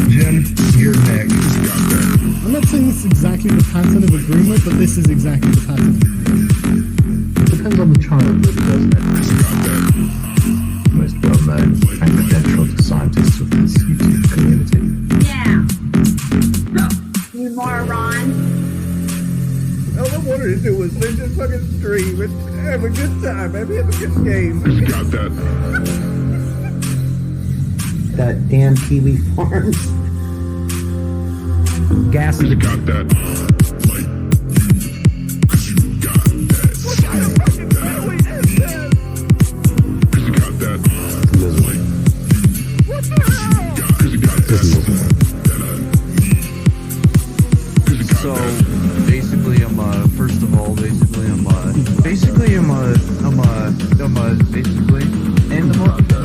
Jim, you're next. I'm not saying this is exactly the pattern of agreement, but this is exactly the pattern. It depends on the child, really, doesn't it? Most well-known and credentialed scientists of this YouTube community. Yeah. You moron. All I wanted to do was live this fucking stream and have a good time, have a good game. Got that. That damn Kiwi Farms. Gas is Got that. What kind of fucking family is this? Got that. What the hell? So basically, first of all, basically,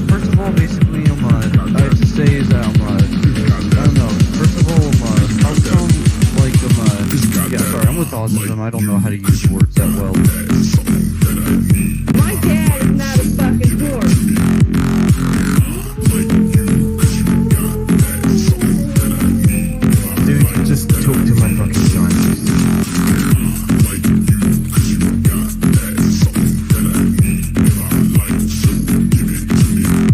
first of all, basically, I have to say is that I don't know. First of all, how come, like, yeah, sorry, I'm with autism. I don't know how to use words that well. My dad is not a fucking dork. Dude, just talk to my fucking scientist.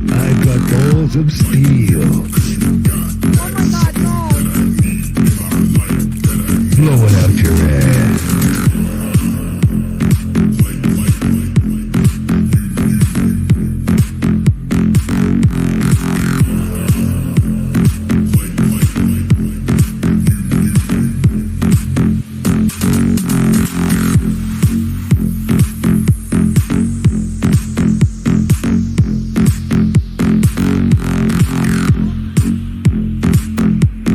I've got balls of steel. Oh my god, no. Blowing out your ass.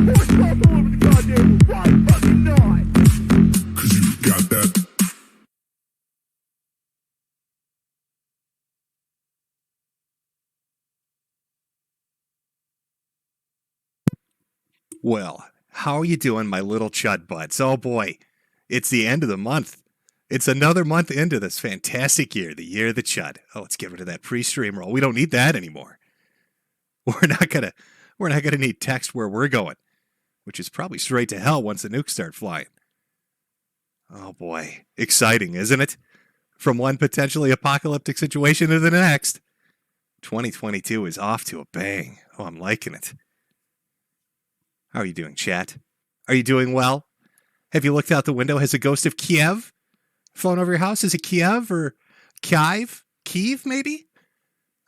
What's all over the goddamn right fucking night? Got that. Well, how are you doing, my little chud buds? Oh boy, it's the end of the month. It's another month into this fantastic year, the year of the chud. Oh, let's get rid of that pre-stream roll. We don't need that anymore. We're not gonna need text where we're going, which is probably straight to hell once the nukes start flying. Oh boy, exciting, isn't it? From one potentially apocalyptic situation to the next. 2022 is off to a bang. Oh, I'm liking it. How are you doing, chat? Are you doing well? Have you looked out the window? Has a ghost of Kiev flown over your house? Is it Kiev or Kiev? Kiev, maybe?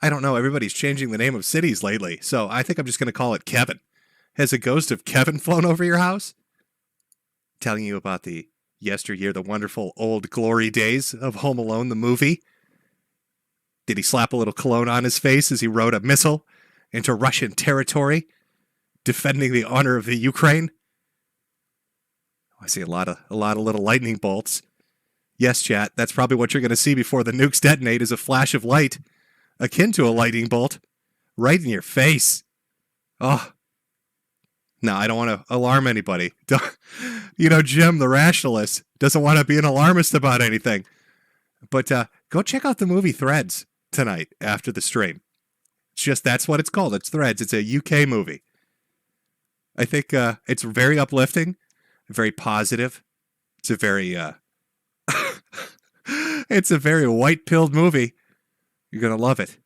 I don't know. Everybody's changing the name of cities lately, so I think I'm just going to call it Kevin. Has a ghost of Kevin flown over your house? Telling you about the yesteryear, the wonderful old glory days of Home Alone, the movie. Did he slap a little cologne on his face as he rode a missile into Russian territory, defending the honor of the Ukraine? I see a lot of little lightning bolts. Yes, chat, that's probably what you're going to see before the nukes detonate is a flash of light, akin to a lightning bolt, right in your face. Oh. No, I don't want to alarm anybody. You know, Jim, the rationalist, doesn't want to be an alarmist about anything. But go check out the movie Threads tonight after the stream. It's just, that's what it's called. It's Threads. It's a UK movie. I think it's very uplifting, very positive. It's a very it's a very white-pilled movie. You're going to love it.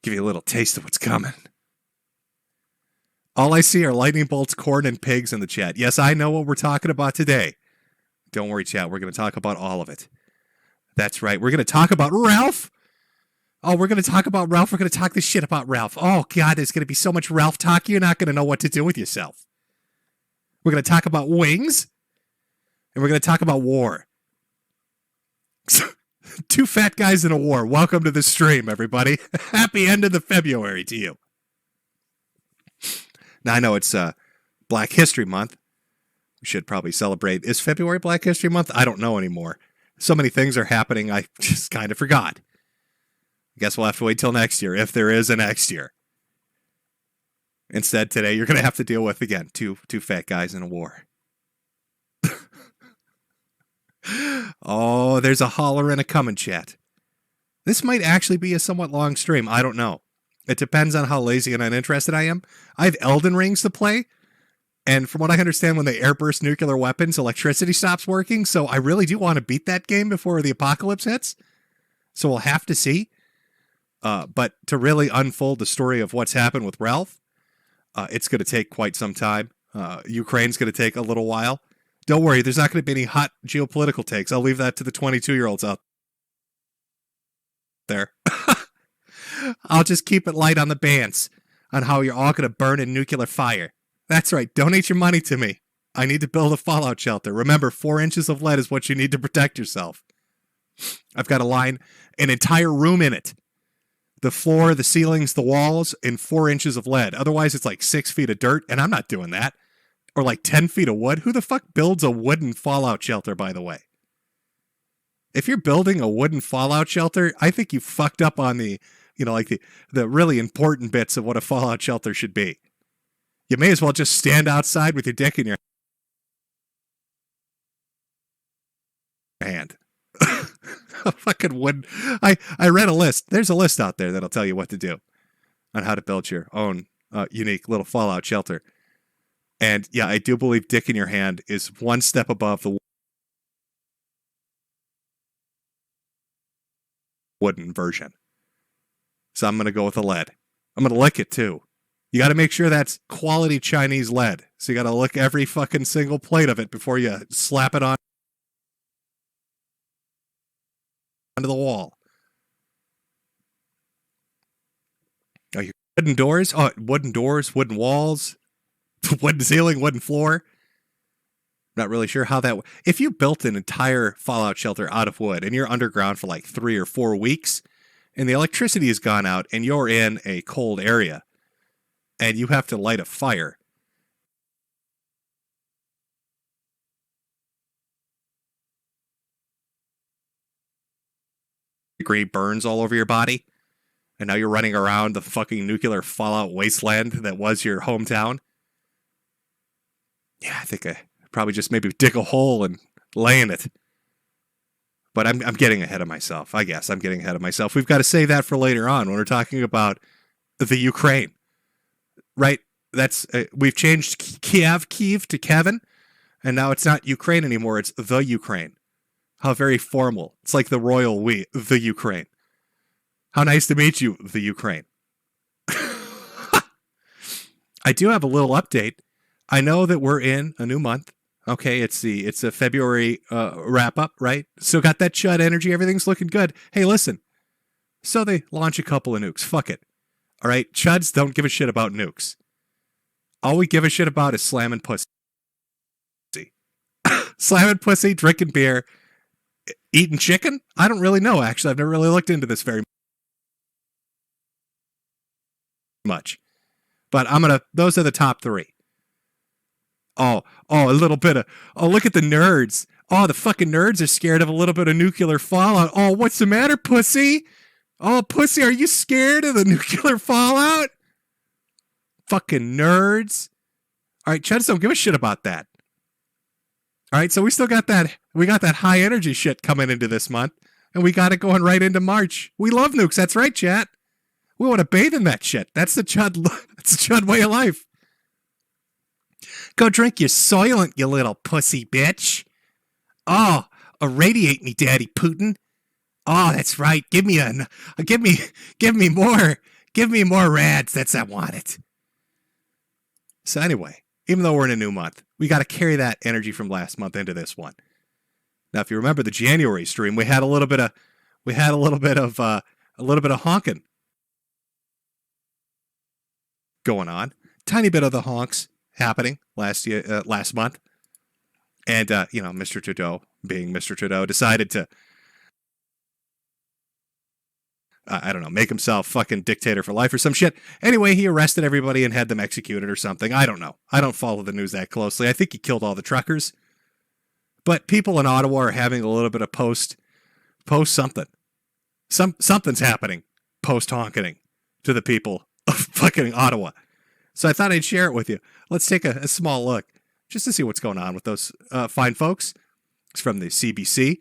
Give you a little taste of what's coming. All I see are lightning bolts, corn, and pigs in the chat. Yes, I know what we're talking about today. Don't worry, chat. We're going to talk about all of it. That's right. We're going to talk about Ralph. Oh, we're going to talk about Ralph. We're going to talk this shit about Ralph. Oh, God, there's going to be so much Ralph talk, you're not going to know what to do with yourself. We're going to talk about wings, and we're going to talk about war. Two fat guys in a war. Welcome to the stream, everybody. Happy end of the February to you. Now, I know it's Black History Month. We should probably celebrate. Is February Black History Month? I don't know anymore. So many things are happening, I just kind of forgot. I guess we'll have to wait till next year, if there is a next year. Instead, today, you're going to have to deal with, again, two fat guys in a war. Oh, there's a holler and a coming, chat. This might actually be a somewhat long stream. I don't know. It depends on how lazy and uninterested I am. I have Elden Rings to play. And from what I understand, when they airburst nuclear weapons, electricity stops working. So I really do want to beat that game before the apocalypse hits. So we'll have to see. But to really unfold the story of what's happened with Ralph, it's going to take quite some time. Ukraine's going to take a little while. Don't worry, there's not going to be any hot geopolitical takes. I'll leave that to the 22-year-olds out there. I'll just keep it light on the bands on how you're all going to burn in nuclear fire. That's right. Donate your money to me. I need to build a fallout shelter. Remember, 4 inches of lead is what you need to protect yourself. I've got to line an entire room in it. The floor, the ceilings, the walls, in 4 inches of lead. Otherwise, it's like 6 feet of dirt, and I'm not doing that. Or like 10 feet of wood. Who the fuck builds a wooden fallout shelter, by the way? If you're building a wooden fallout shelter, I think you fucked up on the, like the really important bits of what a fallout shelter should be. You may as well just stand outside with your dick in your hand. A fucking wood. I read a list. There's a list out there that'll tell you what to do on how to build your own unique little fallout shelter. And yeah, I do believe dick in your hand is one step above the wooden version. So I'm going to go with the lead. I'm going to lick it too. You got to make sure that's quality Chinese lead. So you got to lick every fucking single plate of it before you slap it on onto the wall. Oh, your wooden doors? Oh, wooden doors, wooden walls, wooden ceiling, wooden floor. Not really sure how that... If you built an entire fallout shelter out of wood and you're underground for like 3 or 4 weeks and the electricity has gone out and you're in a cold area and you have to light a fire, degree burns all over your body, and now you're running around the fucking nuclear fallout wasteland that was your hometown. Yeah, I think I probably just maybe dig a hole and lay in it. But I'm getting ahead of myself. I guess I'm getting ahead of myself. We've got to save that for later on when we're talking about the Ukraine, right? That's we've changed Kiev to Kevin, and now it's not Ukraine anymore. It's the Ukraine. How very formal. It's like the royal we, the Ukraine. How nice to meet you, the Ukraine. I do have a little update. I know that we're in a new month. Okay, it's a February wrap up, right? Still got that Chud energy. Everything's looking good. Hey, listen. So they launch a couple of nukes. Fuck it. All right, Chuds don't give a shit about nukes. All we give a shit about is slamming pussy. Slamming pussy, drinking beer, eating chicken? I don't really know, actually. I've never really looked into this very much. But those are the top 3. Oh, a little bit of, look at the nerds. Oh, the fucking nerds are scared of a little bit of nuclear fallout. Oh, what's the matter, pussy? Oh, pussy, are you scared of the nuclear fallout? Fucking nerds. All right, Chuds don't give a shit about that. All right, so we still got that. We got that high energy shit coming into this month, and we got it going right into March. We love nukes. That's right, chat. We want to bathe in that shit. That's the Chud. That's the Chud way of life. Go drink your Soylent, you little pussy bitch. Oh, irradiate me, Daddy Putin. Oh, that's right. Give me more rads. That's I want it. So anyway, even though we're in a new month, we got to carry that energy from last month into this one. Now, if you remember the January stream, we had a little bit of honking going on. Tiny bit of the honks happening last month. And Mr. Trudeau, being Mr. Trudeau, decided to make himself fucking dictator for life or some shit. Anyway, he arrested everybody and had them executed or something. I don't know. I don't follow the news that closely. I think he killed all the truckers. But people in Ottawa are having a little bit of post something. Something's happening post honking to the people of fucking Ottawa. So I thought I'd share it with you. Let's take a small look just to see what's going on with those fine folks. It's from the CBC.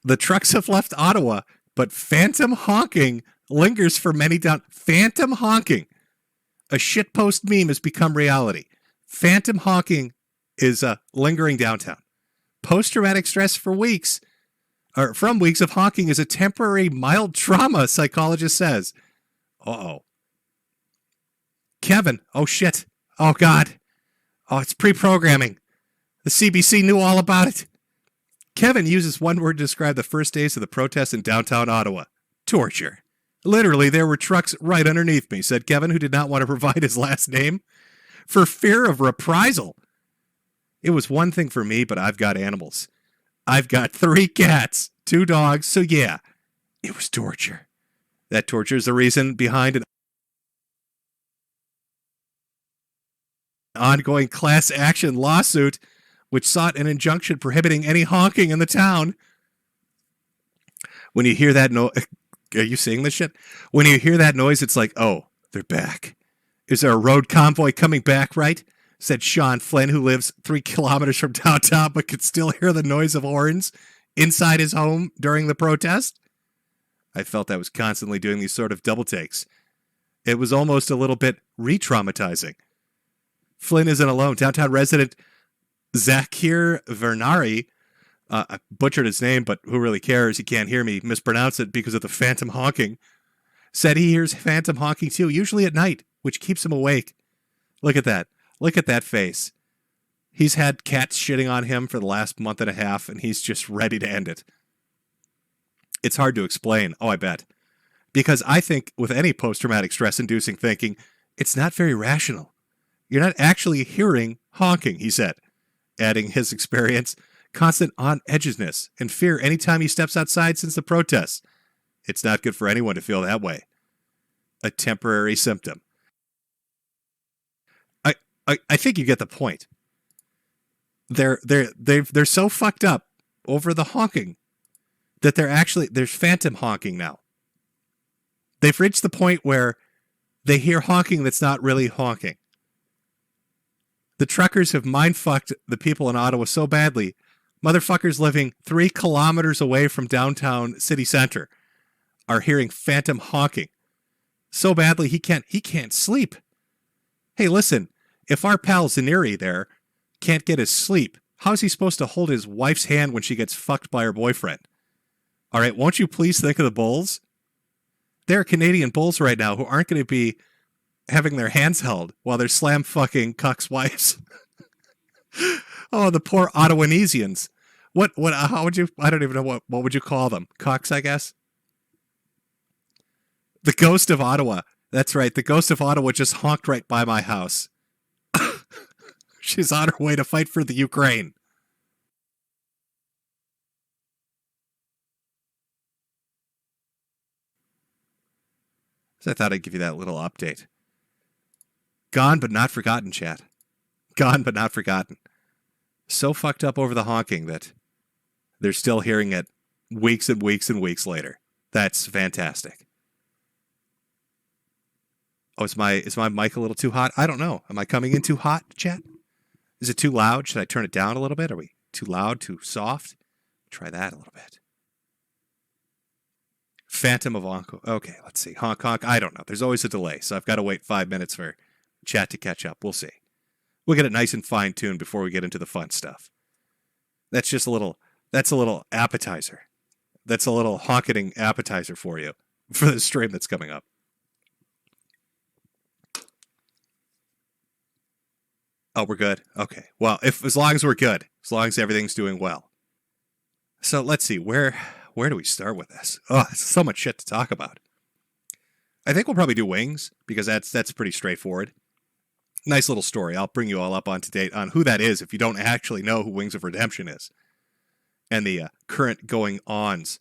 The trucks have left Ottawa, but phantom honking lingers for many down. Phantom honking. A shitpost meme has become reality. Phantom honking is lingering downtown. Post-traumatic stress from weeks of honking is a temporary mild trauma, psychologist says. Uh-oh. Kevin. Oh, shit. Oh, God. Oh, it's pre-programming. The CBC knew all about it. Kevin uses one word to describe the first days of the protests in downtown Ottawa. Torture. Literally, there were trucks right underneath me, said Kevin, who did not want to provide his last name, for fear of reprisal. It was one thing for me, but I've got animals. I've got 3 cats, 2 dogs, so yeah, it was torture. That torture is the reason behind an ongoing class action lawsuit which sought an injunction prohibiting any honking in the town. When you hear that are you seeing this shit? When you hear that noise, it's like, oh, they're back. Is there a road convoy coming back, right? Said Sean Flynn, who lives 3 kilometers from downtown but could still hear the noise of horns inside his home during the protest. I felt I was constantly doing these sort of double takes. It was almost a little bit re-traumatizing. Flynn isn't alone. Downtown resident Zakir Vernari, I butchered his name, but who really cares? He can't hear me mispronounce it because of the phantom honking. Said he hears phantom honking too, usually at night, which keeps him awake. Look at that. Look at that face. He's had cats shitting on him for the last month and a half, and he's just ready to end it. It's hard to explain. Oh, I bet. Because I think with any post-traumatic stress-inducing thinking, it's not very rational. You're not actually hearing honking, he said, adding his experience, constant on-edgeness and fear anytime he steps outside since the protests. It's not good for anyone to feel that way. A temporary symptom. I think you get the point. They're so fucked up over the honking that there's phantom honking now. They've reached the point where they hear honking that's not really honking. The truckers have mind-fucked the people in Ottawa so badly, motherfuckers living 3 kilometers away from downtown city center are hearing phantom honking so badly he can't sleep. Hey, listen, if our pal Zaneri there can't get his sleep, how's he supposed to hold his wife's hand when she gets fucked by her boyfriend? All right, won't you please think of the bulls? There are Canadian bulls right now who aren't going to be having their hands held while they're slam fucking cucks' wives. Oh, the poor Ottawanesians. How would you, I don't even know what would you call them? Cucks, I guess? The ghost of Ottawa. That's right, the ghost of Ottawa just honked right by my house. She's on her way to fight for the Ukraine. So I thought I'd give you that little update. Gone but not forgotten, chat. Gone but not forgotten. So fucked up over the honking that they're still hearing it weeks and weeks and weeks later. That's fantastic. Oh, is my mic a little too hot? I don't know. Am I coming in too hot, chat? Is it too loud? Should I turn it down a little bit? Are we too loud, too soft? Try that a little bit. Phantom of Honk. Okay, let's see. Honk, honk. I don't know. There's always a delay, so I've got to wait 5 minutes for chat to catch up. We'll see. We'll get it nice and fine-tuned before we get into the fun stuff. That's a little appetizer. That's a little honking appetizer for you for the stream that's coming up. Oh, we're good? Okay. Well, as long as we're good. As long as everything's doing well. So let's see. Where do we start with this? Oh, there's so much shit to talk about. I think we'll probably do Wings, because that's pretty straightforward. Nice little story. I'll bring you all up on to date on who that is if you don't actually know who Wings of Redemption is. And the current going-ons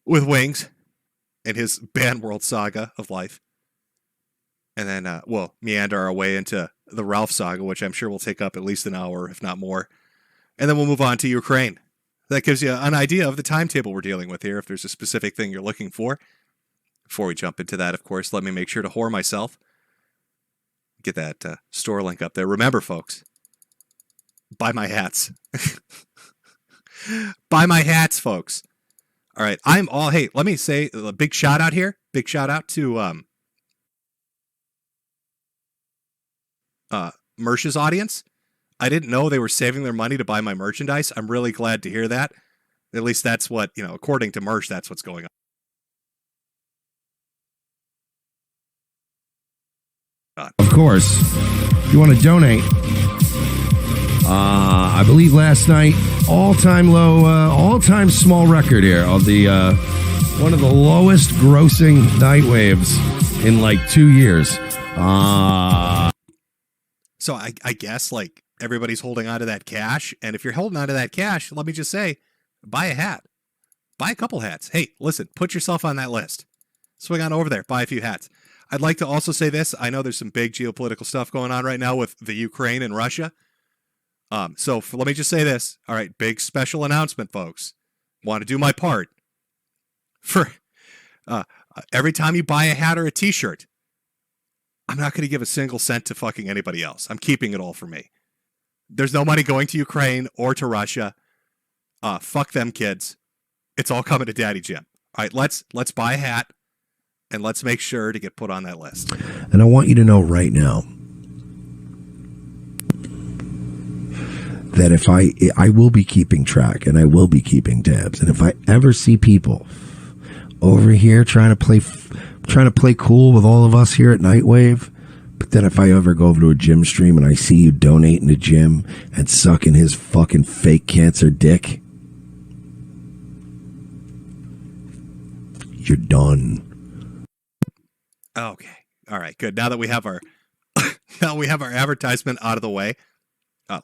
with Wings and his Band World saga of life. And then, we'll meander our way into the Ralph saga, which I'm sure will take up at least an hour, if not more. And then we'll move on to Ukraine. That gives you an idea of the timetable we're dealing with here, if there's a specific thing you're looking for. Before we jump into that, of course, let me make sure to whore myself. Get that store link up there. Remember, folks, Buy my hats. Buy my hats, folks. All right. Hey, let me say a big shout out here. Big shout out to Mersh's audience. I didn't know they were saving their money to buy my merchandise. I'm really glad to hear that. At least that's what, according to Mersh, that's what's going on. Of course, if you want to donate, I believe last night, all-time low, all-time small record here of the one of the lowest grossing night waves in like 2 years. So I guess like everybody's holding on to that cash, and if you're holding on to that cash, let me just say, buy a hat, buy a couple hats. Hey, listen, put yourself on that list. Swing on over there, buy a few hats. I'd like to also say this. I know there's some big geopolitical stuff going on right now with the Ukraine and Russia. Let me just say this. All right, big special announcement, folks. Want to do my part. For every time you buy a hat or a t-shirt, I'm not going to give a single cent to fucking anybody else. I'm keeping it all for me. There's no money going to Ukraine or to Russia. Fuck them kids. It's all coming to Daddy Jim. All right, let's buy a hat. And let's make sure to get put on that list. And I want you to know right now that if I will be keeping track and I will be keeping tabs. And if I ever see people over here trying to play cool with all of us here at Nightwave, but then if I ever go over to a Jim stream and I see you donating to Jim and sucking his fucking fake cancer dick, you're done. Okay. All right. Good. Now that we have our advertisement out of the way,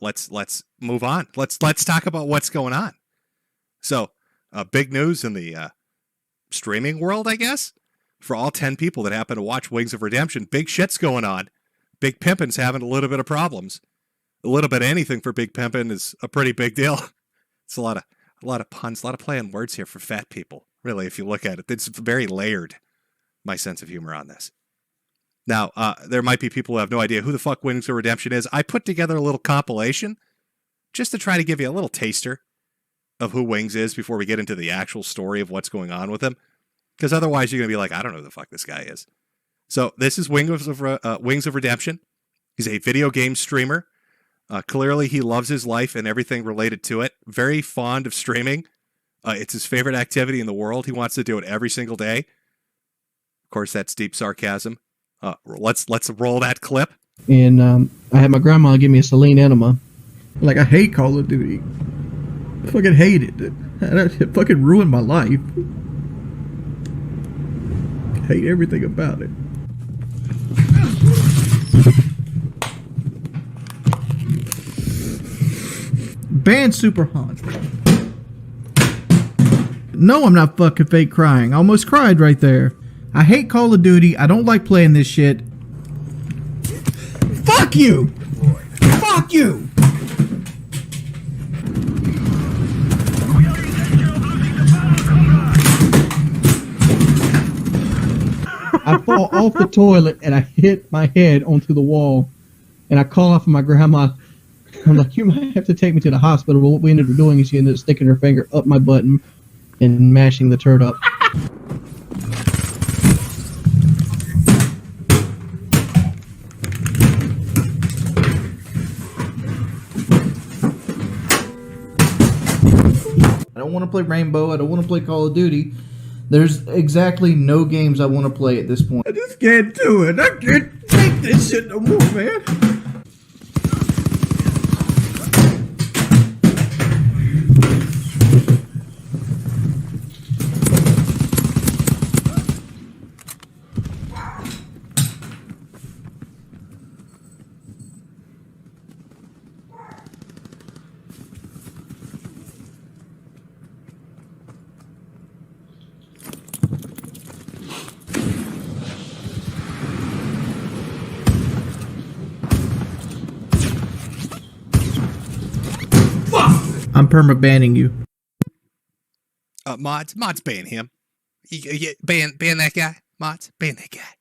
let's move on. Let's talk about what's going on. So, big news in the streaming world, I guess, for all 10 people that happen to watch Wings of Redemption. Big shit's going on. Big Pimpin's having a little bit of problems. A little bit of anything for Big Pimpin is a pretty big deal. It's a lot of puns, a lot of play on words here for fat people. Really, if you look at it, it's very layered. My sense of humor on this. Now, there might be people who have no idea who the fuck Wings of Redemption is. I put together a little compilation just to try to give you a little taster of who Wings is before we get into the actual story of what's going on with him. Because otherwise you're going to be like, I don't know who the fuck this guy is. So this is Wings of Redemption. He's a video game streamer. Clearly he loves his life and everything related to it. Very fond of streaming. It's his favorite activity in the world. He wants to do it every single day. Of course, that's deep sarcasm. Let's roll that clip. And I had my grandma give me a saline enema. Like, I hate Call of Duty. I fucking hate it. It fucking ruined my life. I hate everything about it. Ban Super Hot. No, I'm not fucking fake crying. I almost cried right there. I hate Call of Duty. I don't like playing this shit. Fuck you! Fuck you! I fall off the toilet and I hit my head onto the wall. And I call out for my grandma. I'm like, you might have to take me to the hospital. But what we ended up doing is she ended up sticking her finger up my button and mashing the turd up. I don't want to play Rainbow. I don't want to play Call of Duty. There's exactly no games I want to play at this point. I just can't do it. I can't take this shit no more, man. I'm perma-banning you. Mods ban him. Ban that guy. Mods, ban that guy.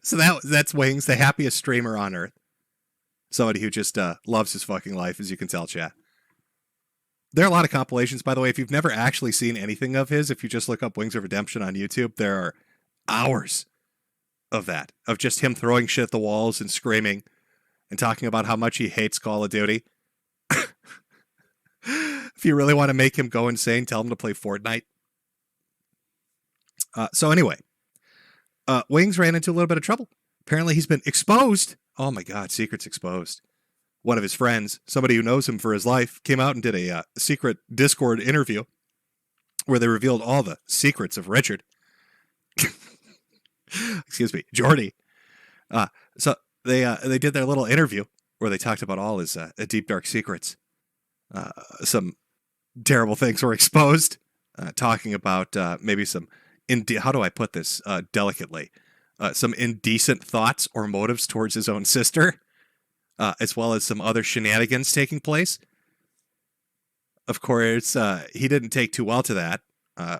So that's Wings, the happiest streamer on earth. Somebody who just loves his fucking life, as you can tell, chat. There are a lot of compilations, by the way. If you've never actually seen anything of his, if you just look up Wings of Redemption on YouTube, there are hours of that, of just him throwing shit at the walls and screaming and talking about how much he hates Call of Duty. If you really want to make him go insane, tell him to play Fortnite. So anyway, Wings ran into a little bit of trouble. Apparently he's been exposed. Oh my God, secrets exposed. One of his friends, somebody who knows him for his life, came out and did a secret Discord interview where they revealed all the secrets of Richard. Excuse me, Jordy. So they did their little interview where they talked about all his deep, dark secrets. Some terrible things were exposed, talking about maybe some, how do I put this delicately? Some indecent thoughts or motives towards his own sister, as well as some other shenanigans taking place. Of course, he didn't take too well to that.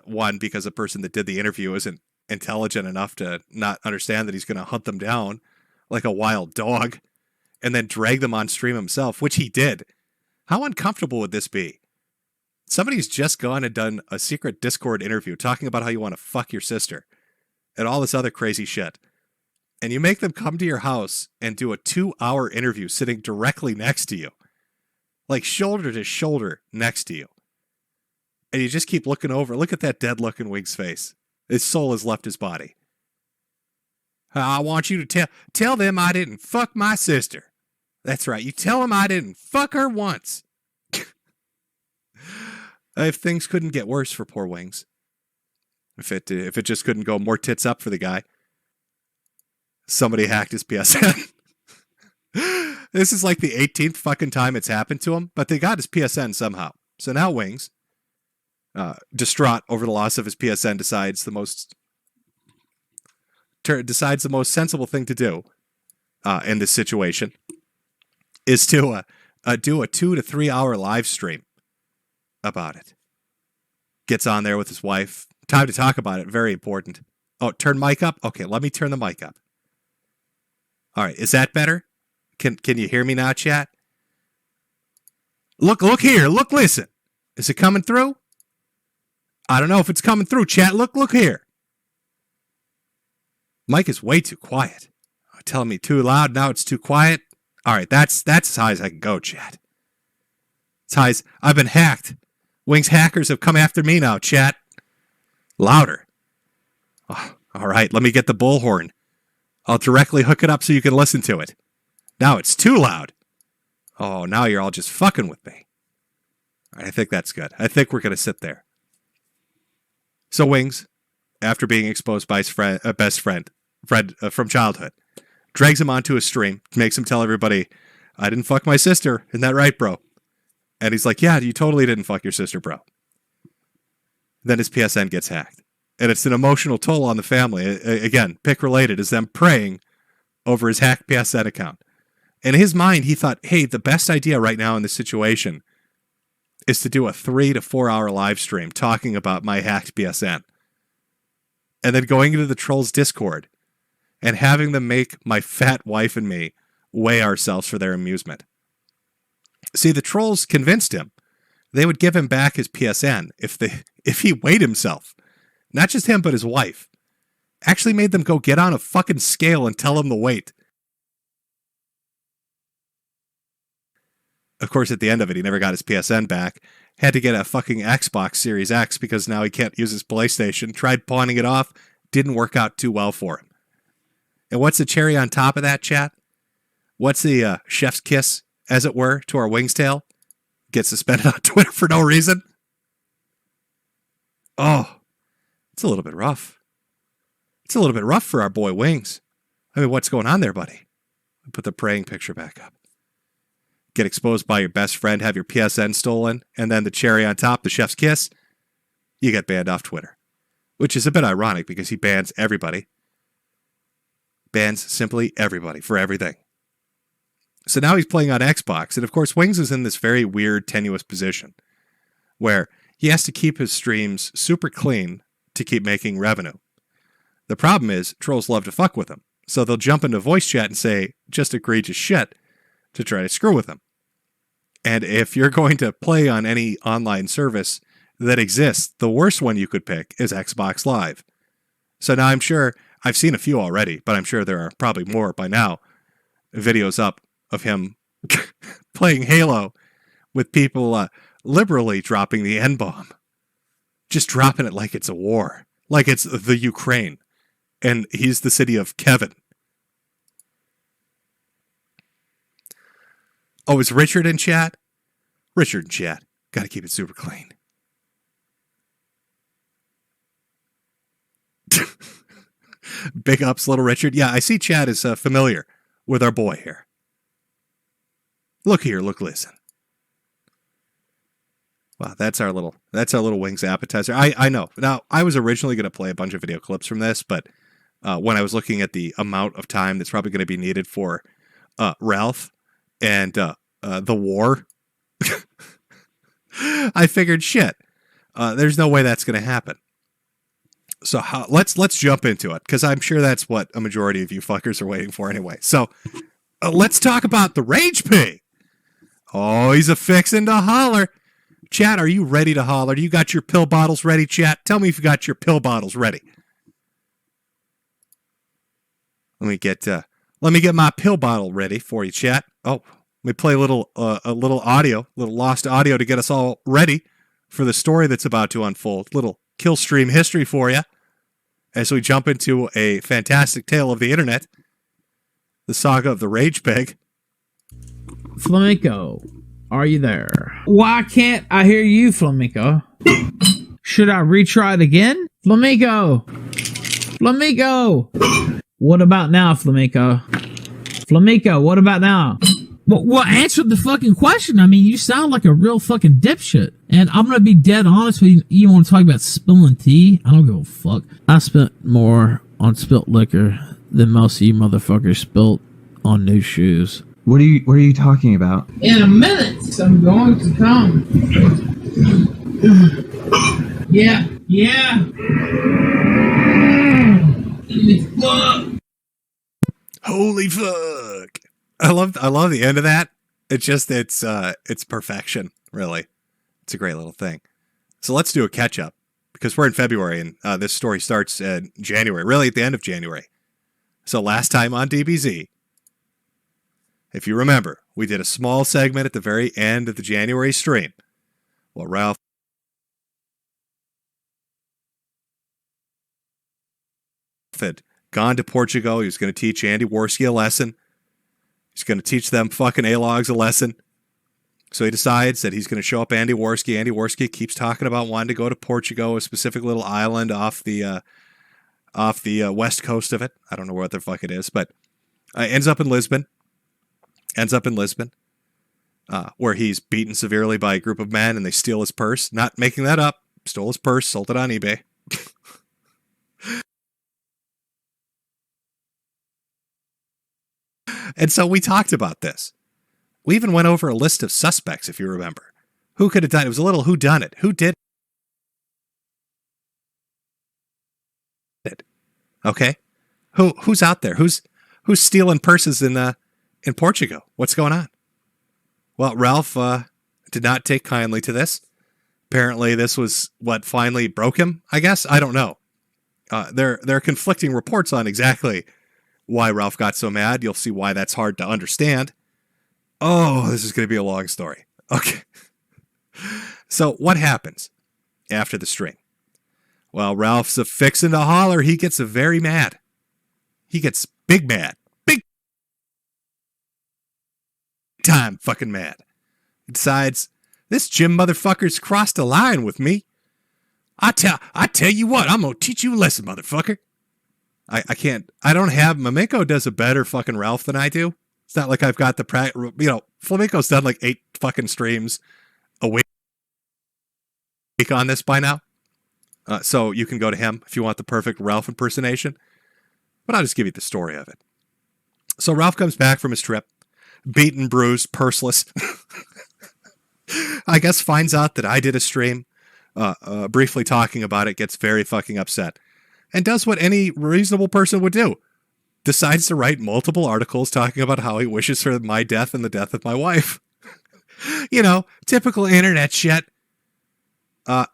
One, because the person that did the interview isn't intelligent enough to not understand that he's going to hunt them down like a wild dog and then drag them on stream himself, which he did. How uncomfortable would this be? Somebody's just gone and done a secret Discord interview talking about how you want to fuck your sister and all this other crazy shit. And you make them come to your house and do a 2-hour interview sitting directly next to you. Like shoulder to shoulder next to you. And you just keep looking over. Look at that dead look in Wing's face. His soul has left his body. I want you to tell them I didn't fuck my sister. That's right. You tell them I didn't fuck her once. If things couldn't get worse for poor Wings. If it just couldn't go more tits up for the guy. Somebody hacked his PSN. This is like the 18th fucking time it's happened to him, but they got his PSN somehow. So now Wings, distraught over the loss of his PSN, decides the most sensible thing to do in this situation is to do a 2 to 3 hour live stream about it. Gets on there with his wife. Time to talk about it. Very important. Oh, turn mic up? Okay, let me turn the mic up. All right, is that better? Can you hear me now, chat? Look here. Look, listen. Is it coming through? I don't know if it's coming through, chat. Look here. Mic is way too quiet. Telling me too loud, now it's too quiet. All right, that's as high as I can go, chat. As high as I've been hacked. Wings hackers have come after me now, chat. Louder. Oh, all right, let me get the bullhorn. I'll directly hook it up so you can listen to it. Now it's too loud. Oh, now you're all just fucking with me. All right, I think that's good. I think we're going to sit there. So Wings, after being exposed by his best friend from childhood, drags him onto a stream, makes him tell everybody, I didn't fuck my sister. Isn't that right, bro? And he's like, yeah, you totally didn't fuck your sister, bro. Then his PSN gets hacked. And it's an emotional toll on the family. Again, pick related is them praying over his hacked PSN account. In his mind, he thought, hey, the best idea right now in this situation is to do a 3 to 4 hour live stream talking about my hacked PSN. And then going into the trolls Discord and having them make my fat wife and me weigh ourselves for their amusement. See, the trolls convinced him they would give him back his PSN if he weighed himself. Not just him, but his wife. Actually made them go get on a fucking scale and tell him the weight. Of course, at the end of it, he never got his PSN back. Had to get a fucking Xbox Series X because now he can't use his PlayStation. Tried pawning it off. Didn't work out too well for him. And what's the cherry on top of that, chat? What's the chef's kiss, as it were, to our Wings tail? Get suspended on Twitter for no reason? Oh, it's a little bit rough. It's a little bit rough for our boy Wings. I mean, what's going on there, buddy? Put the praying picture back up. Get exposed by your best friend, have your PSN stolen, and then the cherry on top, the chef's kiss, you get banned off Twitter. Which is a bit ironic because he bans everybody. Bans simply everybody for everything. So now he's playing on Xbox, and of course Wings is in this very weird, tenuous position where he has to keep his streams super clean to keep making revenue. The problem is, trolls love to fuck with him, so they'll jump into voice chat and say just egregious shit to try to screw with him. And if you're going to play on any online service that exists, the worst one you could pick is Xbox Live. So now I'm sure, I've seen a few already, but I'm sure there are probably more by now, videos up of him playing Halo with people liberally dropping the N-bomb. Just dropping it like it's a war. Like it's the Ukraine. And he's the city of Kevin. Oh, is Richard in chat? Richard in chat. Got to keep it super clean. Big ups, little Richard. Yeah, I see chat is familiar with our boy here. Look here, look, listen. Wow, that's our little wings appetizer. I know. Now, I was originally going to play a bunch of video clips from this, but when I was looking at the amount of time that's probably going to be needed for Ralph and the war, I figured, shit, there's no way that's going to happen. So let's jump into it, because I'm sure that's what a majority of you fuckers are waiting for anyway. So let's talk about the Rage Pig. Oh, he's a fixin' to holler. Chat, are you ready to holler? Do you got your pill bottles ready, chat? Tell me if you got your pill bottles ready. Let me get my pill bottle ready for you, chat. Oh, let me play a little lost audio to get us all ready for the story that's about to unfold. Little kill stream history for you as we jump into a fantastic tale of the internet, the saga of the Rage Pig. Flamenco, are you there? Why can't I hear you, Flamenco? Should I retry it again? Flamenco! Flamenco! What about now, Flamenco? Flamenco, what about now? Well, answer the fucking question. I mean, you sound like a real fucking dipshit. And I'm gonna be dead honest with you. You want to talk about spilling tea? I don't give a fuck. I spent more on spilt liquor than most of you motherfuckers spilt on new shoes. What are you talking about? In a minute, I'm going to come. Yeah. Holy fuck! I love the end of that. It's perfection, really. It's a great little thing. So let's do a catch up, because we're in February and this story starts in January, really at the end of January. So last time on DBZ, if you remember, we did a small segment at the very end of the January stream. Well, Ralph had gone to Portugal. He was going to teach Andy Worski a lesson. He's going to teach them fucking A-logs a lesson. So he decides that he's going to show up Andy Worski. Andy Worski keeps talking about wanting to go to Portugal, a specific little island off the west coast of it. I don't know what the fuck it is, but ends up in Lisbon, where he's beaten severely by a group of men and they steal his purse. Not making that up. Stole his purse, sold it on eBay. And so we talked about this. We even went over a list of suspects, if you remember. Who could have done it? It was a little whodunit. Who did it? Okay. Who's out there? Who's stealing purses in Portugal? What's going on? Well, Ralph did not take kindly to this. Apparently, this was what finally broke him, I guess. I don't know. There are conflicting reports on exactly why Ralph got so mad. You'll see why that's hard to understand. Oh, this is going to be a long story. Okay. So what happens after the string? Well, Ralph's a fixin' to holler. He gets very mad. He gets big mad. Big time fucking mad. He decides, this Jim motherfucker's crossed a line with me. I tell you what, I'm going to teach you a lesson, motherfucker. I can't, I don't have, Mameko does a better fucking Ralph than I do. It's not like I've got the, Flamenco's done like 8 fucking streams a week on this by now. So you can go to him if you want the perfect Ralph impersonation. But I'll just give you the story of it. So Ralph comes back from his trip, beaten, bruised, purseless. I guess finds out that I did a stream, briefly talking about it, gets very fucking upset. And does what any reasonable person would do. decides to write multiple articles talking about how he wishes for my death and the death of my wife. You know, typical internet shit.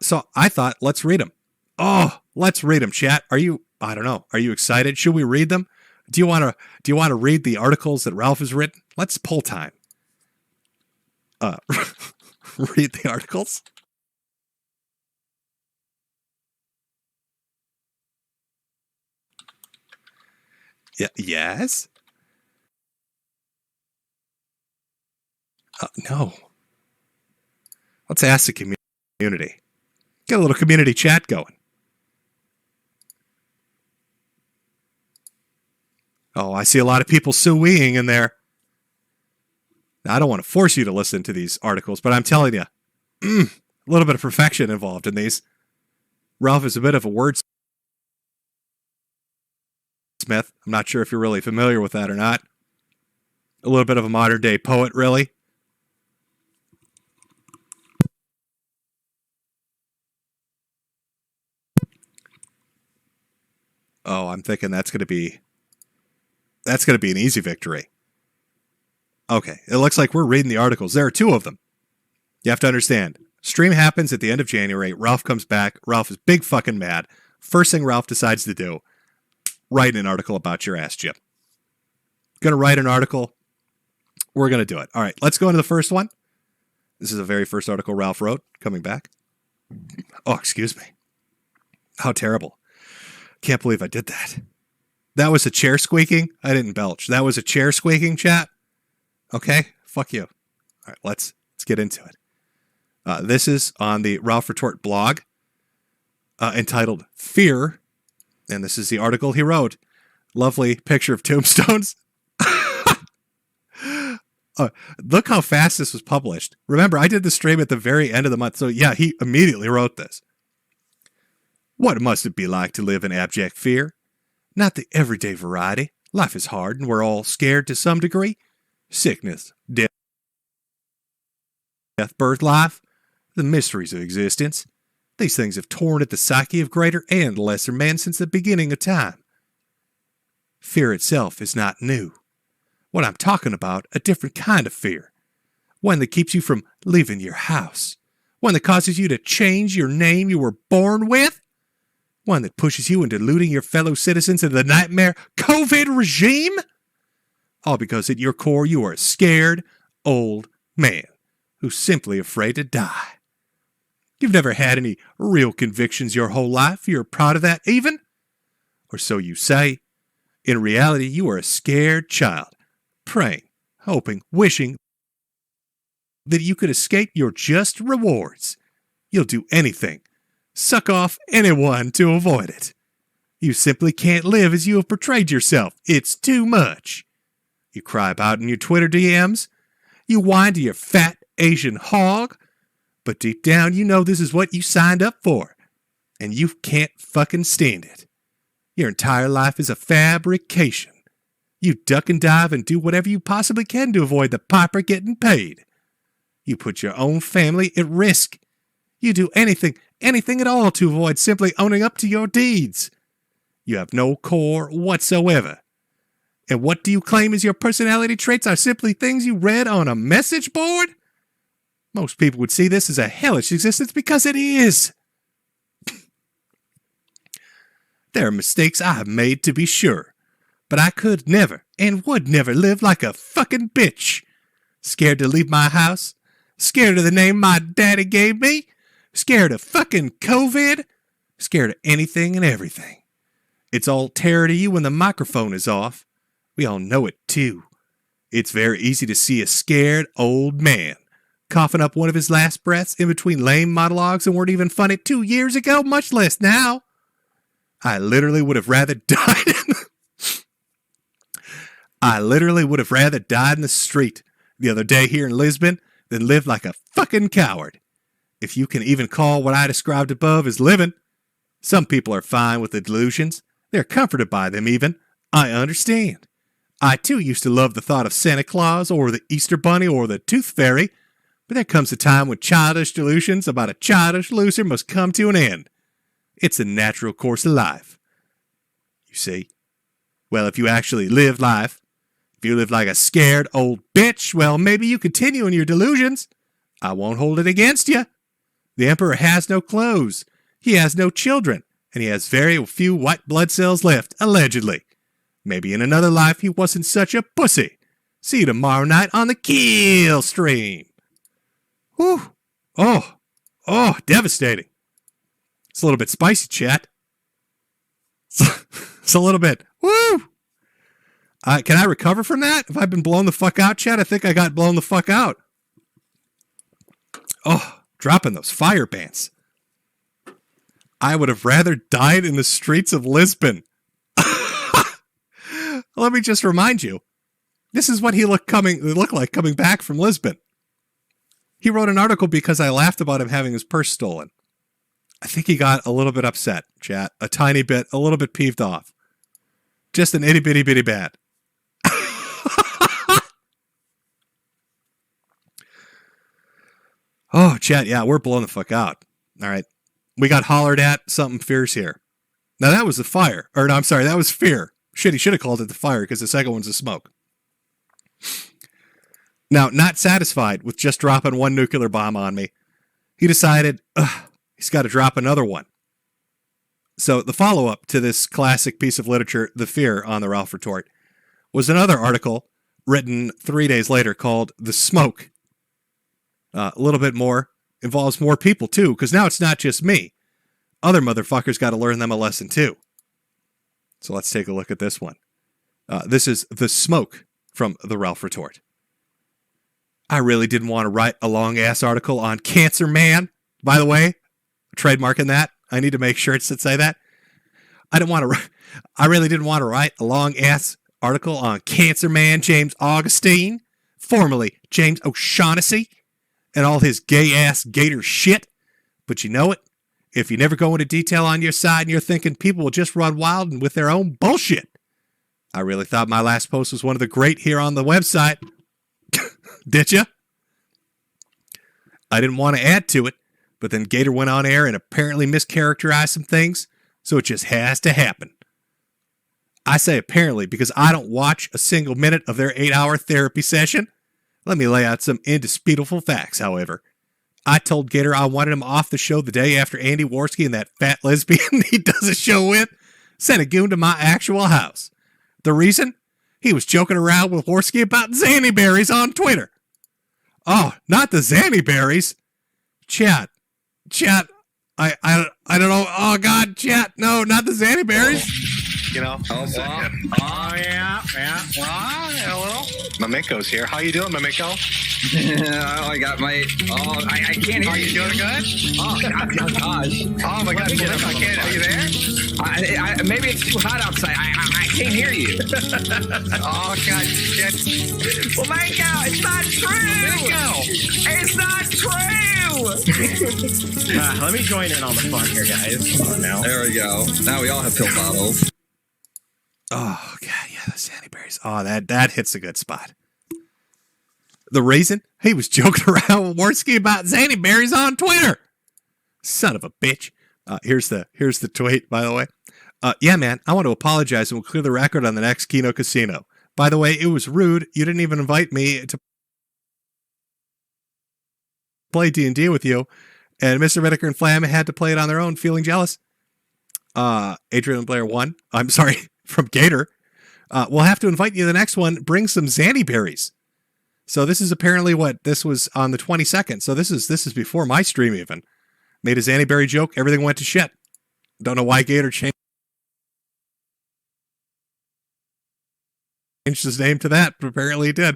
So I thought, let's read them. Oh, let's read them, chat. I don't know. Are you excited? Should we read them? Do you want to read the articles that Ralph has written? Let's pull time. Read the articles. Yeah, yes. No. Let's ask the community. Get a little community chat going. Oh, I see a lot of people sue-weeing in there. Now, I don't want to force you to listen to these articles, but I'm telling you, a little bit of perfection involved in these. Ralph is a bit of a wordsmith. I'm not sure if you're really familiar with that or not. A little bit of a modern-day poet, really. Oh, I'm thinking that's going to be an easy victory. Okay, it looks like we're reading the articles. There are two of them. You have to understand. Stream happens at the end of January. Ralph comes back. Ralph is big fucking mad. First thing Ralph decides to do, write an article about your ass, Jim. Gonna write an article. We're gonna do it. All right, let's go into the first one. This is the very first article Ralph wrote, coming back. Oh, excuse me. How terrible. Can't believe I did that. That was a chair squeaking. I didn't belch. That was a chair squeaking, chat. Okay, fuck you. All right, let's get into it. This is on the Ralph Retort blog, entitled Fear, and this is the article he wrote. Lovely picture of tombstones. Look how fast this was published. Remember, I did the stream at the very end of the month, so yeah, he immediately wrote this. What must it be like to live in abject fear? Not the everyday variety. Life is hard, and we're all scared to some degree. Sickness, death, birth, life, the mysteries of existence. These things have torn at the psyche of greater and lesser men since the beginning of time. Fear itself is not new. What I'm talking about, a different kind of fear. One that keeps you from leaving your house. One that causes you to change your name you were born with. One that pushes you into looting your fellow citizens into the nightmare COVID regime. All because at your core you are a scared, old man who's simply afraid to die. You've never had any real convictions your whole life. You're proud of that even? Or so you say. In reality, you are a scared child, praying, hoping, wishing that you could escape your just rewards. You'll do anything, suck off anyone to avoid it. You simply can't live as you have portrayed yourself. It's too much. You cry about it in your Twitter DMs. You whine to your fat Asian hog. But deep down, you know this is what you signed up for. And you can't fucking stand it. Your entire life is a fabrication. You duck and dive and do whatever you possibly can to avoid the piper getting paid. You put your own family at risk. You do anything at all to avoid simply owning up to your deeds. You have no core whatsoever. And what do you claim as your personality traits are simply things you read on a message board? Most people would see this as a hellish existence because it is. There are mistakes I have made, to be sure, but I could never and would never live like a fucking bitch. Scared to leave my house? Scared of the name my daddy gave me? Scared of fucking COVID? Scared of anything and everything. It's all terror to you when the microphone is off. We all know it, too. It's very easy to see a scared old man coughing up one of his last breaths in between lame monologues that weren't even funny 2 years ago, much less now. I literally would have rather died in the street the other day here in Lisbon than live like a fucking coward. If you can even call what I described above as living. Some people are fine with the delusions. They're comforted by them even. I understand. I too used to love the thought of Santa Claus or the Easter Bunny or the Tooth Fairy, but there comes a time when childish delusions about a childish loser must come to an end. It's a natural course of life. You see? Well, if you actually live life, if you live like a scared old bitch, well, maybe you continue in your delusions. I won't hold it against you. The Emperor has no clothes. He has no children. And he has very few white blood cells left, allegedly. Maybe in another life he wasn't such a pussy. See you tomorrow night on the Kill Stream. Whew. Oh, devastating. It's a little bit spicy, chat. It's a little bit. Woo! Can I recover from that? Have I been blown the fuck out, chat? I think I got blown the fuck out. Oh, dropping those fire bans. I would have rather died in the streets of Lisbon. Let me just remind you, this is what he looked like coming back from Lisbon. He wrote an article because I laughed about him having his purse stolen. I think he got a little bit upset, chat. A tiny bit, a little bit peeved off. Just an itty bitty bitty bad. Oh, chat, yeah, we're blowing the fuck out. All right. We got hollered at, something fierce here. Now that was the fire. Or no, I'm sorry, that was fear. Shit, he should have called it the fire because the second one's the smoke. Now, not satisfied with just dropping one nuclear bomb on me, he decided he's got to drop another one. So the follow-up to this classic piece of literature, The Fear on the Ralph Retort, was another article written 3 days later called The Smoke. A little bit more. Involves more people, too, because now it's not just me. Other motherfuckers got to learn them a lesson, too. So let's take a look at this one. This is The Smoke from the Ralph Retort. I really didn't want to write a long-ass article on Cancer Man. By the way, trademarking that. I need to make sure it's to say that. I really didn't want to write a long-ass article on Cancer Man James Augustine, formerly James O'Shaughnessy, and all his gay-ass gator shit. But you know it. If you never go into detail on your side and you're thinking people will just run wild and with their own bullshit. I really thought my last post was one of the great here on the website. Did ya? I didn't want to add to it, but then Gator went on air and apparently mischaracterized some things, so it just has to happen. I say apparently because I don't watch a single minute of their 8-hour therapy session. Let me lay out some indisputable facts, however. I told Gator I wanted him off the show the day after Andy Worski and that fat lesbian he does a show with sent a goon to my actual house. The reason? He was joking around with Worski about Zanny berries on Twitter. Oh, not the Zanny berries. Chat, I don't know. Oh, God, chat. No, not the Zanny berries. You know. Oh, yeah. Hello. Mamiko's here. How you doing, Mamiko? I got my. I can't hear you. Are you doing good? Oh gosh. Oh my God, Mamiko, I can't. Are you there? Maybe it's too hot outside. I can't hear you. Oh God, shit. Mamiko, it's not true. It's not true. Let me join in on the fun here, guys. Come on now. There we go. Now we all have pill bottles. Oh, God, yeah, the Zanny berries. Oh, that hits a good spot. The reason? He was joking around with Worski about Zanny berries on Twitter. Son of a bitch. Here's the tweet, by the way. Yeah, man, I want to apologize and we'll clear the record on the next Kino Casino. By the way, it was rude. You didn't even invite me to play D&D with you. And Mr. Metokur and Flam had to play it on their own, feeling jealous. Adrian Blair 1. I'm sorry. From Gator. We'll have to invite you to the next one. Bring some Zanny berries. So this is apparently this was on the 22nd. So this is before my stream even. Made a Zanny berry joke. Everything went to shit. Don't know why Gator changed his name to that, but apparently he did.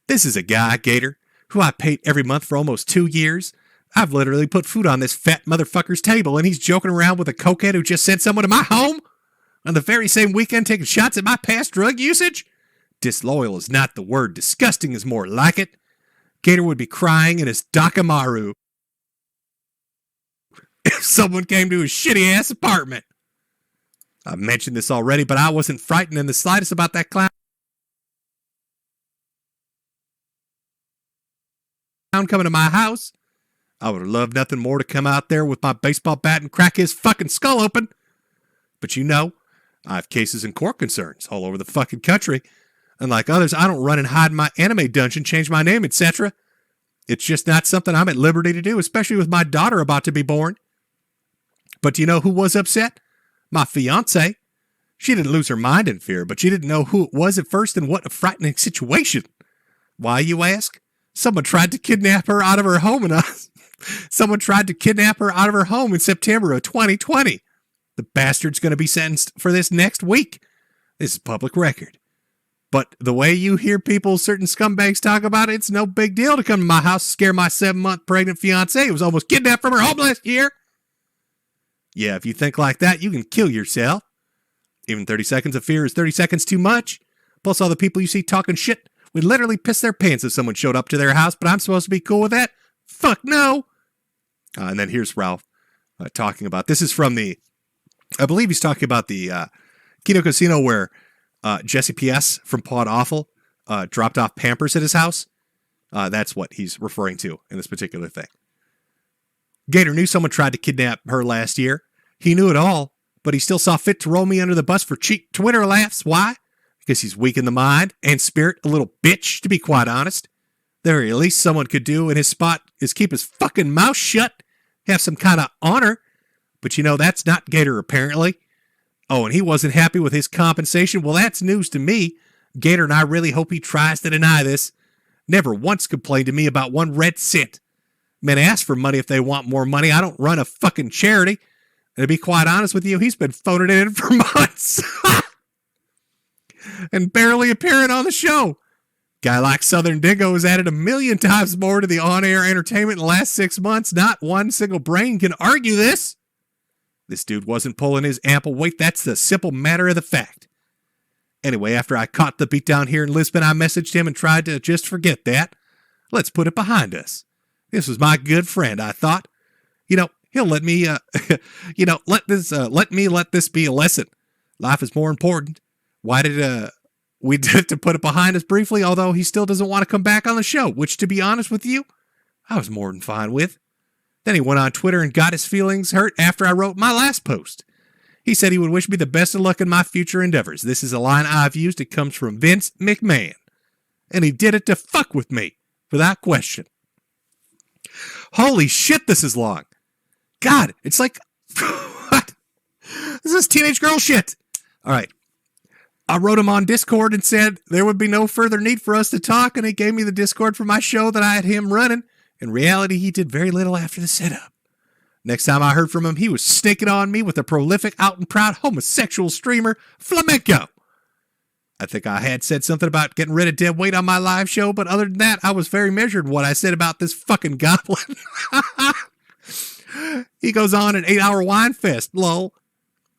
This is a guy, Gator, who I paid every month for almost 2 years. I've literally put food on this fat motherfucker's table, and he's joking around with a cokehead who just sent someone to my home on the very same weekend taking shots at my past drug usage? Disloyal is not the word. Disgusting is more like it. Gator would be crying in his Dakamaru if someone came to his shitty-ass apartment. I've mentioned this already, but I wasn't frightened in the slightest about that clown coming to my house. I would have loved nothing more to come out there with my baseball bat and crack his fucking skull open. But you know, I have cases and court concerns all over the fucking country. Unlike others, I don't run and hide in my anime dungeon, change my name, etc. It's just not something I'm at liberty to do, especially with my daughter about to be born. But you know who was upset? My fiance. She didn't lose her mind in fear, but she didn't know who it was at first and what a frightening situation. Why, you ask? Someone tried to kidnap her out of her home Someone tried to kidnap her out of her home in September of 2020. The bastard's going to be sentenced for this next week. This is public record. But the way you hear people, certain scumbags talk about it, it's no big deal to come to my house and scare my 7-month pregnant fiance who was almost kidnapped from her home last year. Yeah, if you think like that, you can kill yourself. Even 30 seconds of fear is 30 seconds too much. Plus, all the people you see talking shit would literally piss their pants if someone showed up to their house, but I'm supposed to be cool with that? Fuck no. And then here's Ralph talking about, this is from I believe he's talking about the Kino Casino where Jesse P.S. from Pod Awful dropped off Pampers at his house. That's what he's referring to in this particular thing. Gator knew someone tried to kidnap her last year. He knew it all, but he still saw fit to roll me under the bus for cheap Twitter laughs. Why? Because he's weak in the mind and spirit, a little bitch, to be quite honest. The very least someone could do in his spot is keep his fucking mouth shut, have some kind of honor. But you know, that's not Gator, apparently. Oh, and he wasn't happy with his compensation. Well, that's news to me. Gator and I really hope he tries to deny this. Never once complained to me about one red cent. Men ask for money if they want more money. I don't run a fucking charity. And to be quite honest with you, he's been phoning it in for months. And barely appearing on the show. Guy like Southern Dingo has added 1 million times more to the on-air entertainment in the last 6 months. Not one single brain can argue this. This dude wasn't pulling his ample weight. That's the simple matter of the fact. Anyway, after I caught the beat down here in Lisbon, I messaged him and tried to just forget that. Let's put it behind us. This was my good friend, I thought. You know, he'll let me, let this be a lesson. Life is more important. Why did we did to put it behind us briefly, although he still doesn't want to come back on the show, which, to be honest with you, I was more than fine with. Then he went on Twitter and got his feelings hurt after I wrote my last post. He said he would wish me the best of luck in my future endeavors. This is a line I've used. It comes from Vince McMahon. And he did it to fuck with me, without question. Holy shit, this is long. God, it's like, what? This is teenage girl shit. All right. I wrote him on Discord and said there would be no further need for us to talk, and he gave me the Discord for my show that I had him running. In reality, he did very little after the setup. Next time I heard from him, he was snaking on me with a prolific, out and proud homosexual streamer, Flamenco. I think I had said something about getting rid of dead weight on my live show, but other than that, I was very measured in what I said about this fucking goblin. He goes on an 8-hour wine fest, lol.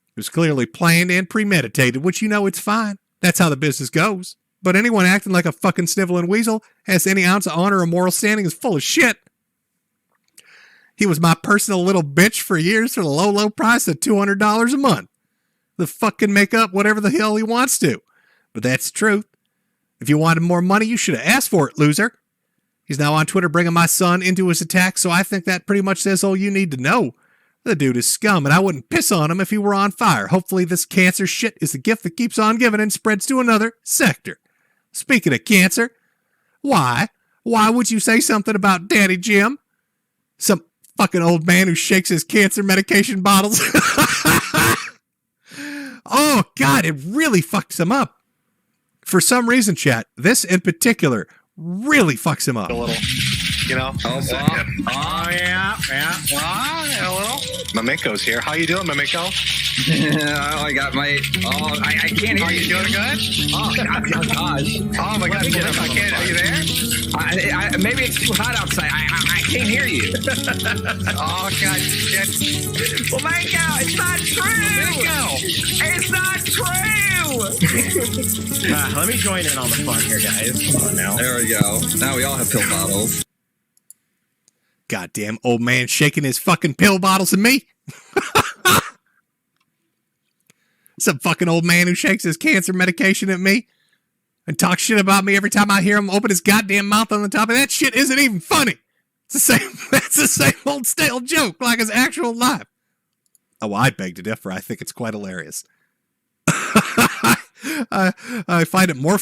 It was clearly planned and premeditated, which you know it's fine. That's how the business goes. But anyone acting like a fucking sniveling weasel has any ounce of honor or moral standing is full of shit. He was my personal little bitch for years for the low, low price of $200 a month. The fuck can make up whatever the hell he wants to. But that's the truth. If you wanted more money, you should have asked for it, loser. He's now on Twitter bringing my son into his attack, so I think that pretty much says all you need to know. The dude is scum, and I wouldn't piss on him if he were on fire. Hopefully this cancer shit is the gift that keeps on giving and spreads to another sector. Speaking of cancer, why would you say something about Daddy Jim? Some fucking old man who shakes his cancer medication bottles. Oh, God, it really fucks him up. For some reason, chat, this in particular really fucks him up. A little, you know. Oh yeah. Hello. Mameko's here. How you doing, Mameko? I got my. Oh, I can't hear you. Are you doing good? Oh gosh. Oh my God, I can't. Are you there? Maybe it's too hot outside. I can't hear you. Oh God, shit. Well, Mameko, it's not true. It's not true. Let me join in on the fun here, guys. Come on now. There we go. Now we all have pill bottles. Goddamn old man shaking his fucking pill bottles at me. Some fucking old man who shakes his cancer medication at me and talks shit about me every time I hear him open his goddamn mouth on the top of that shit isn't even funny. It's the same. That's the same old stale joke like his actual life. Oh, well, I beg to differ. I think it's quite hilarious. I find it more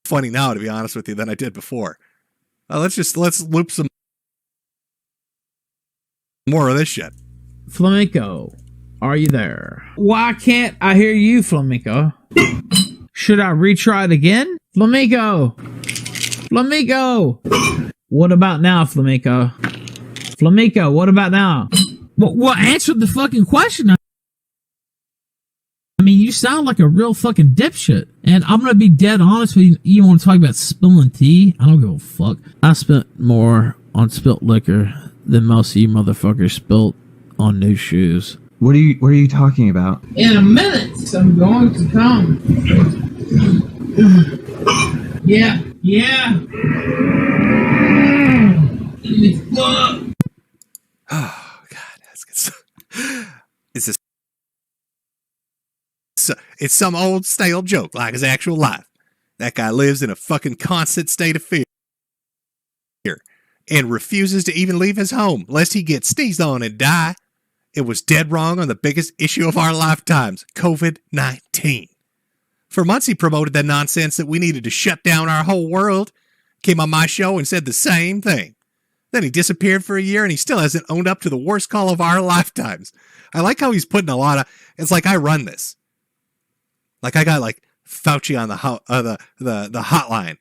funny now, to be honest with you, than I did before. Let's loop some more of this shit. Flamenco, are you there? Why can't I hear you, Flamenco? Should I retry it again? Flamenco! Flamenco! What about now, Flamenco? Flamenco, what about now? Well, answer the fucking question. I mean, you sound like a real fucking dipshit. And I'm gonna be dead honest with you. You want to talk about spilling tea? I don't give a fuck. I spent more on spilt liquor than most of you motherfuckers spilt on new shoes. What are you talking about? In a minute, I'm going to come. Yeah. Oh God, that's good. It's some old stale joke like his actual life. That guy lives in a fucking constant state of fear and refuses to even leave his home lest he get sneezed on and die. It was dead wrong on the biggest issue of our lifetimes, COVID-19. For months he promoted that nonsense that we needed to shut down our whole world. Came on my show and said the same thing. Then he disappeared for a year and he still hasn't owned up to the worst call of our lifetimes. I like how he's putting a lot of, it's like I run this. Like I got like Fauci on the hotline.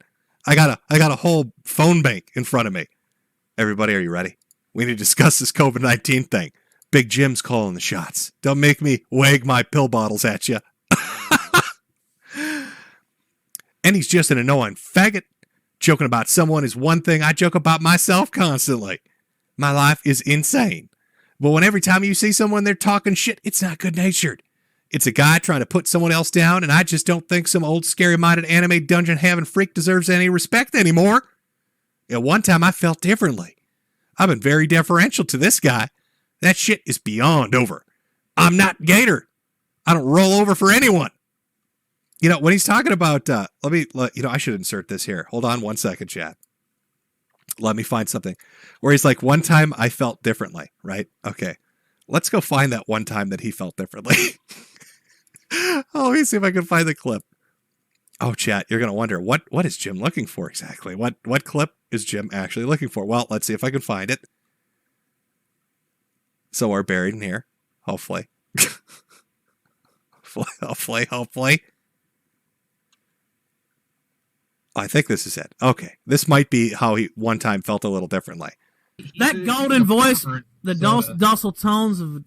I got a whole phone bank in front of me. Everybody, are you ready? We need to discuss this COVID-19 thing. Big Jim's calling the shots. Don't make me wag my pill bottles at you. And he's just an annoying faggot. Joking about someone is one thing. I joke about myself constantly. My life is insane. But when every time you see someone they're talking shit, it's not good-natured. It's a guy trying to put someone else down, and I just don't think some old scary-minded anime dungeon-having freak deserves any respect anymore. At one time, I felt differently. I've been very deferential to this guy. That shit is beyond over. I'm not Gator. I don't roll over for anyone. You know, when he's talking about, I should insert this here. Hold on 1 second, chat. Let me find something. Where he's like, one time I felt differently, right? Okay. Let's go find that one time that he felt differently. Let me see if I can find the clip. Oh, chat, you're going to wonder, what is Jim looking for exactly? What clip is Jim actually looking for? Well, let's see if I can find it. So we're buried in here, hopefully. Hopefully. I think this is it. Okay. This might be how he one time felt a little differently. That golden voice, the docile tones of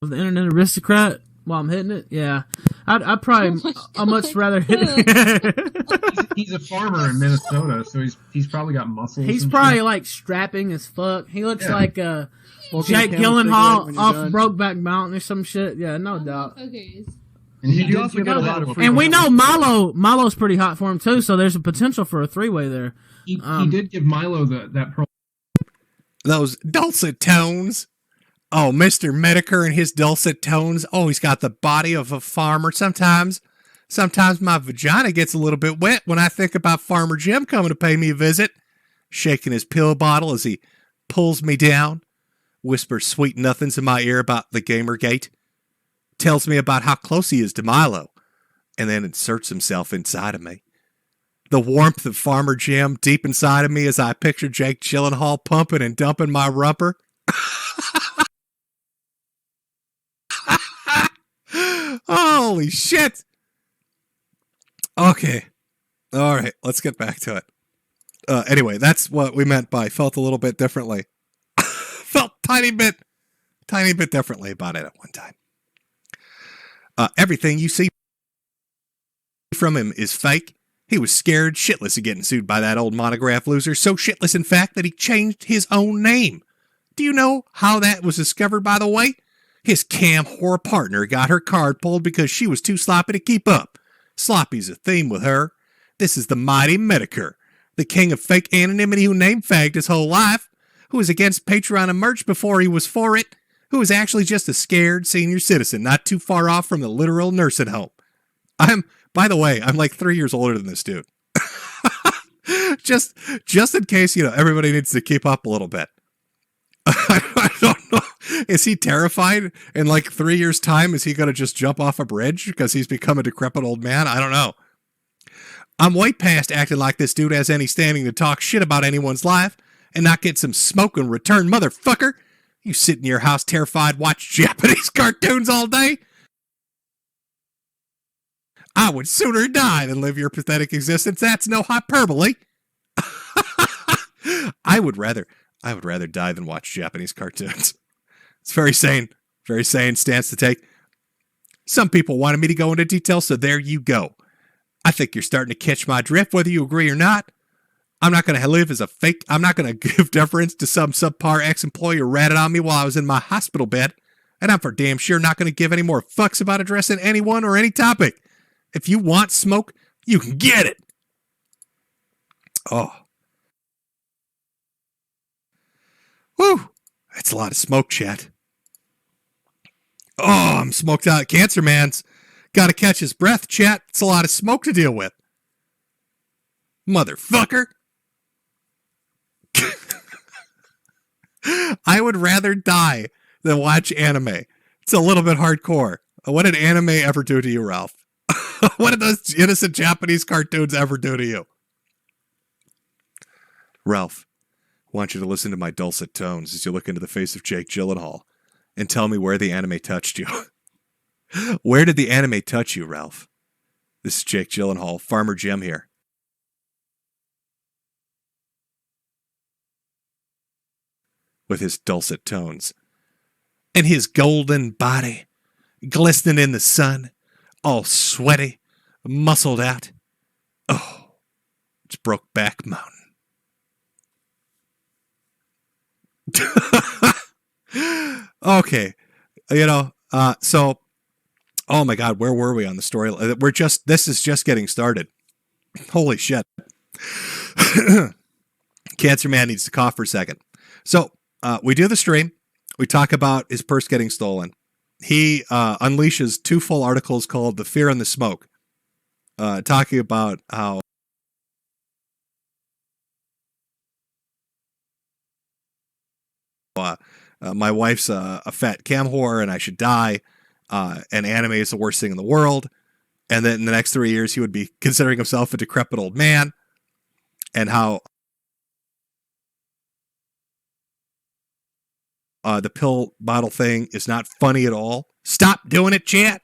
the internet aristocrat while I'm hitting it. Yeah. I'd probably, I'd much rather hit it. He's a farmer in Minnesota, so he's probably got muscles. He's probably like strapping as fuck. He looks like Jake Gyllenhaal off Brokeback Mountain or some shit. Yeah, no doubt. Okay. And he also got a lot of and we know Milo's pretty hot for him too, so there's a potential for a three-way there. He did give Milo that pro. Those dulcet tones. Oh, Mr. Metokur and his dulcet tones. Oh, he's got the body of a farmer. Sometimes my vagina gets a little bit wet when I think about Farmer Jim coming to pay me a visit. Shaking his pill bottle as he pulls me down. Whispers sweet nothings in my ear about the Gamergate. Tells me about how close he is to Milo. And then inserts himself inside of me. The warmth of Farmer Jim deep inside of me as I picture Jake Gyllenhaal pumping and dumping my rumper. Holy shit. Okay. All right. Let's get back to it. Anyway, that's what we meant by felt a little bit differently. Felt tiny bit differently about it at one time. Everything you see from him is fake. He was scared shitless of getting sued by that old monograph loser. So shitless, in fact, that he changed his own name. Do you know how that was discovered, by the way? His cam whore partner got her card pulled because she was too sloppy to keep up. Sloppy's a theme with her. This is the mighty Metokur, the king of fake anonymity who name-fagged his whole life, who was against Patreon and merch before he was for it, who was actually just a scared senior citizen not too far off from the literal nursing home. By the way, I'm like 3 years older than this dude. just in case, everybody needs to keep up a little bit. I don't know. Is he terrified? In like 3 years' time, is he going to just jump off a bridge because he's become a decrepit old man? I don't know. I'm way past acting like this dude has any standing to talk shit about anyone's life and not get some smoke in return, motherfucker. You sit in your house terrified, watch Japanese cartoons all day? I would sooner die than live your pathetic existence. That's no hyperbole. I would rather die than watch Japanese cartoons. It's very sane stance to take. Some people wanted me to go into detail, so there you go. I think you're starting to catch my drift, whether you agree or not. I'm not going to live as a fake. I'm not going to give deference to some subpar ex-employee who ratted on me while I was in my hospital bed. And I'm for damn sure not going to give any more fucks about addressing anyone or any topic. If you want smoke, you can get it. Oh. Whew. That's a lot of smoke, chat. Oh, I'm smoked out. Cancer Man's got to catch his breath, chat. It's a lot of smoke to deal with. Motherfucker. I would rather die than watch anime. It's a little bit hardcore. What did anime ever do to you, Ralph? What did those innocent Japanese cartoons ever do to you? Ralph, I want you to listen to my dulcet tones as you look into the face of Jake Gyllenhaal and tell me where the anime touched you. Where did the anime touch you, Ralph? This is Jake Gyllenhaal, Farmer Jim here. With his dulcet tones and his golden body glistening in the sun, all sweaty, muscled out. Oh, it's Brokeback Mountain. Okay, so, oh my God, where were we on the story? This is just getting started. Holy shit. Cancer Man needs to cough for a second. So, we do the stream. We talk about his purse getting stolen. He unleashes 2 full articles called The Fear and the Smoke, talking about how my wife's a fat cam whore and I should die, and anime is the worst thing in the world. And then in the next 3 years, he would be considering himself a decrepit old man, and how the pill bottle thing is not funny at all. Stop doing it, chat.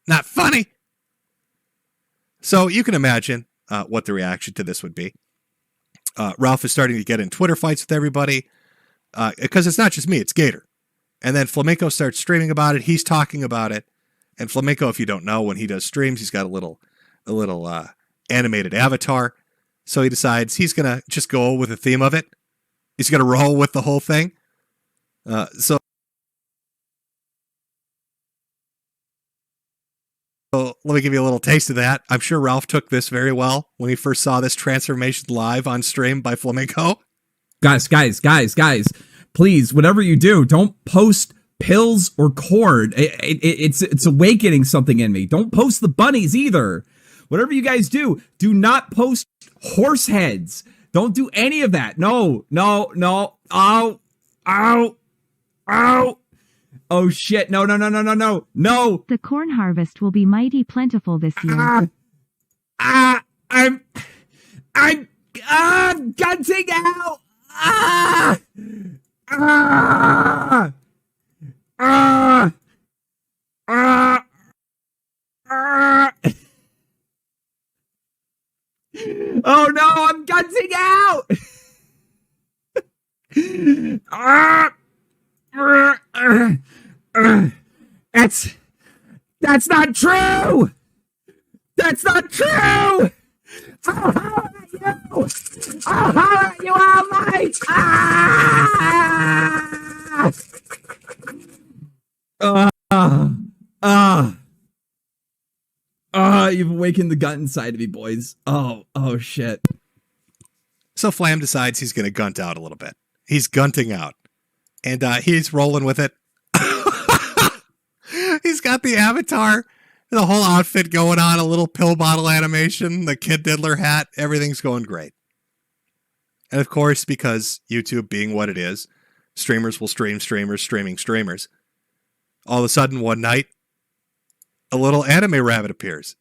Not funny. So you can imagine what the reaction to this would be. Ralph is starting to get in Twitter fights with everybody, because it's not just me, it's Gator. And then Flamenco starts streaming about it. He's talking about it. And Flamenco, if you don't know, when he does streams, he's got a little animated avatar. So he decides he's going to just go with the theme of it. He's going to roll with the whole thing. So let me give you a little taste of that. I'm sure Ralph took this very well when he first saw this transformation live on stream by Flamenco. Guys, please, whatever you do, don't post pills or cord. It's awakening something in me. Don't post the bunnies either. Whatever you guys do not post horse heads. Don't do any of that. No. Ow. Oh shit. No. The corn harvest will be mighty plentiful this year. I'm gunting out. Oh no, I'm gunting out. That's not true. That's not true. I'll holler at you. I'll holler at you all night. You've awakened the gun inside of me, boys. Oh shit. So Flam decides he's going to gunt out a little bit. He's gunting out. And he's rolling with it. He's got the avatar, the whole outfit going on, a little pill bottle animation, the Kid Diddler hat. Everything's going great. And of course, because YouTube being what it is, Streamers will stream streamers streaming streamers. All of a sudden, one night, a little anime rabbit appears.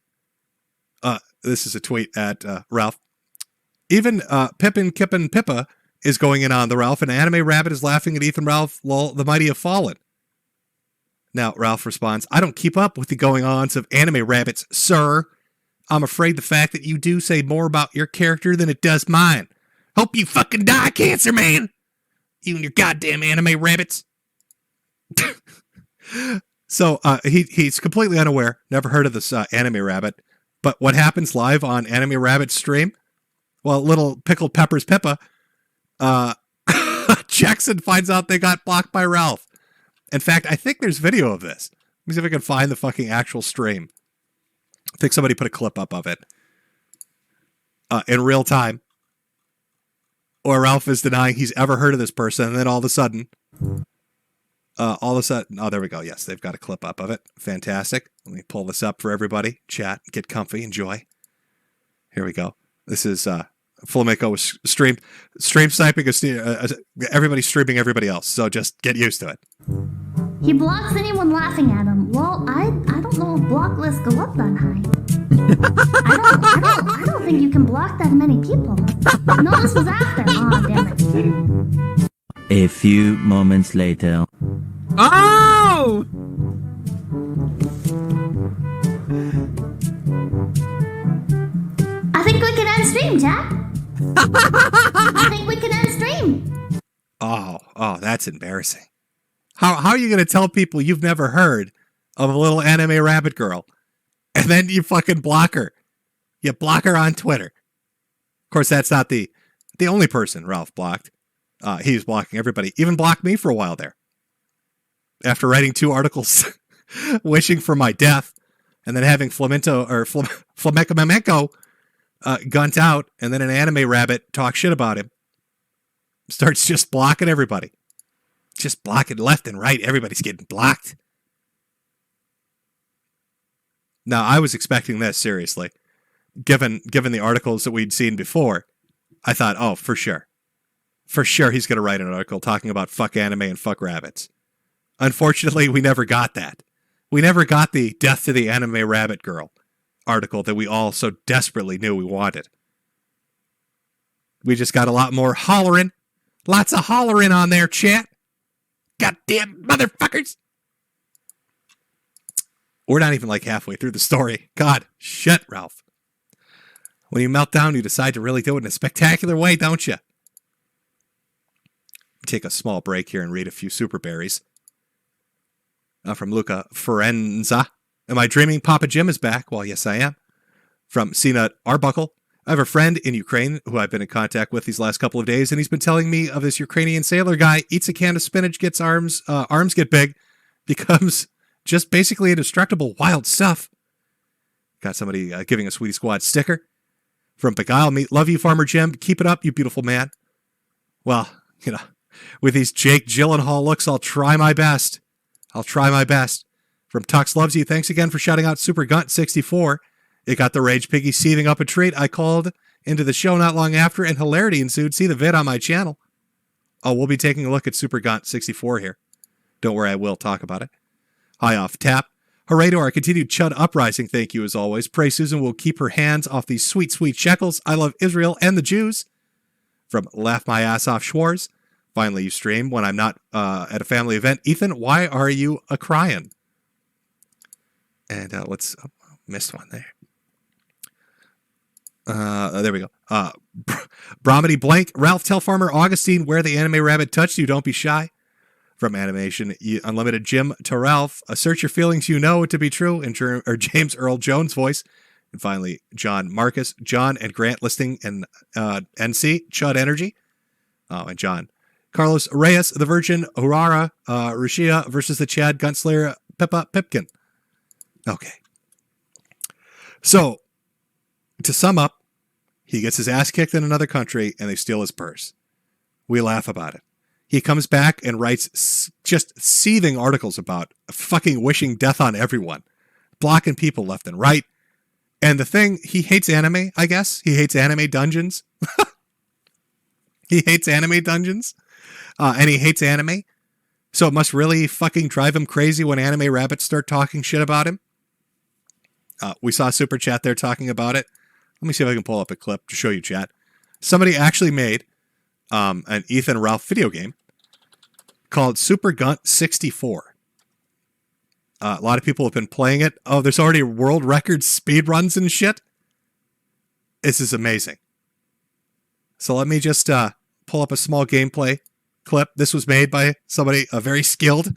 This is a tweet at Ralph. Even Pippin Kippin Pippa is going in on the Ralph, and anime rabbit is laughing at Ethan Ralph. Lol, the mighty have fallen. Now, Ralph responds, I don't keep up with the going-ons of anime rabbits, sir. I'm afraid the fact that you do say more about your character than it does mine. Hope you fucking die, Cancer Man. You and your goddamn anime rabbits. So he's completely unaware, never heard of this anime rabbit. But what happens live on Anime Rabbit's stream? Well, little pickled peppers Pippa checks and finds out they got blocked by Ralph. In fact, I think there's video of this. Let me see if I can find the fucking actual stream. I think somebody put a clip up of it in real time. Or Ralph is denying he's ever heard of this person, and then all of a sudden, oh, there we go. Yes, they've got a clip up of it. Fantastic. Let me pull this up for everybody. Chat, get comfy, enjoy. Here we go. This is Flamenco was stream sniping. Everybody's streaming everybody else, so just get used to it. He blocks anyone laughing at him. Well, I don't know if block lists go up that high. I don't think you can block that many people. No, this was after. Aw, damn it. A few moments later. Oh! I think we can end stream, Jack. I think we can end stream. Oh, that's embarrassing. How are you going to tell people you've never heard of a little anime rabbit girl, and then you fucking block her? You block her on Twitter. Of course, that's not the only person Ralph blocked. He was blocking everybody. Even blocked me for a while there. After writing 2 articles wishing for my death, and then having Flamenco gunt out, and then an anime rabbit talk shit about him. Starts just blocking everybody. Just blocking left and right. Everybody's getting blocked. Now, I was expecting this, seriously. Given the articles that we'd seen before, I thought, oh, for sure. For sure he's going to write an article talking about fuck anime and fuck rabbits. Unfortunately, we never got that. We never got the death to the anime rabbit girl article that we all so desperately knew we wanted. We just got a lot more hollering. Lots of hollering on there, chat. Goddamn motherfuckers. We're not even like halfway through the story. God, shit, Ralph. When you melt down, you decide to really do it in a spectacular way, don't you? Take a small break here and read a few super berries. From Luca Forenza. Am I dreaming Papa Jim is back? Well, yes, I am. From Sina Arbuckle. I have a friend in Ukraine who I've been in contact with these last couple of days, and he's been telling me of this Ukrainian sailor guy, eats a can of spinach, gets arms get big, becomes just basically indestructible wild stuff. Got somebody giving a Sweetie Squad sticker. From Beguile, love you, Farmer Jim. Keep it up, you beautiful man. Well, with these Jake Gyllenhaal looks, I'll try my best. From Tux Loves You, thanks again for shouting out Super Gunt 64. It got the Rage Piggy seething up a treat. I called into the show not long after, and hilarity ensued. See the vid on my channel. Oh, we'll be taking a look at Super Gunt 64 here. Don't worry, I will talk about it. High off tap. Hooray to our continued Chud uprising, thank you as always. Pray Susan will keep her hands off these sweet, sweet shekels. I love Israel and the Jews. From Laugh My Ass Off Schwarz. Finally, you stream when I'm not at a family event. Ethan, why are you a-crying? And missed one there. There we go. Brahmany Blank. Ralph, tell Farmer Augustine where the anime rabbit touched you. Don't be shy. From Animation Unlimited Jim to Ralph. Assert your feelings you know it to be true in James Earl Jones' voice. And finally, John Marcus. John and Grant listing in NC. Chud Energy. Oh, and John. Carlos Reyes, the Virgin, Urara, Rushia versus the Chad Gunslayer Pippa Pipkin. Okay. So, to sum up, he gets his ass kicked in another country and they steal his purse. We laugh about it. He comes back and writes just seething articles about fucking wishing death on everyone, blocking people left and right. And the thing, he hates anime, I guess. He hates anime dungeons. He hates anime dungeons. And he hates anime. So it must really fucking drive him crazy when anime rabbits start talking shit about him. We saw Super Chat there talking about it. Let me see if I can pull up a clip to show you, chat. Somebody actually made an Ethan Ralph video game called Super Gunt 64. A lot of people have been playing it. Oh, there's already world record speed runs and shit. This is amazing. So let me just pull up a small gameplay clip. This was made by somebody very skilled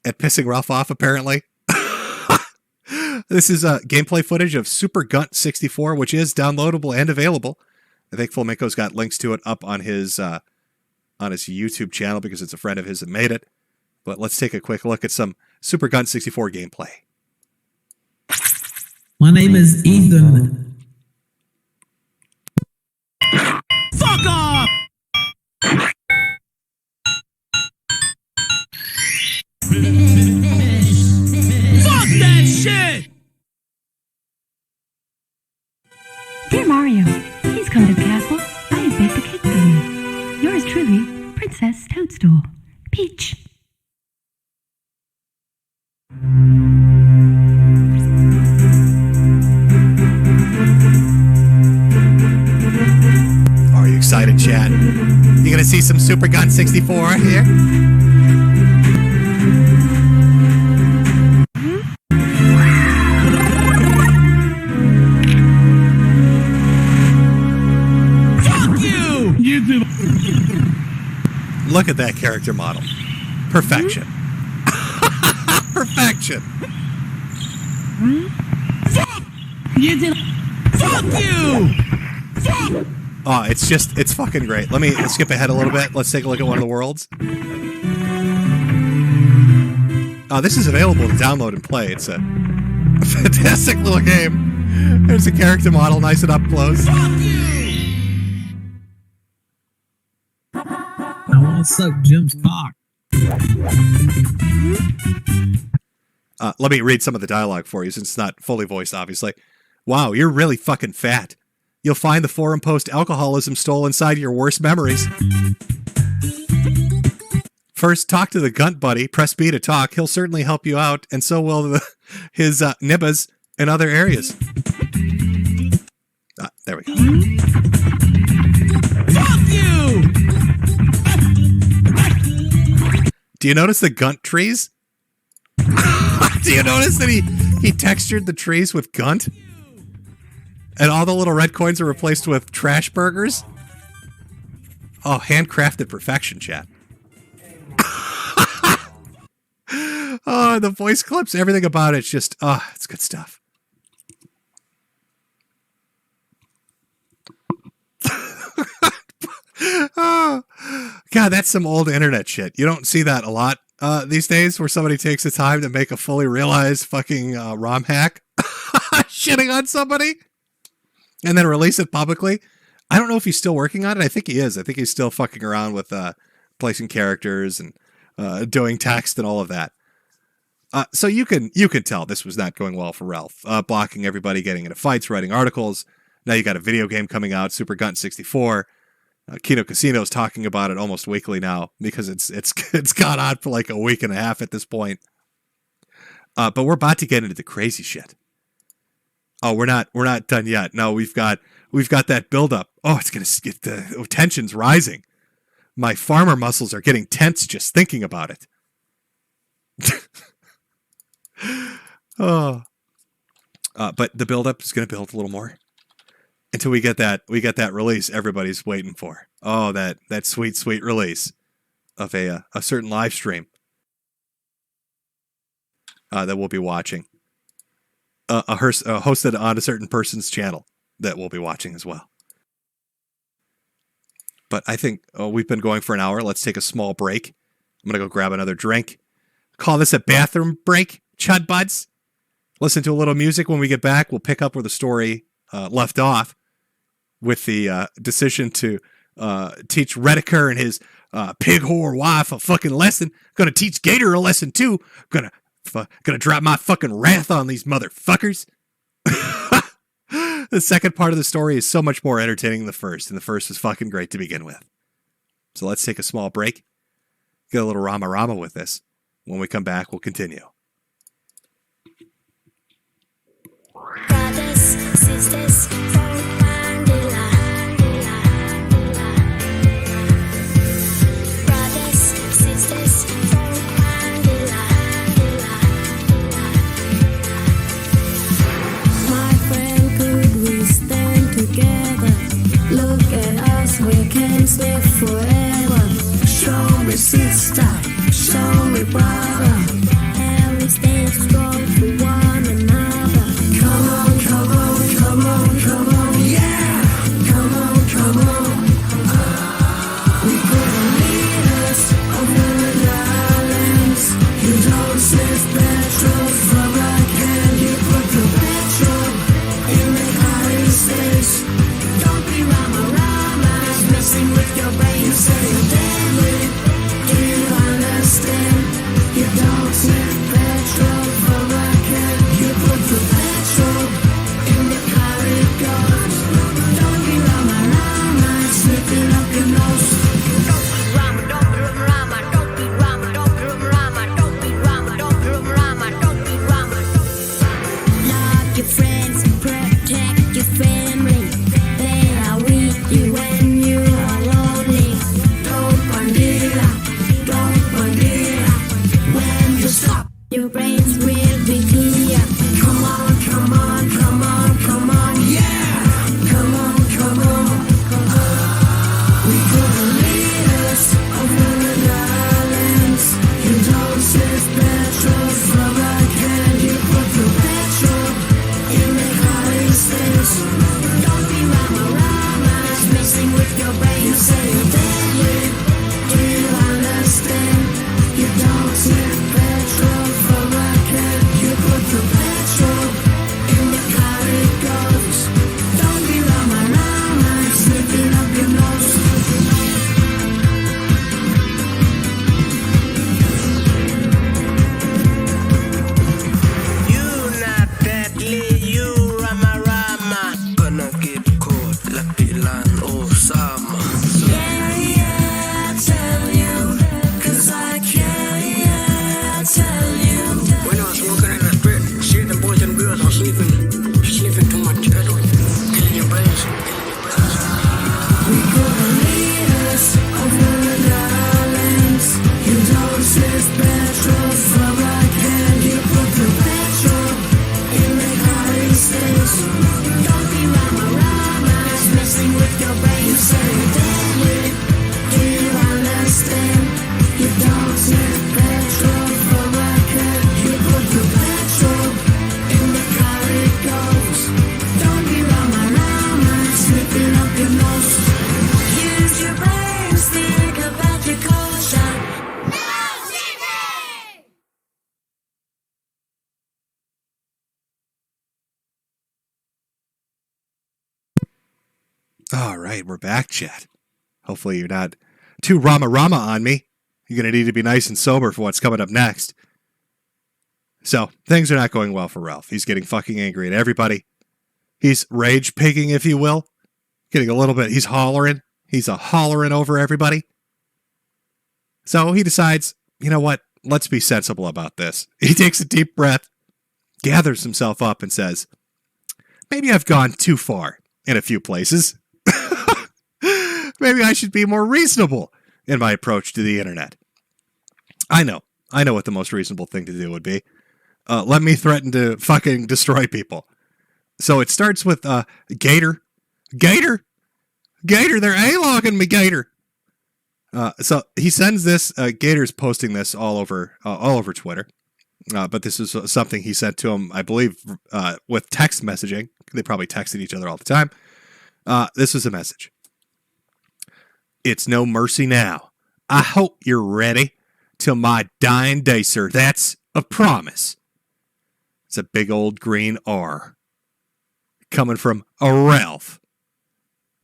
at pissing Ralph off, apparently. This is gameplay footage of Super Gunt 64, which is downloadable and available. I think Flamenco's got links to it up on his YouTube channel because it's a friend of his that made it. But let's take a quick look at some Super Gunt 64 gameplay. My name is Ethan. Fuck off! Fuck that shit! Dear Mario, please come to the castle. I have baked a cake for you. Yours truly, Princess Toadstool. Peach. Are you excited, Chad? You gonna see some Super Gunt 64 here? Look at that character model. Perfection. Perfection. Fuck you! Fuck you! Fuck! Oh, it's fucking great. Let's skip ahead a little bit. Let's take a look at one of the worlds. This is available to download and play. It's a fantastic little game. There's a character model, nice and up close. I want to suck Jim's cock. Let me read some of the dialogue for you since it's not fully voiced, obviously. Wow, you're really fucking fat. You'll find the forum post alcoholism stole inside your worst memories. First, talk to the Gunt buddy. Press B to talk. He'll certainly help you out, and so will his nibbas in other areas. There we go. Fuck you! Do you notice the Gunt trees? Do you notice that he textured the trees with Gunt? And all the little red coins are replaced with trash burgers? Oh, handcrafted perfection, chat. Oh, the voice clips, everything about it's just, it's good stuff. Oh, God, that's some old internet shit. You don't see that a lot these days where somebody takes the time to make a fully realized fucking ROM hack shitting on somebody and then release it publicly. I don't know if he's still working on it. I think he is. I think he's still fucking around with placing characters and doing text and all of that. So you can tell this was not going well for Ralph. Blocking everybody, getting into fights, writing articles. Now you got a video game coming out, Super Gunt 64. Kino Casino's talking about it almost weekly now because it's gone on for like a week and a half at this point. But we're about to get into the crazy shit. Oh, we're not done yet. No, we've got that buildup. Oh, it's gonna get the tension's rising. My farmer muscles are getting tense just thinking about it. Oh, but the buildup is gonna build a little more until we get that release everybody's waiting for. Oh, that sweet release of a certain live stream that we'll be watching. Hosted on a certain person's channel that we'll be watching as well. But I think we've been going for an hour. Let's take a small break. I'm going to go grab another drink. Call this a bathroom break, Chud Buds. Listen to a little music. When we get back, we'll pick up where the story left off with the decision to teach Rediker and his pig whore wife a fucking lesson. Going to teach Gator a lesson too. Gonna drop my fucking wrath on these motherfuckers. The second part of the story is so much more entertaining than the first, and the first was fucking great to begin with. So let's take a small break. Get a little Rama Rama with this. When we come back, we'll continue. Brothers, sisters, brothers, sisters, my friend, could we stand together? Look at us, we can stay forever. Show me sister, show me brother, and we stand strong for one another. Come on, come on, come on, come on, yeah! Come on, come on. We could lead us over the islands. You don't sniff petrol from a can. You put the petrol in the United States. Don't be rama rama, messing with your brain. You say you're deadly. Do you understand? You don't sniff petrol from a can. You put the petrol in the car it goes. Don't be rama rama, sniffing up your nose. Don't be rama, don't be rama, don't be rama, don't be rama, don't be rama, don't be rama, don't be rama. Love your friends, protect your family. They are with you when you are lonely. Don't bandila, don't bandila. When you stop, your brains will be clear. Come on, come on, come on, come on, yeah! Come on, come on. We could lead us over the islands. You don't sniff petrol from a can. You put the petrol in the United States. Don't be rama rama, messing with your brain. You say you're deadly. Do you understand? You don't sniff petrol from a can. You put the petrol in the car it goes. Don't be rama rama, sniffing up your nose. You not deadly, you rama rama. Gonna get caught like Dylan Osama. Yeah, I tell you, 'cause I can, yeah, I tell you. When I was walking in the street, see them boys and girls are sniffing too much petrol. Killing your brains. We could lead us over the islands. You don't sniff petrol from a can. You put the petrol in the United States. Don't be rama rama, messing with your brain. You say you're deadly. Do you understand? You don't sniff petrol from a can. You put the petrol in the car it goes. Don't be rama rama, sniffing up your nose. Use your brains, think about your culture. All right, we're back, chat. Hopefully you're not too Rama Rama on me. You're going to need to be nice and sober for what's coming up next. So, things are not going well for Ralph. He's getting fucking angry at everybody. He's rage pigging, if you will. Getting a little bit, he's hollering. He's hollering over everybody. So he decides, you know what? Let's be sensible about this. He takes a deep breath, gathers himself up, and says, maybe I've gone too far in a few places. Maybe I should be more reasonable in my approach to the internet. I know what the most reasonable thing to do would be. Let me threaten to fucking destroy people. So it starts with Gator, they're A-logging me, Gator. So he sends this. Gator's posting this all over Twitter. But this is something he sent to him, I believe, with text messaging. They probably texted each other all the time. This was a message. It's no mercy now. I hope you're ready till my dying day, sir. That's a promise. It's a big old green R. Coming from a Ralph.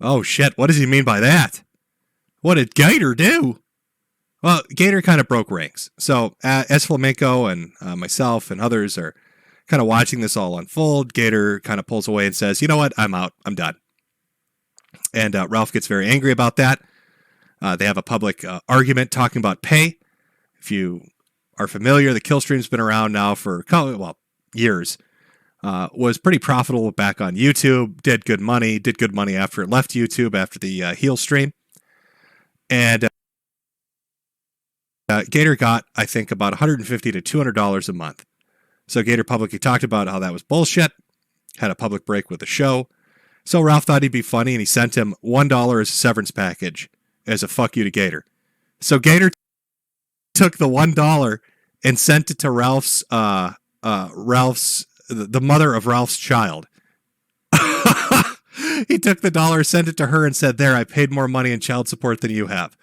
Oh, shit. What does he mean by that? What did Gator do? Well, Gator kind of broke ranks. So as Flamenco and myself and others are kind of watching this all unfold, Gator kind of pulls away and says, you know what? I'm out. I'm done. And Ralph gets very angry about that. They have a public argument talking about pay. If you are familiar, the kill stream's been around now for, years. Was pretty profitable back on YouTube, did good money after it left YouTube after the heel stream. And Gator got, I think, about $150 to $200 a month. So Gator publicly talked about how that was bullshit, had a public break with the show. So Ralph thought he'd be funny, and he sent him $1 as a severance package as a fuck you to Gator. So Gator took the $1 and sent it to Ralph's the mother of Ralph's child. He took the $1, sent it to her, and said, "There, I paid more money in child support than you have."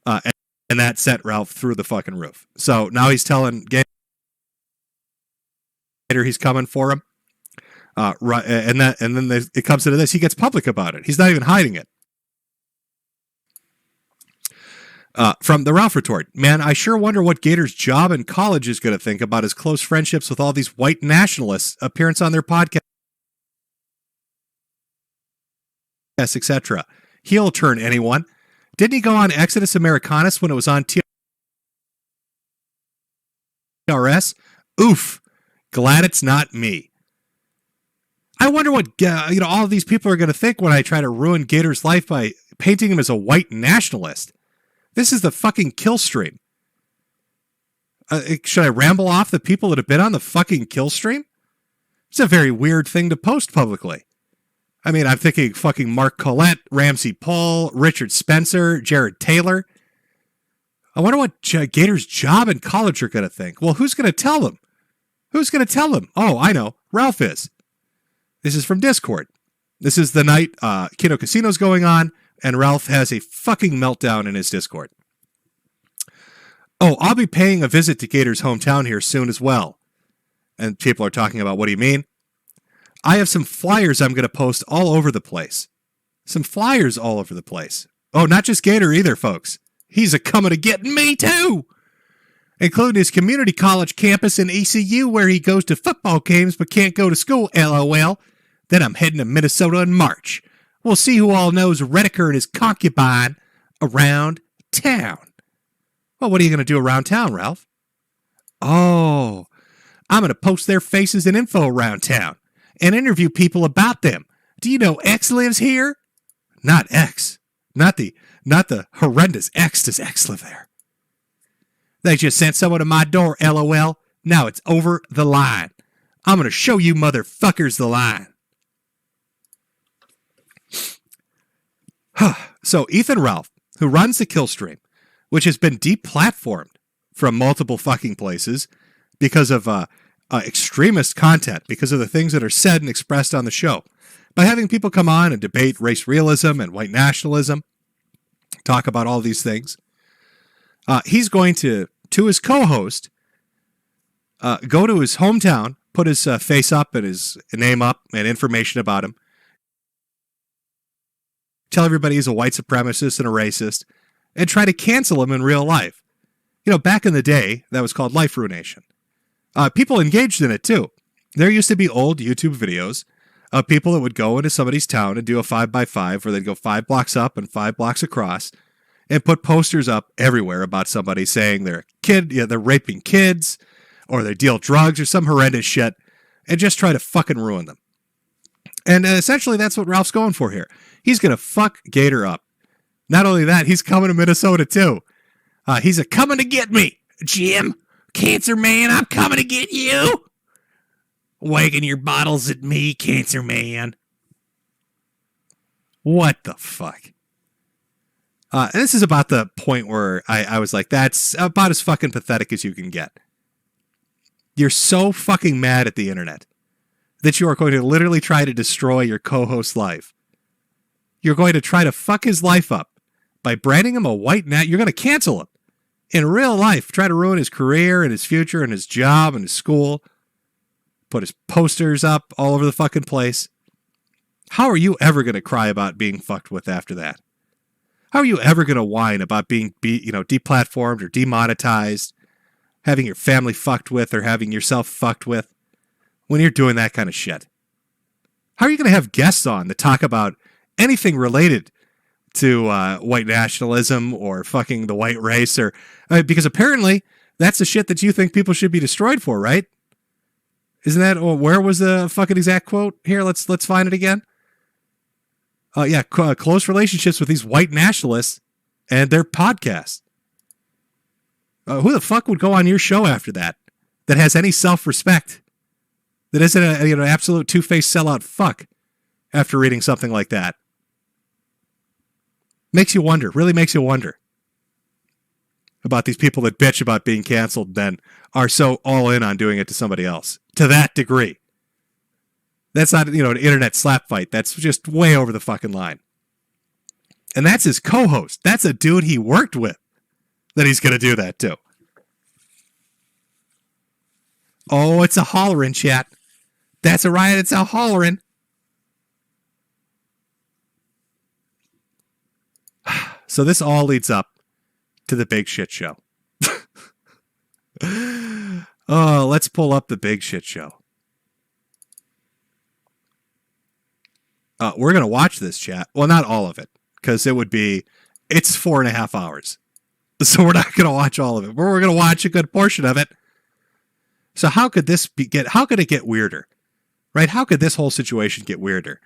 And that sent Ralph through the fucking roof. So now he's telling Gator he's coming for him. And then it comes into this. He gets public about it. He's not even hiding it. From the Ralph retort, "Man, I sure wonder what Gator's job in college is going to think about his close friendships with all these white nationalists, appearance on their podcast, etc. He'll turn anyone. Didn't he go on Exodus Americanus when it was on TRS? Oof. Glad it's not me." I wonder what all of these people are going to think when I try to ruin Gator's life by painting him as a white nationalist. This is the fucking kill stream. Should I ramble off the people that have been on the fucking kill stream? It's a very weird thing to post publicly. I mean, I'm thinking fucking Mark Collette, Ramsey Paul, Richard Spencer, Jared Taylor. I wonder what Gator's job in college are going to think. Well, who's going to tell them? Who's going to tell them? Oh, I know. Ralph is. This is from Discord. This is the night Kiddo Casino's going on, and Ralph has a fucking meltdown in his Discord. "Oh, I'll be paying a visit to Gator's hometown here soon as well." And people are talking about, what do you mean? "I have some flyers I'm going to post all over the place." Some flyers all over the place. Oh, not just Gator either, folks. He's a coming to get me too. Including his community college campus in ECU where he goes to football games but can't go to school, LOL. Then I'm heading to Minnesota in March. We'll see who all knows Rediker and his concubine around town. Well, what are you going to do around town, Ralph? "Oh, I'm going to post their faces and info around town and interview people about them. Do you know X lives here?" Not X. Not the horrendous X. Does X live there? "They just sent someone to my door, LOL. Now it's over the line. I'm going to show you motherfuckers the line." So Ethan Ralph, who runs the kill stream, which has been deplatformed from multiple fucking places because of extremist content, because of the things that are said and expressed on the show, by having people come on and debate race realism and white nationalism, talk about all these things, he's going to his co-host, go to his hometown, put his face up and his name up and information about him, tell everybody he's a white supremacist and a racist, and try to cancel him in real life. You know, back in the day, that was called life ruination. People engaged in it too. There used to be old YouTube videos of people that would go into somebody's town and do a 5x5, where they'd go 5 blocks up and 5 blocks across, and put posters up everywhere about somebody saying they're a kid, they're raping kids, or they deal drugs or some horrendous shit, and just try to fucking ruin them. And essentially that's what Ralph's going for here. He's going to fuck Gator up. Not only that, he's coming to Minnesota too. He's coming to get me, Jim. Cancer Man, I'm coming to get you. Wagging your bottles at me, Cancer Man. What the fuck? And this is about the point where I was like, that's about as fucking pathetic as you can get. You're so fucking mad at the internet that you are going to literally try to destroy your co-host's life. You're going to try to fuck his life up by branding him a white nat. You're going to cancel him. In real life, try to ruin his career and his future and his job and his school. Put his posters up all over the fucking place. How are you ever going to cry about being fucked with after that? How are you ever going to whine about being deplatformed or demonetized, having your family fucked with or having yourself fucked with when you're doing that kind of shit? How are you going to have guests on that talk about anything related to white nationalism or fucking the white race, or because apparently that's the shit that you think people should be destroyed for, right? Isn't that, or where was the fucking exact quote? Here, let's find it again. Yeah, close relationships with these white nationalists and their podcasts. Who the fuck would go on your show after that has any self-respect? That isn't an absolute two-faced sellout fuck after reading something like that. Makes you wonder, really makes you wonder about these people that bitch about being canceled and then are so all in on doing it to somebody else to that degree. That's not, an internet slap fight. That's just way over the fucking line. And that's his co-host. That's a dude he worked with that he's going to do that to. Oh, it's a hollering, chat. That's a riot. It's a hollering. So this all leads up to the big shit show. Oh, let's pull up the big shit show. We're going to watch this, chat. Well, not all of it, because it's 4.5 hours. So we're not going to watch all of it. But we're going to watch a good portion of it. So how could it get weirder? Right? How could this whole situation get weirder?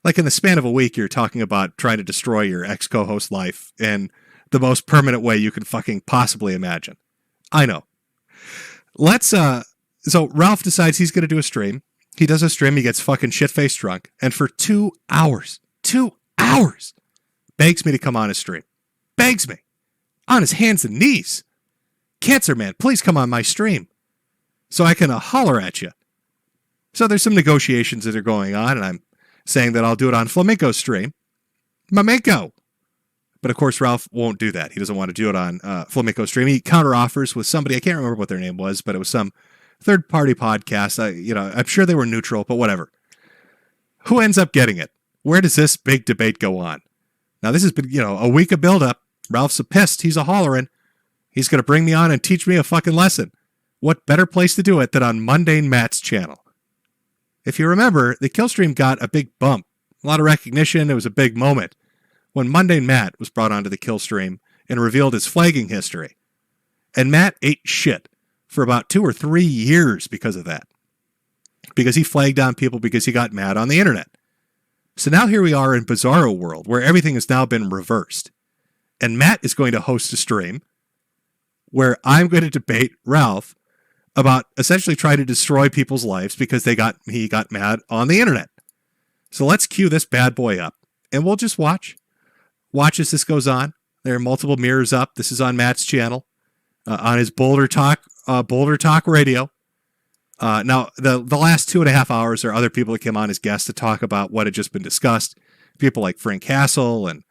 Like in the span of a week, you're talking about trying to destroy your ex-co-host life in the most permanent way you can fucking possibly imagine. I know. So Ralph decides he's going to do a stream. He does a stream, he gets fucking shit-faced drunk, and for 2 hours, begs me to come on his stream. Begs me. On his hands and knees. Cancer Man, please come on my stream. So I can holler at you. So there's some negotiations that are going on, and I'm saying that I'll do it on Flamenco's stream. Flamenco! But of course, Ralph won't do that. He doesn't want to do it on Flamenco's stream. He counter-offers with somebody, I can't remember what their name was, but it was some third-party podcast. I'm sure they were neutral, but whatever. Who ends up getting it? Where does this big debate go on? Now, this has been, a week of build-up. Ralph's a pissed. He's a hollering. He's going to bring me on and teach me a fucking lesson. What better place to do it than on Mundane Matt's channel? If you remember, the Killstream got a big bump. A lot of recognition. It was a big moment when Mundane Matt was brought onto the Killstream and revealed his flagging history. And Matt ate shit for about 2 or 3 years because of that. Because he flagged on people because he got mad on the internet. So now here we are in Bizarro World, where everything has now been reversed. And Matt is going to host a stream where I'm going to debate Ralph about essentially trying to destroy people's lives because he got mad on the internet. So let's cue this bad boy up, and we'll just watch. Watch as this goes on. There are multiple mirrors up. This is on Matt's channel, on his Boulder Talk Radio. Now, the last 2.5 hours, there are other people that came on as guests to talk about what had just been discussed. People like Frank Castle and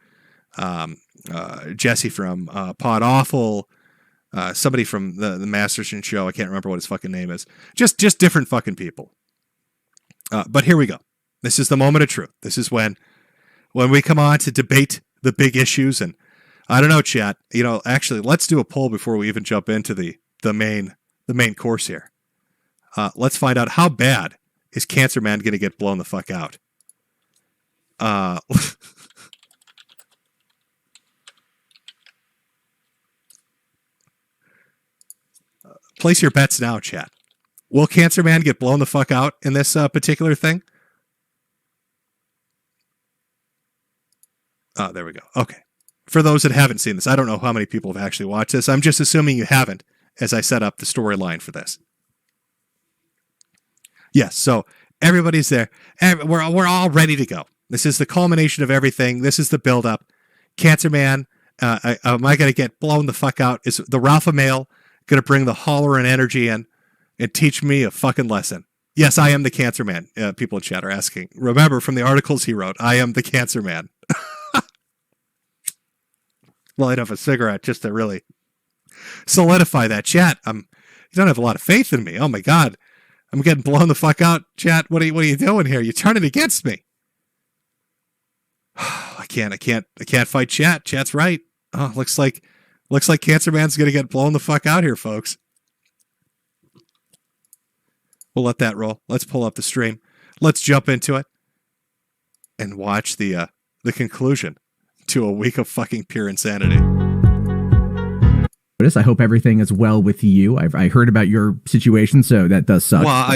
Jesse from Pod Awful. Somebody from the Masterson show. I can't remember what his fucking name is. Just different fucking people. But here we go. This is the moment of truth. This is when we come on to debate the big issues. And I don't know, chat. Actually, let's do a poll before we even jump into the main course here. Let's find out how bad is Cancer Man going to get blown the fuck out. Place your bets now, chat. Will Cancer Man get blown the fuck out in this particular thing? Oh, there we go. Okay. For those that haven't seen this, I don't know how many people have actually watched this. I'm just assuming you haven't as I set up the storyline for this. Yes, so everybody's there. We're all ready to go. This is the culmination of everything. This is the build-up. Cancer Man, am I going to get blown the fuck out? Is the Ralpha male going to bring the holler and energy in and teach me a fucking lesson? Yes, I am the Cancer Man. People in chat are asking. Remember from the articles he wrote, I am the Cancer Man. Light up a cigarette just to really solidify that, chat. You don't have a lot of faith in me. Oh my God. I'm getting blown the fuck out, chat. What are you doing here? You're turning against me. I can't fight chat. Chat's right. Oh, looks like Cancer Man's going to get blown the fuck out here, folks. We'll let that roll. Let's pull up the stream. Let's jump into it and watch the conclusion to a week of fucking pure insanity. I hope everything is well with you. I heard about your situation, so that does suck. Well,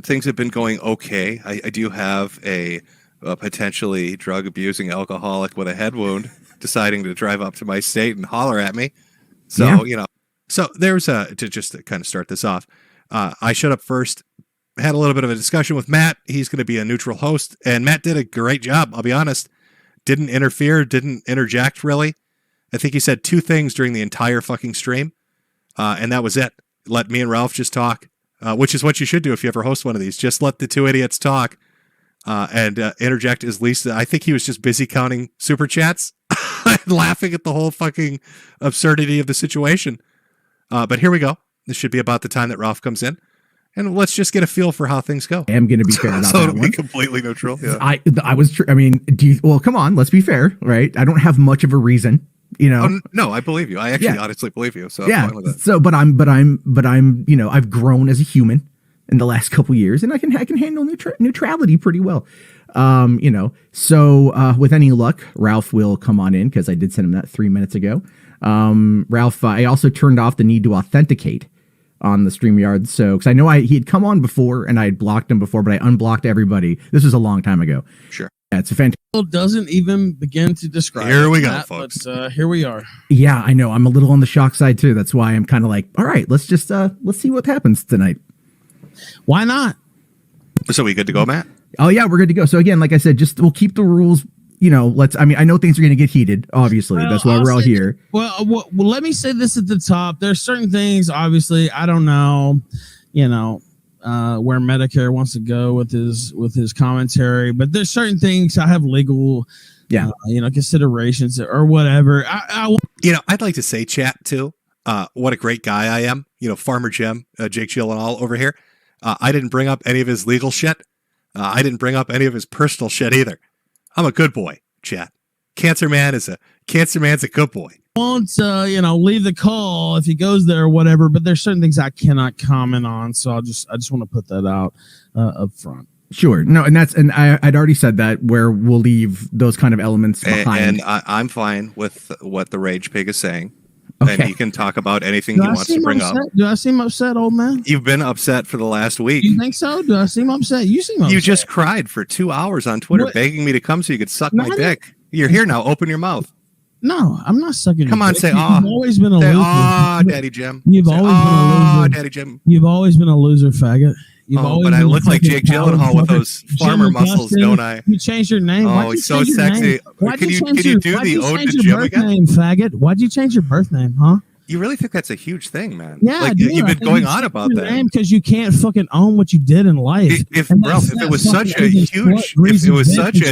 things have been going okay. I do have a potentially drug abusing alcoholic with a head wound deciding to drive up to my state and holler at me. So, so there's to kind of start this off. I showed up first, had a little bit of a discussion with Matt. He's going to be a neutral host, and Matt did a great job. I'll be honest. Didn't interfere, didn't interject really. I think he said 2 things during the entire fucking stream, and that was it. Let me and Ralph just talk, which is what you should do if you ever host one of these. Just let the 2 idiots talk and interject as least. I think he was just busy counting super chats and laughing at the whole fucking absurdity of the situation. But here we go. This should be about the time that Ralph comes in. And let's just get a feel for how things go. I am going to be fair about so that it'll one. be completely neutral. Yeah. I was. I mean, well, come on. Let's be fair, right? I don't have much of a reason, No, I believe you. I actually honestly believe you. So yeah. I'm fine with that. So, but I'm. I've grown as a human in the last couple years, and I can handle neutrality pretty well. So with any luck, Ralph will come on in because I did send him that 3 minutes ago. Ralph, I also turned off the need to authenticate on the StreamYard. So, because I know he had come on before and I had blocked him before, but I unblocked everybody. This was a long time ago. Sure. Yeah, it's a fantastic. Doesn't even begin to describe. Here we go, that, folks. But here we are. Yeah, I know. I'm a little on the shock side too. That's why I'm kind of like, all right, let's just let's see what happens tonight. Why not? So we good to go, Matt? Oh yeah, we're good to go. So again, like I said, we'll keep the rules. I know things are going to get heated. Obviously, that's why we're all here. Well, let me say this at the top. There's certain things, obviously, I don't know, where Medicare wants to go with his commentary, but there's certain things I have legal, considerations or whatever. I'd like to say, chat too. What a great guy I am. Farmer Jim, Jake Gyllenhaal over here. I didn't bring up any of his legal shit. I didn't bring up any of his personal shit either. I'm a good boy, chat. Cancer Man's a good boy. Won't leave the call if he goes there or whatever, but there's certain things I cannot comment on, so I just want to put that out up front. Sure. No, and I'd already said that where we'll leave those kind of elements behind. And I'm fine with what the Rage Pig is saying. Okay. And he can talk about anything he wants to bring up. Do I seem upset, old man? You've been upset for the last week. You think so? Do I seem upset? You seem upset. You just cried for 2 hours on Twitter begging me to come so you could suck my dick. You're here now. Open your mouth. No, I'm not sucking. Come on, dick. say You've always been a loser. Daddy Jim. You've always been a loser. Daddy Jim. You've always been a loser, faggot. But I look like Jake Gyllenhaal with those farmer muscles, don't I? You changed your name. Oh, he's so sexy. Can you do the ode to Jim again? Name, faggot? Why'd you change your birth name, huh? You really think that's a huge thing, man? Yeah, like, you've been going on about that because you can't fucking own what you did in life. If it was such a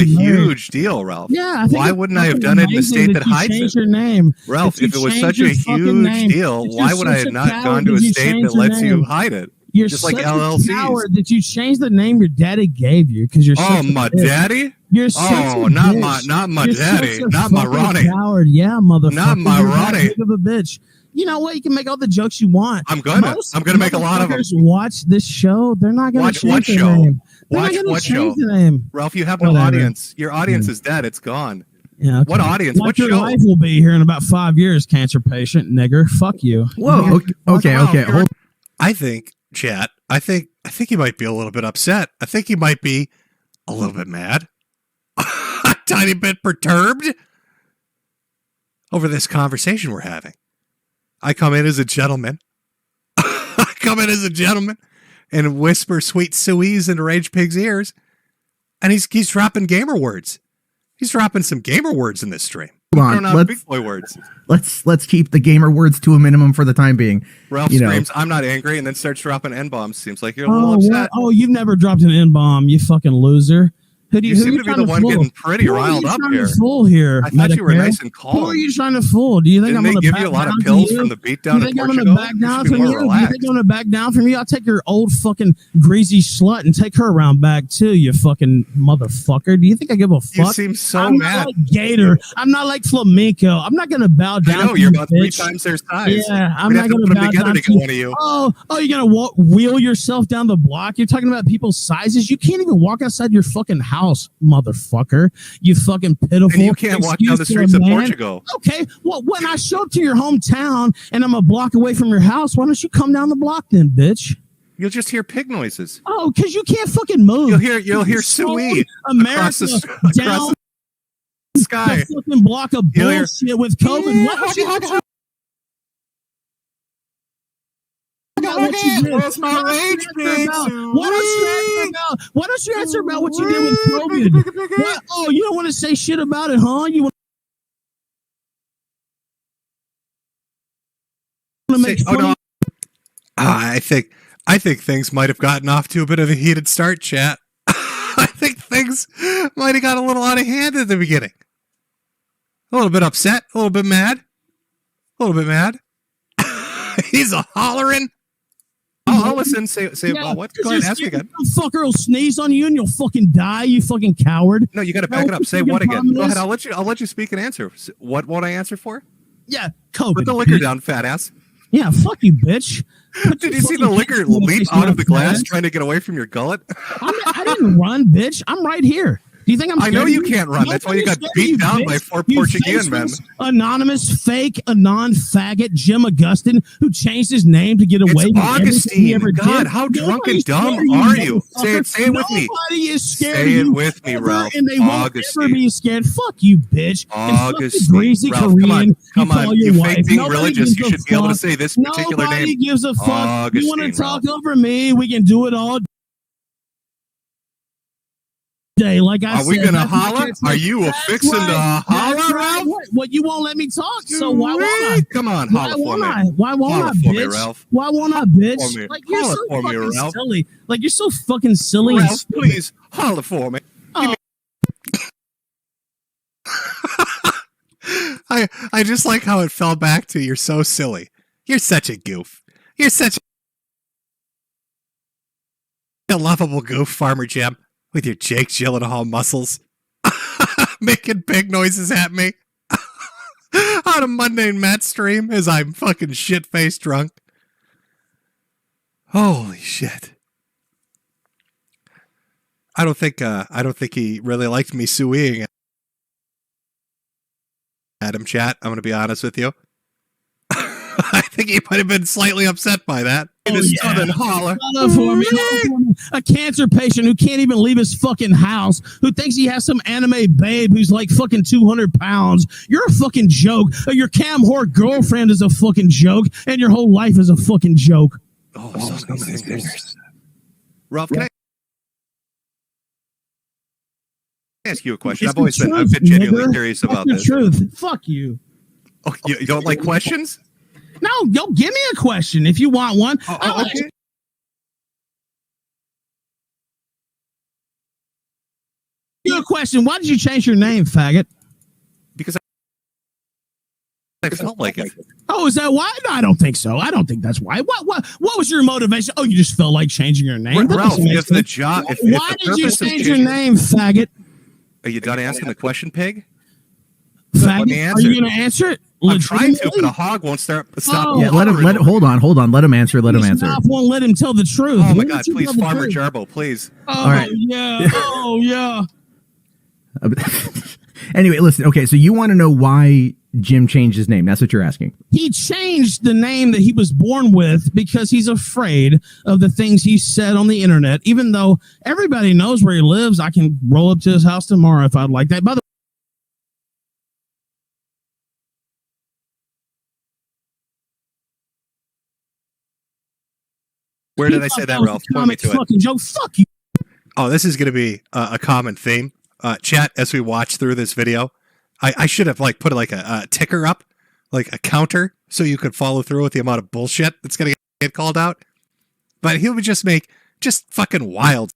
huge deal, Ralph, why wouldn't I have done it in the state that hides it? Your name, Ralph. If it was such a huge deal, why would I have not gone to a state that lets you hide it? You're just such like LLCs. A coward that you changed the name your daddy gave you because you're. My daddy. You're such not my daddy, not my Ronnie. Coward, yeah, motherfucker. Not my Ronnie. Big of a bitch. You know what? You can make all the jokes you want. I'm gonna make a lot of them. Watch this show. They're not gonna change the name. Watch what show? The name. Ralph, you have no audience. Your audience is dead. It's gone. Yeah. Okay. What audience? What your life will be here in about 5 years, cancer patient, nigger. Fuck you. Whoa. Okay. Hold. I think, chat. I think he might be a little bit upset. I think he might be a little bit mad, a tiny bit perturbed over this conversation we're having. I come in as a gentleman. And whisper sweet sueys into Rage Pig's ears. And he's dropping gamer words. He's dropping some gamer words in this stream. Hold on. Big boy words. Let's keep the gamer words to a minimum for the time being. Ralph screams, I'm not angry, and then starts dropping N-bombs. Seems like you're a little upset. Oh, you've never dropped an N-bomb, you fucking loser. You seem to be the one getting pretty riled up here. Fool here. I thought you were nice and calm. Who are you trying to fool? Do you think Didn't I'm going to give you a lot of pills from the beatdown in Portugal? I'm going to back down from you? Do you think I'm going to back down from you? I'll take your old fucking greasy slut and take her around back too, you fucking motherfucker. Do you think I give a fuck? You seem so mad. Not like Gator. I'm not like Flamenco. I'm not going to bow down. I know, you're about 3 times their size. Yeah, I'm not going to bow down to get one of you. Oh, you're going to wheel yourself down the block? You're talking about people's sizes? You can't even walk outside your fucking house house, motherfucker. You fucking pitiful. And you can't walk down the excuse streets of man. Portugal. Okay, well, when I show up to your hometown and I'm a block away from your house, why don't you come down the block then, bitch? You'll just hear pig noises. Oh, because you can't fucking move. You'll hear Sui America across the sky. The fucking block of bullshit with COVID. Why don't you answer about what you did? Where's my rage pizza? Why don't you answer about what you did with COVID? What? Oh, you don't want to say shit about it, huh? You want to make fun of I think things might have gotten off to a bit of a heated start, chat. I think things might have got a little out of hand at the beginning. A little bit upset, a little bit mad. He's a hollering. I'll listen. Say what? Go ahead, ask me again. Some fucker will sneeze on you and you'll fucking die, you fucking coward. No, you got to back it up. Say what again? Go ahead. I'll let you speak and answer. What won't I answer for? Yeah, COVID. Put the liquor down, fat ass. Yeah, fuck you, bitch. Did you see the liquor leap out of the glass trying to get away from your gullet? I didn't run, bitch. I'm right here. Do you think I'm scared? I know you can't run. That's why you got beat down by 4 Portuguese men. Anonymous, fake, faggot Jim Augustine, who changed his name to get away from everything he ever did. God, how drunk and dumb are you? Say it with me. Nobody is scared of you. Say it with me, ever, Ralph. and they won't ever be scared. Fuck you, bitch. Augustine. Ralph, come on. You fake being religious. You should be able to say this particular name. Nobody gives a fuck. You want to talk over me? We can do it all day, like I said. Are we gonna holler? Are you fixing to holler, Ralph? What you won't let me talk, so why won't I? Come on, holler for me. Why won't I, bitch? Ralph. Why won't I, bitch? Like you're so fucking silly. Like you're so fucking silly. Ralph, please holler for me. I just like how it fell back to you're so silly. You're such a goof. You're such a lovable goof, Farmer Jim. With your Jake Gyllenhaal muscles. Making big noises at me. On a Mundane Matt stream as I'm fucking shit-faced drunk. Holy shit. I don't think he really liked me suing at him, chat. I'm gonna be honest with you. I think he might have been slightly upset by that. Southern holler. For me. A cancer patient who can't even leave his fucking house, who thinks he has some anime babe who's like fucking 200 pounds. You're a fucking joke. Your cam whore girlfriend is a fucking joke, and your whole life is a fucking joke. Ralph, can I ask you a question? I've been genuinely curious about this. Truth. Fuck you. Oh, you don't like questions? No, yo, give me a question if you want one. Okay. You a question. Why did you change your name, faggot? Because I felt like it. Oh, is that why? No, I don't think so. I don't think that's why. What was your motivation? Oh, you just felt like changing your name? Ralph, if the job... Why did you change your name, faggot? Are you done asking the question, pig? Faggot, are you going to answer it? I'm trying to, but a hog won't stop. Yeah, let him. Hold on. Let him answer. Let him answer. Won't let him tell the truth. Oh my God! Please, Farmer Jarbo, please. All right. Yeah. Oh yeah. Anyway, listen. Okay, so you want to know why Jim changed his name? That's what you're asking. He changed the name that he was born with because he's afraid of the things he said on the internet. Even though everybody knows where he lives, I can roll up to his house tomorrow if I'd like that. By the Where did I say that, Ralph? Point me to it. Joke. Fuck you. Oh, this is going to be a common theme. Chat, as we watch through this video, I should have put a ticker up, like a counter, so you could follow through with the amount of bullshit that's going to get called out. But he would just make fucking wild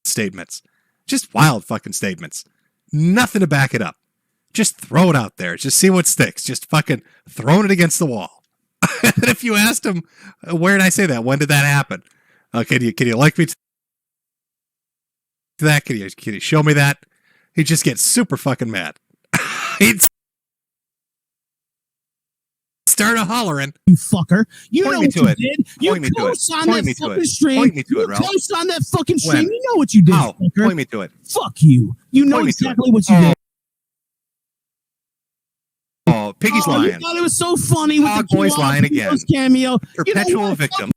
statements. Just wild fucking statements. Nothing to back it up. Just throw it out there. Just see what sticks. Just fucking throwing it against the wall. And if you asked him, where did I say that? When did that happen? Can you like me to that? Can you show me that? He'd just get super fucking mad. He'd start a hollering. You fucker. You Point know me what to you it. did. You Point me to it. co-signed Point that me to fucking it. stream. Point me to You it, Ralph. co-signed that fucking stream. When? You know what you did, How? fucker. Point me to it. Fuck you. You know Point me to it. exactly what you did. Oh, Piggy's You lying. thought it was so funny with Hog the Boy's Kilo lying again. cameo. Perpetual you know what? victim.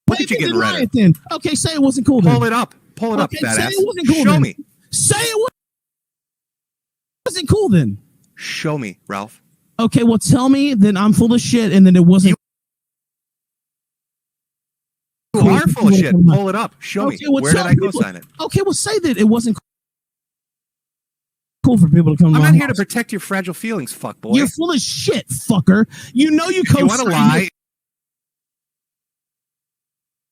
What did you get Maybe rid deny of? it then. Okay, say it wasn't cool then. Pull it up. Pull it up, Okay, fat say ass. it wasn't cool Show then. me. Say it wasn't cool then. Show me, Ralph. Okay, well tell me that I'm full of shit and then it wasn't. You are full of shit. Pull it up. Show me. well, Where did tell I people- co-sign it? Okay, well say that it wasn't cool for people to come. I'm to not my here to house. protect your fragile feelings, fuck boy. You're full of shit, fucker. You know you If you want to co-signed lie it.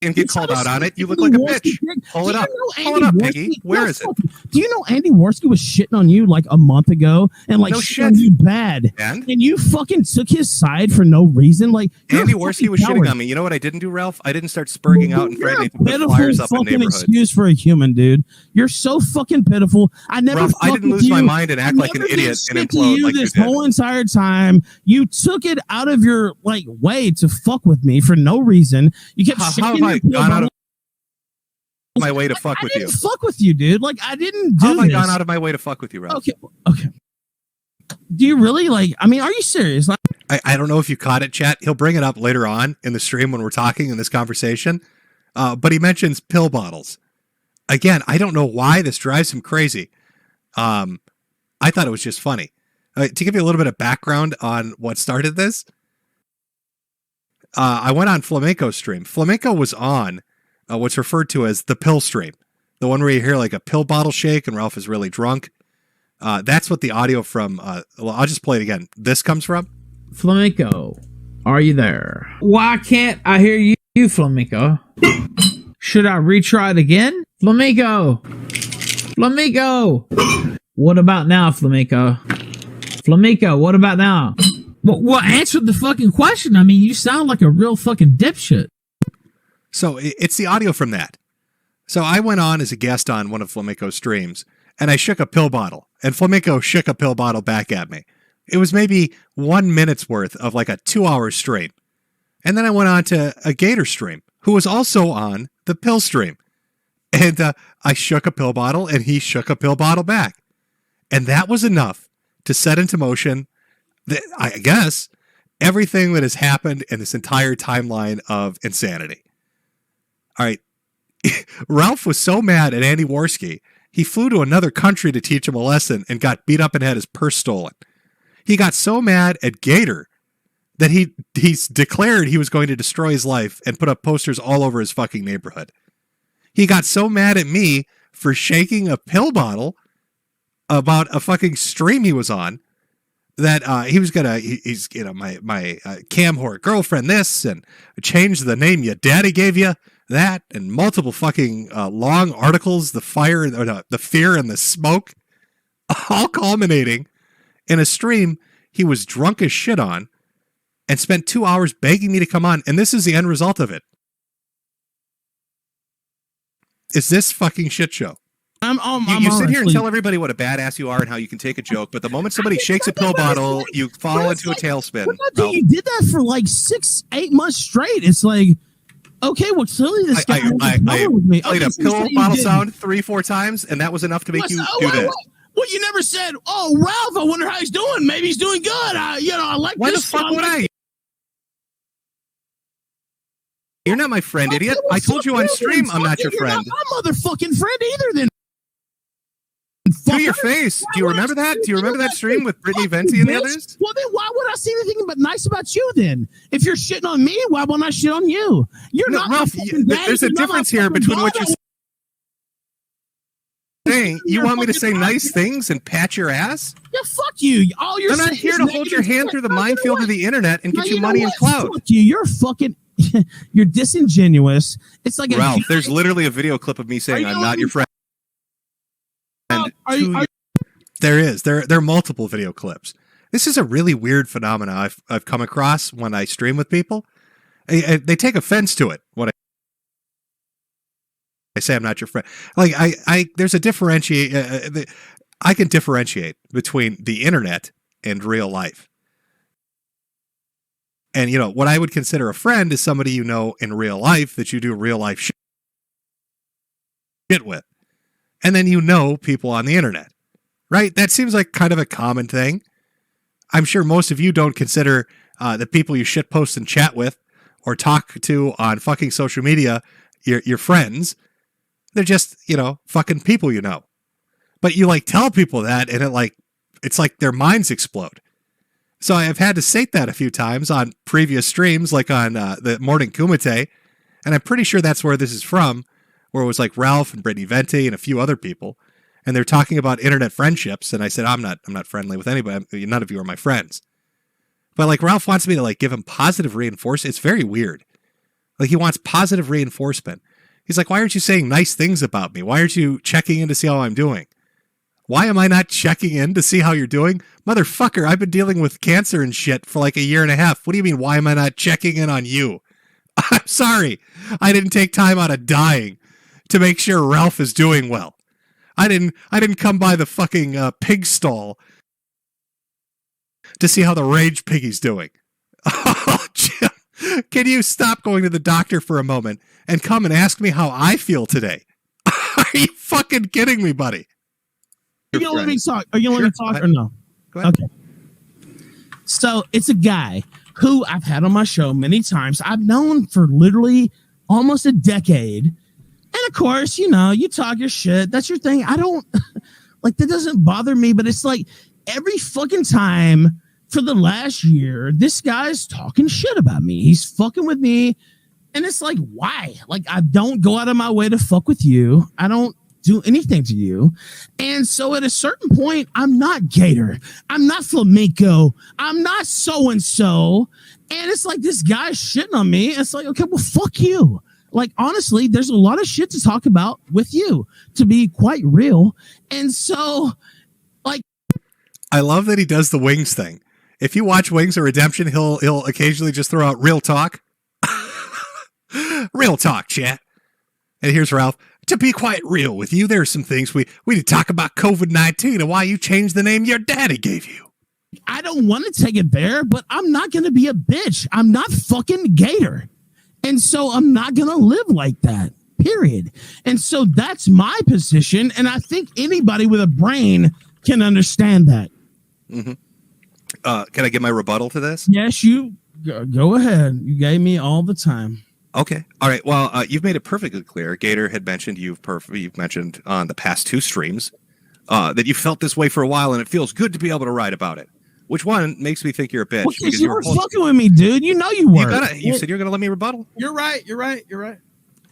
and get called out on it, you look like a bitch. Pull it up. Pull it up, Piggy. Where is it? Do you know Andy Worski was shitting on you like a month ago and like No shitting on shit. you bad, And? you fucking took his side for no reason? Like you're Andy a Worski fucking was coward. shitting on me. You know what I didn't do, Ralph? I didn't start spurging out and You're threatening a to put pitiful flyers up in fucking neighborhoods. excuse for a human, dude. You're so fucking pitiful. I never. Ralph, I fucked didn't with lose my you. mind and act I like an never idiot did and shit to implode you like you this did. whole entire time. You took it out of your like way to fuck with me for no reason. You kept How shaking have I your pill gone out bottle. of my way to fuck with I you? didn't fuck with you, dude. Like I didn't do How have I this. gone out of my way to fuck with you, Ralph? Okay. Do you really like? I mean, are you serious? Like, I don't know if you caught it, chat. He'll bring it up later on in the stream when we're talking in this conversation. But he mentions pill bottles. Again, I don't know why this drives him crazy. I thought it was just funny. To give you a little bit of background on what started this, I went on Flamenco's stream. Flamenco was on what's referred to as the pill stream, the one where you hear like a pill bottle shake and Ralph is really drunk. That's what the audio from, well, I'll just play it again. This comes from. Flamenco, are you there? Why can't I hear you, Flamenco? Should I retry it again? Flamenco! What about now, Flamenco? Flamenco, what about now? Well, answer the fucking question. I mean, you sound like a real fucking dipshit. So it's the audio from that. So I went on as a guest on one of Flamenco's streams, and I shook a pill bottle, and Flamenco shook a pill bottle back at me. It was maybe 1 minute's worth of like a 2-hour stream. And then I went on to a Gator stream, who was also on the pill stream. And I shook a pill bottle, and he shook a pill bottle back. And that was enough to set into motion, I guess, everything that has happened in this entire timeline of insanity. All right. Ralph was so mad at Andy Worski, he flew to another country to teach him a lesson and got beat up and had his purse stolen. He got so mad at Gator that he's declared he was going to destroy his life and put up posters all over his fucking neighborhood. He got so mad at me for shaking a pill bottle about a fucking stream he was on that he's my cam whore girlfriend this and change the name your daddy gave you that and multiple fucking long articles, the fire or the fear and the smoke, all culminating in a stream he was drunk as shit on and spent 2 hours begging me to come on. And this is the end result of it. It's this fucking shit show. You sit here and tell everybody what a badass you are and how you can take a joke, but the moment somebody shakes a pill bottle, you fall into a tailspin. You did that for like 6-8 months straight. It's like, okay, well, clearly this guy with me. Played a pill bottle sound 3-4 times, and that was enough to make you do this. Well, you never said, "Oh, Ralph, I wonder how he's doing. Maybe he's doing good." I like. Why this the fuck song. would I? You're not my friend, idiot. well, I told you on stream I'm not your You're friend. not my motherfucking friend either. Then. To your face. Do you remember that? Do you remember that stream with Brittany Venti and the others? Well, then why would I say anything but nice about you then? If you're shitting on me, why won't I shit on you? You're not Ralph, there's a difference here between what you're saying. You want me to say nice things and pat your ass? Yeah, fuck you. All you're I'm not saying here is to hold your hand through the minefield of the internet and get you money and clout. Fuck you. You're fucking. You're disingenuous. It's like Ralph, there's literally a video clip of me saying I'm not your friend. There are multiple video clips. This is a really weird phenomena I've come across when I stream with people. They take offense to it when I say I'm not your friend. Like there's a I can differentiate between the internet and real life. And, you know, what I would consider a friend is somebody you know in real life that you do real life shit with. And then you know people on the internet, right? That seems like kind of a common thing. I'm sure most of you don't consider the people you shitpost and chat with or talk to on fucking social media your friends. They're just, you know, fucking people you know. But you like tell people that and it's like their minds explode. So I've had to state that a few times on previous streams, like on the Morning Kumite. And I'm pretty sure that's where this is from, where it was like Ralph and Brittany Vente and a few other people. And they're talking about internet friendships. And I said, I'm not friendly with anybody. None of you are my friends. But like Ralph wants me to like give him positive reinforcement. It's very weird. Like he wants positive reinforcement. He's like, why aren't you saying nice things about me? Why aren't you checking in to see how I'm doing? Why am I not checking in to see how you're doing? Motherfucker, I've been dealing with cancer and shit for like a year and a half. What do you mean, why am I not checking in on you? I'm sorry. I didn't take time out of dying to make sure Ralph is doing well. I didn't come by the fucking pig stall to see how the rage piggy's doing. Oh, Jim, can you stop going to the doctor for a moment and come and ask me how I feel today? Are you fucking kidding me, buddy? Are you gonna let me talk? Are you gonna let me talk or no? Go ahead. Okay. So it's a guy who I've had on my show many times. I've known for literally almost a decade. And of course, you know, you talk your shit. That's your thing. I don't like that doesn't bother me, but it's like every fucking time for the last year, this guy's talking shit about me. He's fucking with me. And it's like, why? Like, I don't go out of my way to fuck with you. I don't do anything to you. And so at a certain point, I'm not Gator. I'm not Flamenco. I'm not so-and-so. And it's like this guy's shitting on me. It's like, okay, well, fuck you. Like, honestly, there's a lot of shit to talk about with you, to be quite real. And so, like, I love that he does the Wings thing. If you watch Wings of Redemption, he'll occasionally just throw out real talk. Real talk, chat. And here's Ralph. To be quite real with you, there are some things we need to talk about COVID-19 and why you changed the name your daddy gave you. I don't want to take it there, but I'm not going to be a bitch. I'm not fucking Gator. And so I'm not going to live like that, period. And so that's my position. And I think anybody with a brain can understand that. Mm-hmm. Can I get my rebuttal to this? Yes, you go ahead. You gave me all the time. Okay. All right. Well, you've made it perfectly clear. Gator had mentioned you've mentioned on the past two streams that you felt this way for a while, and it feels good to be able to write about it. Which one makes me think you're a bitch? Well, because you were fucking with me, dude. You know you were. You said you're going to let me rebuttal. You're right.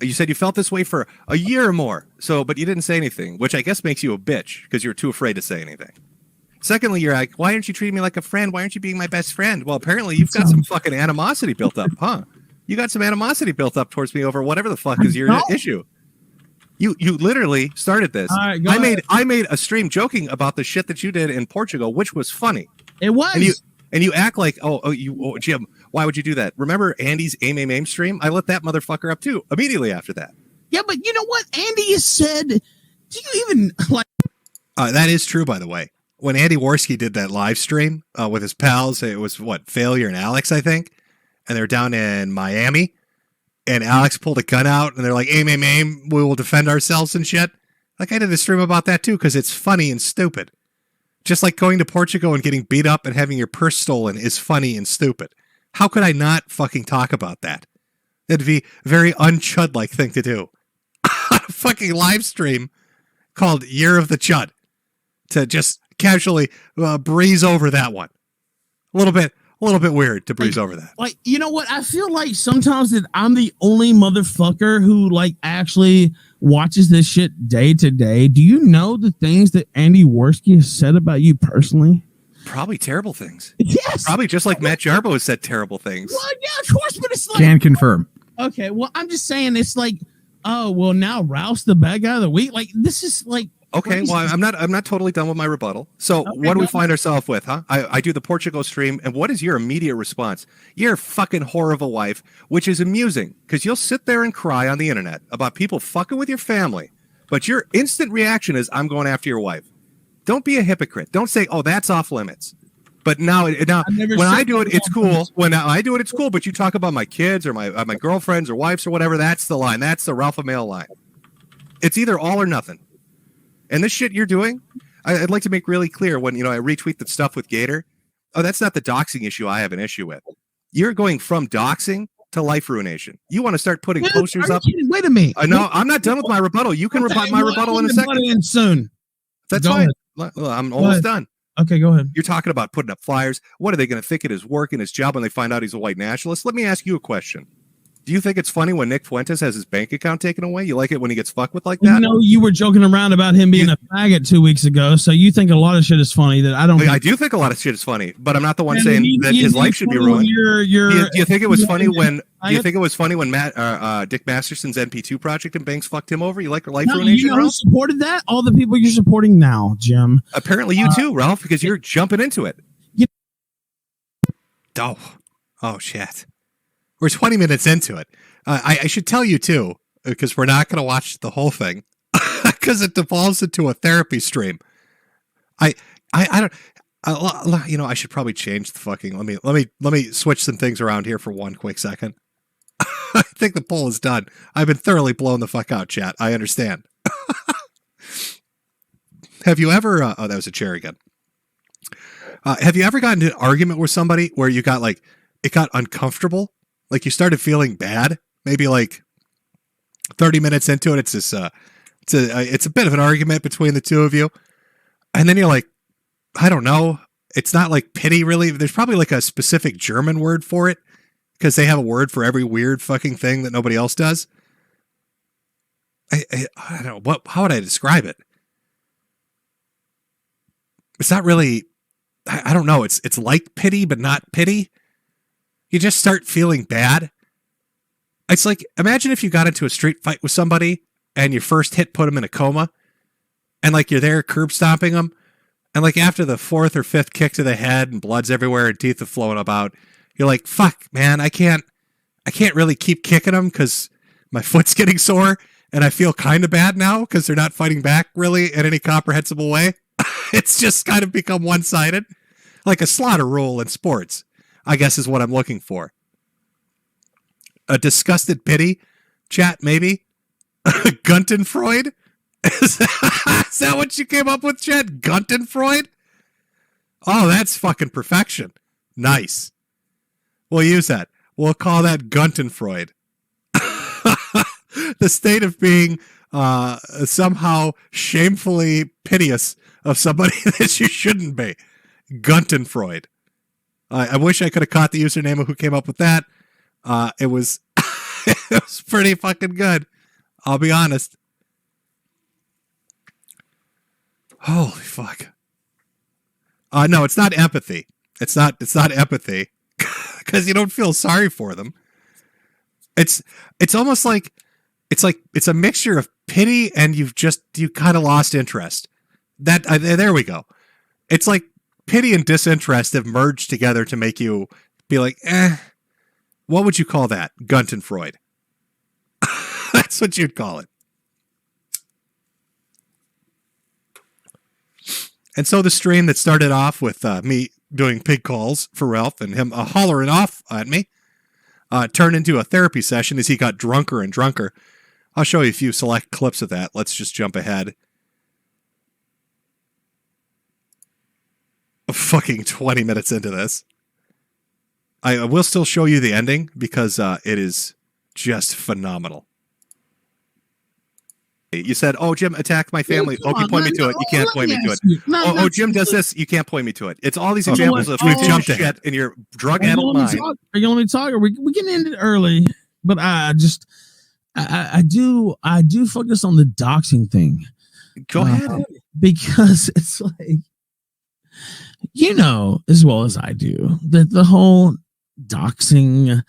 You said you felt this way for a year or more. But you didn't say anything, which I guess makes you a bitch because you're too afraid to say anything. Secondly, you're like, why aren't you treating me like a friend? Why aren't you being my best friend? Well, apparently you've got some fucking animosity built up, huh? You got some animosity built up towards me over whatever the fuck is your issue. You literally started this. Right, I made a stream joking about the shit that you did in Portugal, which was funny. It was. And you act like, Jim, why would you do that? Remember Andy's AIM stream? I lit that motherfucker up too immediately after that. Yeah, but you know what? Andy has said, do you even like? That is true, by the way. When Andy Worski did that live stream with his pals, it was Failure and Alex, I think. And they're down in Miami. And Alex pulled a gun out and they're like, aim, we will defend ourselves and shit. Like I did a stream about that too, because it's funny and stupid. Just like going to Portugal and getting beat up and having your purse stolen is funny and stupid. How could I not fucking talk about that? That'd be a very un-Chud-like thing to do. On a fucking live stream called Year of the Chud. To just casually breeze over that one. A little bit weird to breeze over that. Like, you know what? I feel like sometimes that I'm the only motherfucker who like actually watches this shit day to day. Do you know the things that Andy Worski has said about you personally? Probably terrible things. Yes. Probably just like Matt Jarbo has said terrible things. Well, yeah, of course, but it's like... Can confirm. Okay, well, I'm just saying it's like, oh, well, now Ralph's the bad guy of the week. Like, this is like... Okay, well, I'm not totally done with my rebuttal. So what do we find ourselves with, huh? I do the Portugal stream, and what is your immediate response? You're a fucking whore of a wife, which is amusing, because you'll sit there and cry on the internet about people fucking with your family, but your instant reaction is, I'm going after your wife. Don't be a hypocrite. Don't say, oh, that's off limits. But now never when I said do it, that it's on cool. purpose. When I do it, it's cool. But you talk about my kids or my girlfriends or wives or whatever, that's the line. That's the Ralph Mail line. It's either all or nothing. And this shit you're doing, I'd like to make really clear when I retweet the stuff with Gator. Oh, that's not the doxing issue I have an issue with. You're going from doxing to life ruination. You want to start putting posters up. Wait a minute. No, I'm not done with my rebuttal. You can rebut my rebuttal in a second. In soon. That's Go fine. ahead. Well, I'm almost done. Okay, go ahead. You're talking about putting up flyers. What are they going to think it is work and his job when they find out he's a white nationalist? Let me ask you a question. Do you think it's funny when Nick Fuentes has his bank account taken away? You like it when he gets fucked with like that? You were joking around about him being a faggot 2 weeks ago, so you think a lot of shit is funny that I don't. I do think a lot of shit is funny, but I'm not the one saying that his life should be ruined. Do you think it was funny when? Do you think it was funny when Dick Masterson's NP2 project and banks fucked him over? You like life ruination? You know who supported that? All the people you're supporting now, Jim. Apparently, you too, Ralph, because you're jumping into it. Oh shit! We're 20 minutes into it. I should tell you too, because we're not going to watch the whole thing, because it devolves into a therapy stream. I don't. I should probably change the fucking. Let me switch some things around here for one quick second. I think the poll is done. I've been thoroughly blown the fuck out, chat. I understand. Have you ever? That was a chair again. Have you ever gotten into an argument with somebody where you got it got uncomfortable? Like you started feeling bad? Maybe 30 minutes into it, it's a bit of an argument between the two of you. And then you're like, I don't know. It's not like pity really. There's probably a specific German word for it because they have a word for every weird fucking thing that nobody else does. I don't know. How would I describe it? It's not really, I don't know. It's like pity, but not pity. You just start feeling bad. It's like, imagine if you got into a street fight with somebody and your first hit put them in a coma and you're there curb stomping them. And after the fourth or fifth kick to the head and blood's everywhere and teeth are flowing about, you're like, fuck, man, I can't really keep kicking them because my foot's getting sore and I feel kind of bad now because they're not fighting back really in any comprehensible way. It's just kind of become one-sided, like a slaughter rule in sports, I guess is what I'm looking for. A disgusted pity, chat, maybe? Guntenfreud? Is that what you came up with, chat? Guntenfreud? Oh, that's fucking perfection. Nice. We'll use that. We'll call that Guntenfreud. The state of being somehow shamefully piteous of somebody that you shouldn't be. Guntenfreud. I wish I could have caught the username of who came up with that. It was pretty fucking good. I'll be honest. Holy fuck. No, it's not empathy. It's not empathy because you don't feel sorry for them. It's almost like it's a mixture of pity and you kind of lost interest. There we go. It's like pity and disinterest have merged together to make you be like, what would you call that? Guntenfreud. That's what you'd call it. And so the stream that started off with me doing pig calls for Ralph and him hollering off at me turned into a therapy session as he got drunker and drunker. I'll show you a few select clips of that. Let's just jump ahead. Fucking 20 minutes into this. I will still show you the ending because it is just phenomenal. You said, "Oh, Jim attacked my family." Okay, point me to it. You can't point me to it. Oh, Jim does this. You can't point me to it. It's all these examples of we've jumped ahead in your drug-addled mind. Are you gonna let me talk? Or we can end it early? But I do focus on the doxing thing. Go ahead, because it's like, as well as I do, that the whole doxing.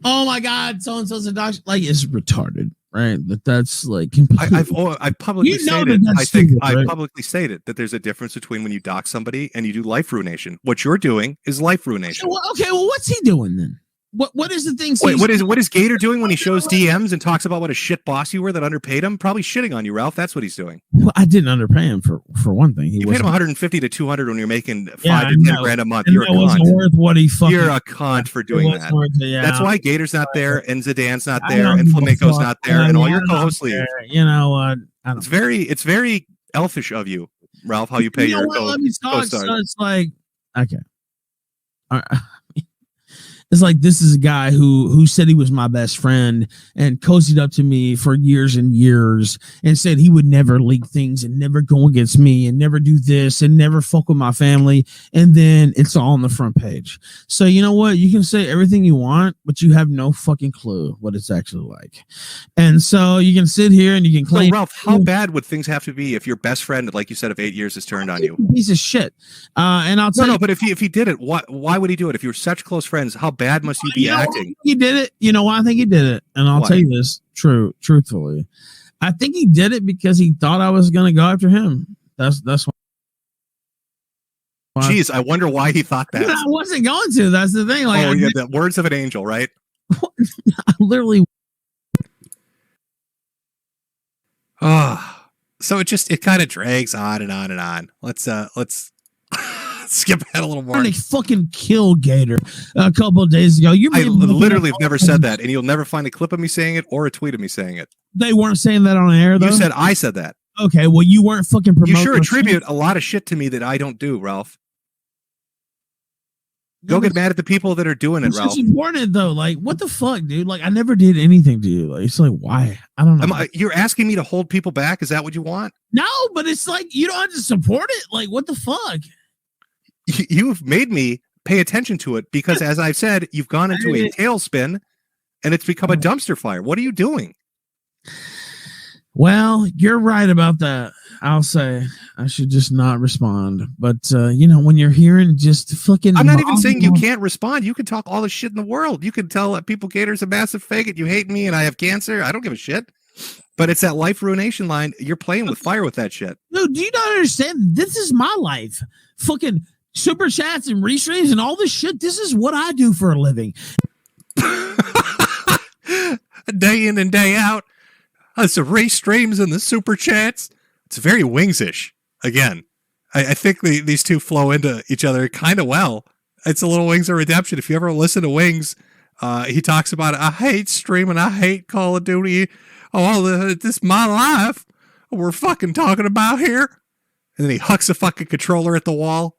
Oh my God, so and so's a dox. It's retarded. Right, that's completely. I've publicly stated. I think I publicly stated that there's a difference between when you dox somebody and you do life ruination. What you're doing is life ruination. Okay, well, what's he doing then? What is the thing? Wait, what is Gator doing when he shows DMs and talks about what a shit boss you were that underpaid him? Probably shitting on you, Ralph. That's what he's doing. Well, I didn't underpay him for one thing. You paid him 150 to 200 when you're making 5 to 10 grand a month. And You're a wasn't cunt. worth what he fucking. You're a cunt for doing that. That's why Gator's not there, and Zidane's not there, and give a Flamenco's fuck. not there, and all your I don't co-hosts leave. care. You know what? It's very elfish of you, Ralph. How you pay your Let me talk. co-stars. So it's like, okay. All right. It's like this is a guy who said he was my best friend and cozied up to me for years and years and said he would never leak things and never go against me and never do this and never fuck with my family. And then it's all on the front page. So you know what? You can say everything you want, but you have no fucking clue what it's actually like. And so you can sit here and you can claim. So Ralph, how bad would things have to be if your best friend, like you said, of 8 years has turned on you? Piece of shit. And I'll tell you. No, but if he did it, why would he do it? If you're such close friends, how bad must you be acting? He did it. You know why I think he did it? And I'll tell you this truthfully. I think he did it because he thought I was going to go after him. That's why. Jeez, I wonder why he thought that. I wasn't going to. That's the thing. Like, the words of an angel, right? I literally. So it kind of drags on and on and on. Let's skip ahead a little more. They fucking killed Gator a couple of days ago. I literally have never said that, and you'll never find a clip of me saying it or a tweet of me saying it. They weren't saying that on air, though? You said I said that. Okay, well, you weren't fucking promoting. You sure attribute a lot of shit to me that I don't do, Ralph. Go get mad at the people that are doing it, Ralph. It's important, though. Like, what the fuck, dude? Like, I never did anything to you. Like, it's like, why? I don't know. You're asking me to hold people back? Is that what you want? No, but it's like, you don't have to support it. Like, what the fuck? You've made me pay attention to it because, as I've said, you've gone into a tailspin and it's become a dumpster fire. What are you doing? Well, you're right about that. I'll say I should just not respond. But, when you're hearing just fucking... I'm not even saying you can't respond. You can talk all the shit in the world. You can tell people Gator's a massive faggot. You hate me and I have cancer. I don't give a shit. But it's that life ruination line. You're playing with fire with that shit. No, do you not understand? This is my life. Fucking super chats and restreams and all this shit. This is what I do for a living. Day in and day out. The race streams and the super chats. It's very Wings-ish. Again, I think these two flow into each other kind of well. It's a little Wings of Redemption. If you ever listen to Wings, he talks about, I hate streaming. I hate Call of Duty. This is my life. We're fucking talking about here. And then he hucks a fucking controller at the wall.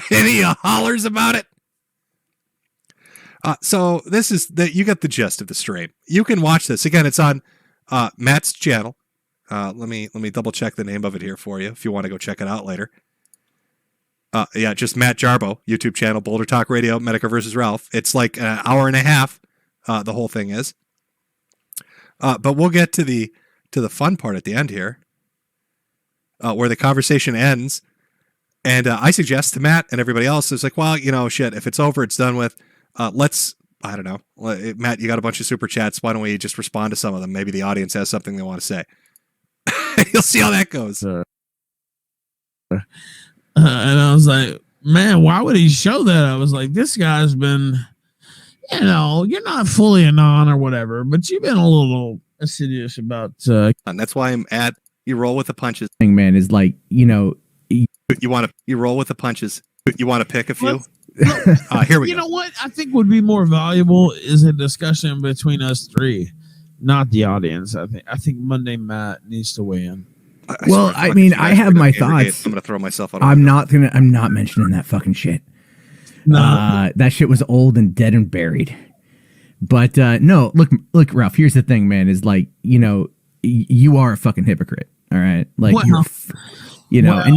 And he hollers about it. So this is you got the gist of the stream. You can watch this. Again, it's on Matt's channel. Let me double check the name of it here for you if you want to go check it out later. Just Matt Jarbo, YouTube channel, Boulder Talk Radio, Metokur versus Ralph. It's like an hour and a half. The whole thing is. But we'll get to the fun part at the end here, where the conversation ends. And I suggest to Matt and everybody else, it's like, well, shit, if it's over, it's done with. I don't know. Matt, you got a bunch of super chats. Why don't we just respond to some of them? Maybe the audience has something they want to say. You'll see how that goes. And I was like, man, why would he show that? I was like, this guy's been, you're not fully a non or whatever, but you've been a little assiduous about. And that's why I'm at, you roll with the punches. Thing, man, is like, you roll with the punches. You want to pick a few? Here we go. You know what I think would be more valuable is a discussion between us three, not the audience. I think Monday Matt needs to weigh in. Well, I mean, I have my thoughts. I'm gonna throw myself out. I'm not mentioning that fucking shit. No. That shit was old and dead and buried. But no, look, Ralph. Here's the thing, man. Is like, you are a fucking hypocrite. All right, like and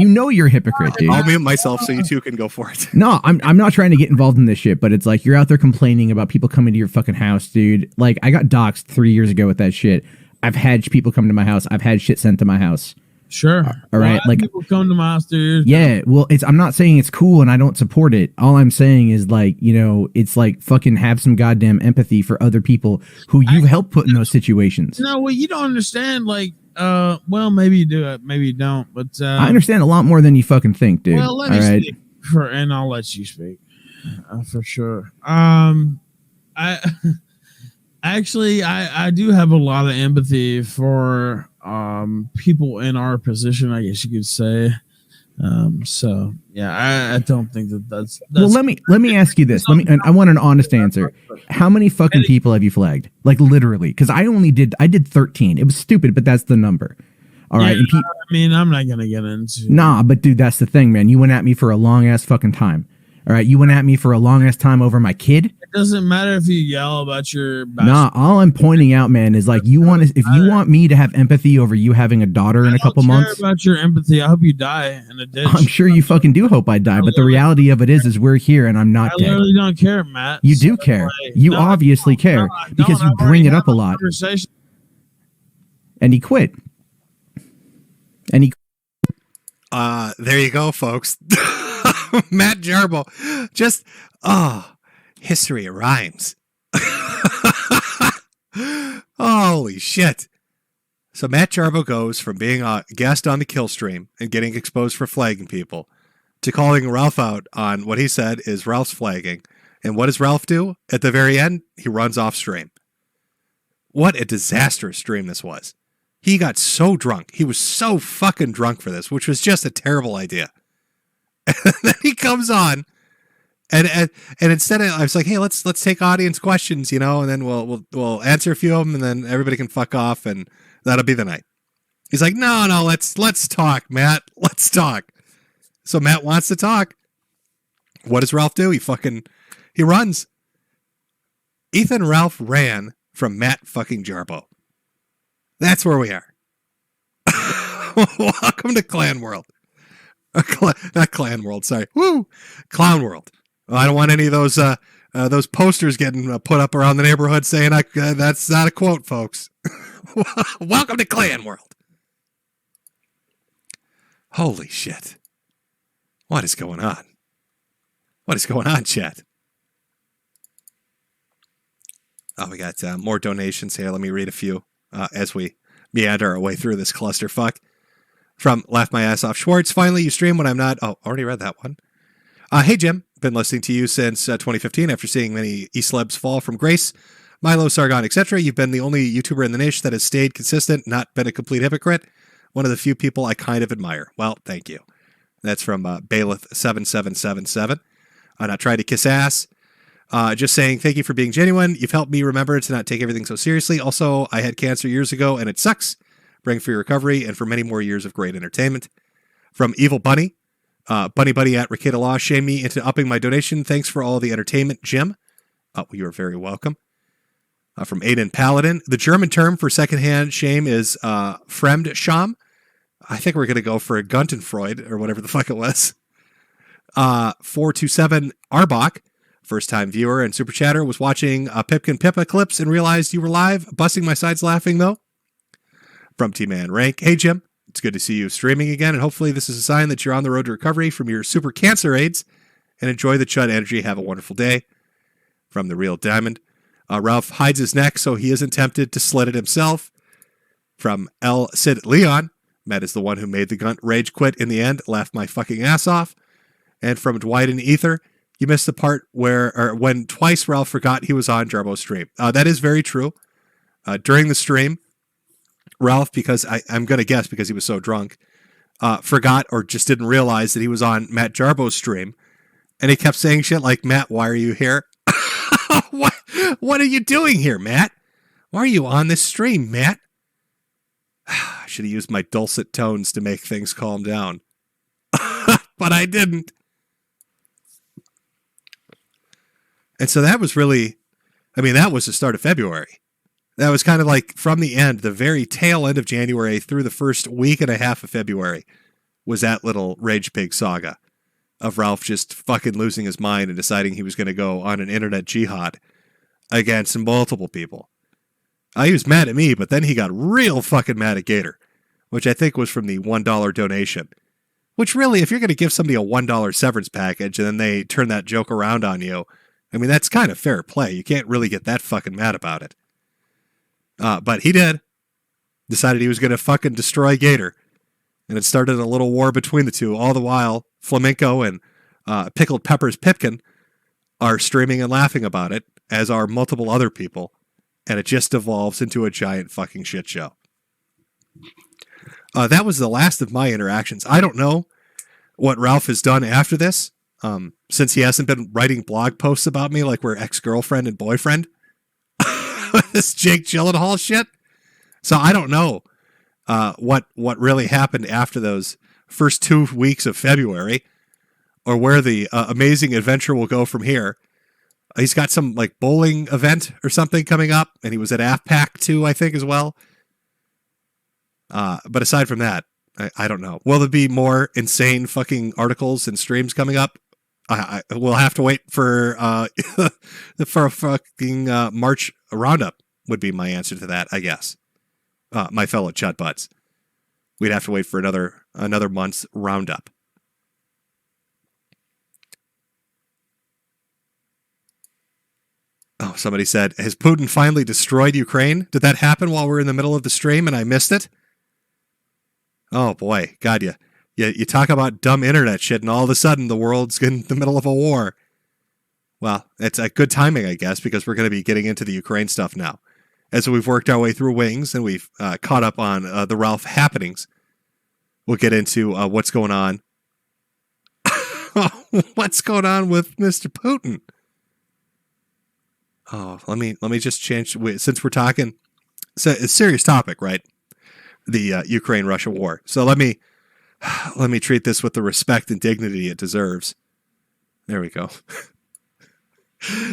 you're a hypocrite, dude. I'll mute myself so you two can go for it. No, I'm not trying to get involved in this shit, but it's like you're out there complaining about people coming to your fucking house, dude. Like, I got doxxed 3 years ago with that shit. I've had people come to my house. I've had shit sent to my house. Sure. All right. Like, people come to my house, dude. Yeah. Well, I'm not saying it's cool and I don't support it. All I'm saying is like, it's like fucking have some goddamn empathy for other people who you've helped put in those situations. No, well, you don't understand. Like, well, maybe you do it, maybe you don't. But I understand a lot more than you fucking think, dude. Well, let me speak and I'll let you speak for sure. I do have a lot of empathy for people in our position, I guess you could say. So yeah, I don't think that's well, let me ask you this. I want an honest answer. How many fucking people have you flagged? Like literally, because I did 13. It was stupid, but that's the number. All right. Yeah, I mean, I'm not gonna get into. Nah, but dude, that's the thing, man. You went at me for a long ass fucking time. All right, you went at me for a long ass time over my kid. It doesn't matter if you yell about your. Nah, all I'm pointing out, man, is like if you want me to have empathy over you having a daughter in a couple months. About your empathy, I hope you die in a ditch. I'm sure you fucking do hope I die, but the reality of it is we're here and I'm not dead. I literally don't care, Matt. You do care. You obviously care because you bring it up a lot. And he quit. There you go, folks. Matt Jarbo. Just, history rhymes. Holy shit. So Matt Jarbo goes from being a guest on the kill stream and getting exposed for flagging people to calling Ralph out on what he said is Ralph's flagging. And what does Ralph do? At the very end, he runs off stream. What a disastrous stream this was. He got so drunk. He was so fucking drunk for this, which was just a terrible idea. And then he comes on, and instead of, I was like, hey, let's take audience questions, and then we'll answer a few of them, and then everybody can fuck off, and that'll be the night. He's like, no, let's talk, Matt. Let's talk. So Matt wants to talk. What does Ralph do? He runs. Ethan Ralph ran from Matt fucking Jarbo. That's where we are. Welcome to Clan World. Not Clan World, sorry. Woo! Clown World. Well, I don't want any of those posters getting put up around the neighborhood saying that's not a quote, folks. Welcome to Clan World. Holy shit. What is going on? What is going on, chat? Oh, we got more donations here. Let me read a few as we meander our way through this clusterfuck. From Laugh My Ass Off Schwartz. Finally, you stream when I'm not. Oh, already read that one. Hey, Jim. Been listening to you since 2015 after seeing many E-celebs fall from grace. Milo, Sargon, etc. You've been the only YouTuber in the niche that has stayed consistent, not been a complete hypocrite. One of the few people I kind of admire. Well, thank you. That's from Bailiff7777. I'm not trying to kiss ass. Just saying thank you for being genuine. You've helped me remember to not take everything so seriously. Also, I had cancer years ago, and it sucks. Praying for your recovery and for many more years of great entertainment. From Evil Bunny. Bunny Buddy at Ricada Law shamed me into upping my donation. Thanks for all the entertainment, Jim. You are very welcome. From Aiden Paladin. The German term for secondhand shame is Fremdscham. I think we're going to go for a Guntenfreud or whatever the fuck it was. 427 Arbach. First time viewer and super chatter. Was watching Pipkin Pippa clips and realized you were live. Busting my sides laughing though. From T-Man Rank. Hey, Jim. It's good to see you streaming again, and hopefully this is a sign that you're on the road to recovery from your super cancer AIDS, and enjoy the Chud energy. Have a wonderful day. From The Real Diamond. Ralph hides his neck so he isn't tempted to slit it himself. From L. Sid Leon. Matt is the one who made the Gunt rage quit in the end. Laughed my fucking ass off. And from Dwight and Ether. You missed the part when twice Ralph forgot he was on Jarbo's stream. That is very true. During the stream, Ralph, because I'm going to guess because he was so drunk, forgot or just didn't realize that he was on Matt Jarbo's stream. And he kept saying shit like, Matt, why are you here? What are you doing here, Matt? Why are you on this stream, Matt? I should have used my dulcet tones to make things calm down. But I didn't. And so that was really, that was the start of February. That was kind of like from the end, the very tail end of January through the first week and a half of February was that little Rage Pig saga of Ralph just fucking losing his mind and deciding he was going to go on an internet jihad against multiple people. He was mad at me, but then he got real fucking mad at Gator, which I think was from the $1 donation. Which really, if you're going to give somebody a $1 severance package and then they turn that joke around on you, that's kind of fair play. You can't really get that fucking mad about it. But he did. Decided he was going to fucking destroy Gator. And it started a little war between the two. All the while, Flamenco and Pickled Peppers Pipkin are streaming and laughing about it. as are multiple other people, and it just devolves into a giant fucking shit show. That was the last of my interactions. I don't know what Ralph has done after this, since he hasn't been writing blog posts about me like we're ex-girlfriend and boyfriend. This Jake Gyllenhaal shit. So I don't know what really happened after those first 2 weeks of February, or where the amazing adventure will go from here. He's got some like bowling event or something coming up, and he was at AFPAC too, I think, as well. But aside from that, I don't know. Will there be more insane fucking articles and streams coming up? We'll have to wait for for a fucking March roundup would be my answer to that, I guess. My fellow Chud butts. We'd have to wait for another month's roundup. Oh, somebody said, has Putin finally destroyed Ukraine? Did that happen while we're in the middle of the stream and I missed it? Oh boy, God, you talk about dumb internet shit and all of a sudden the world's in the middle of a war. Well, it's a good timing, I guess, because we're going to be getting into the Ukraine stuff now. As we've worked our way through Wings and we've caught up on the Ralph happenings, we'll get into what's going on. What's going on with Mr. Putin? Oh, let me just change, since we're talking, so it's a serious topic, right? The Ukraine-Russia war. So let me treat this with the respect and dignity it deserves. There we go.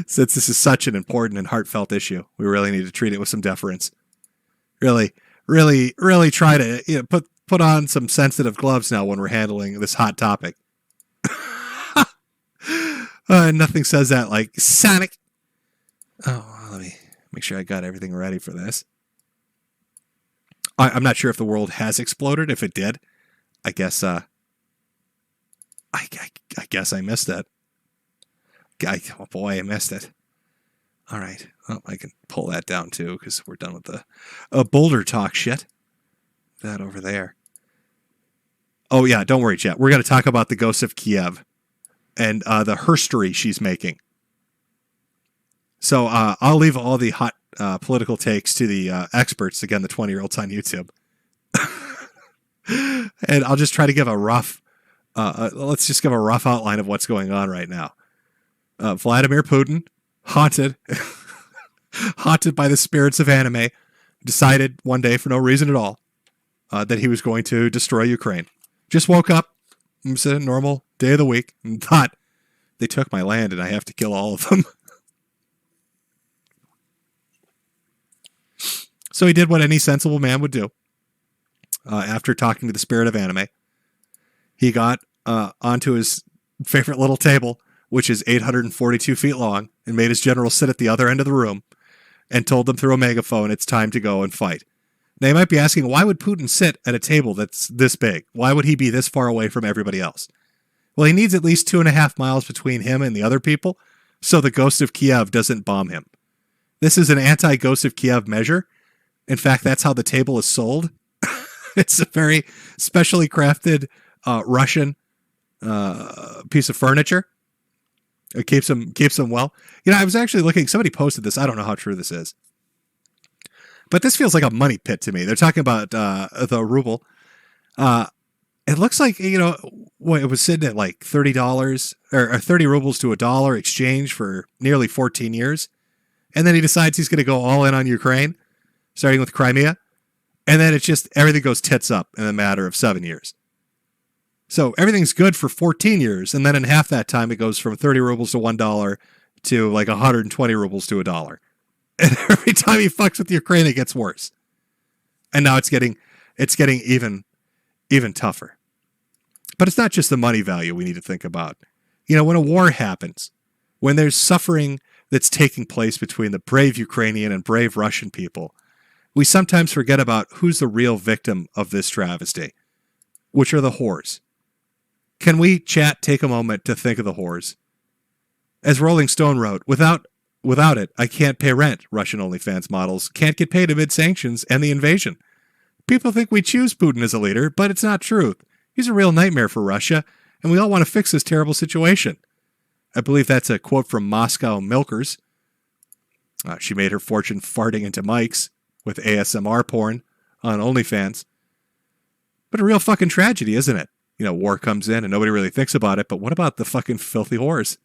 Since this is such an important and heartfelt issue, we really need to treat it with some deference. Really try to put on some sensitive gloves now when we're handling this hot topic. Nothing says that like Sonic. Oh, let me make sure I got everything ready for this. I'm not sure if the world has exploded. If it did, I guess I guess I missed it. Oh boy, I missed it. All right. Oh, I can pull that down too because we're done with the Boulder talk shit. That over there. Oh yeah, don't worry, chat. We're going to talk about the ghost of Kiev and the herstory she's making. So I'll leave all the hot political takes to the experts, again, the 20-year-olds on YouTube. And I'll just try to give a rough, let's just give a rough outline of what's going on right now. Vladimir Putin, haunted by the spirits of anime, decided one day for no reason at all that he was going to destroy Ukraine. Just woke up, it was a normal day of the week, and thought, they took my land and I have to kill all of them. So he did what any sensible man would do. After talking to the spirit of anime, he got onto his favorite little table, which is 842 feet long, and made his generals sit at the other end of the room and told them through a megaphone it's time to go and fight. Now you might be asking, why would Putin sit at a table that's this big? Why would he be this far away from everybody else? Well, he needs at least 2.5 miles between him and the other people, so the Ghost of Kiev doesn't bomb him. This is an anti-Ghost of Kiev measure. In fact, that's how the table is sold. It's a very specially crafted Russian piece of furniture. It keeps them well. You know, I was actually looking, somebody posted this. I don't know how true this is. But this feels like a money pit to me. They're talking about the ruble. It looks like, you know, it was sitting at like $30 or 30 rubles to $1 exchange for nearly 14 years. And then he decides he's going to go all in on Ukraine, starting with Crimea. And then it's just, everything goes tits up in a matter of 7 years. So everything's good for 14 years. And then in half that time, it goes from 30 rubles to $1 to like 120 rubles to $1. And every time he fucks with Ukraine, it gets worse. And now it's getting even tougher. But it's not just the money value we need to think about. You know, when a war happens, when there's suffering that's taking place between the brave Ukrainian and brave Russian people, we sometimes forget about who's the real victim of this travesty, which are the whores. Can we, chat, take a moment to think of the whores? As Rolling Stone wrote, without it, I can't pay rent. Russian OnlyFans models can't get paid amid sanctions and the invasion. People think we choose Putin as a leader, but it's not true. He's a real nightmare for Russia, and we all want to fix this terrible situation. I believe that's a quote from Moscow Milkers. She made her fortune farting into mics with ASMR porn on OnlyFans. But a real fucking tragedy, isn't it? You know, war comes in and nobody really thinks about it, but what about the fucking filthy whores?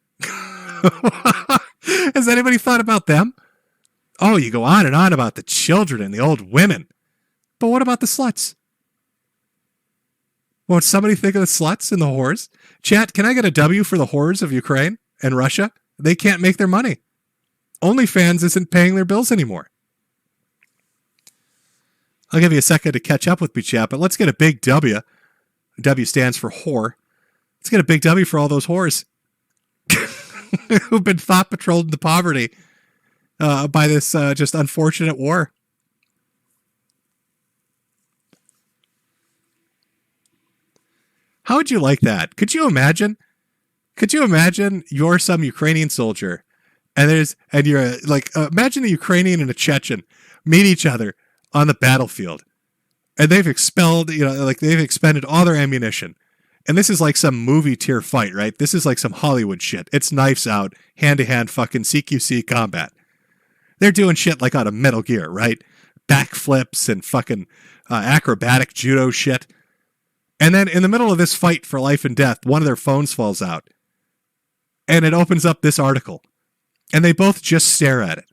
Has anybody thought about them? Oh, you go on and on about the children and the old women. But what about the sluts? Won't somebody think of the sluts and the whores? Chat, can I get a W for the whores of Ukraine and Russia? They can't make their money. OnlyFans isn't paying their bills anymore. I'll give you a second to catch up with me, chat, but let's get a big W. W stands for whore. Let's get a big W for all those whores who've been thought patrolled into poverty by this just unfortunate war. How would you like that? Could you imagine? Could you imagine you're some Ukrainian soldier and you're like, imagine a Ukrainian and a Chechen meet each other on the battlefield and they've expended all their ammunition. And this is like some movie tier fight, right? This is like some Hollywood shit. It's knives out, hand to hand fucking CQC combat. They're doing shit like out of Metal Gear, right? Backflips and fucking acrobatic judo shit. And then in the middle of this fight for life and death, one of their phones falls out. And it opens up this article. And they both just stare at it.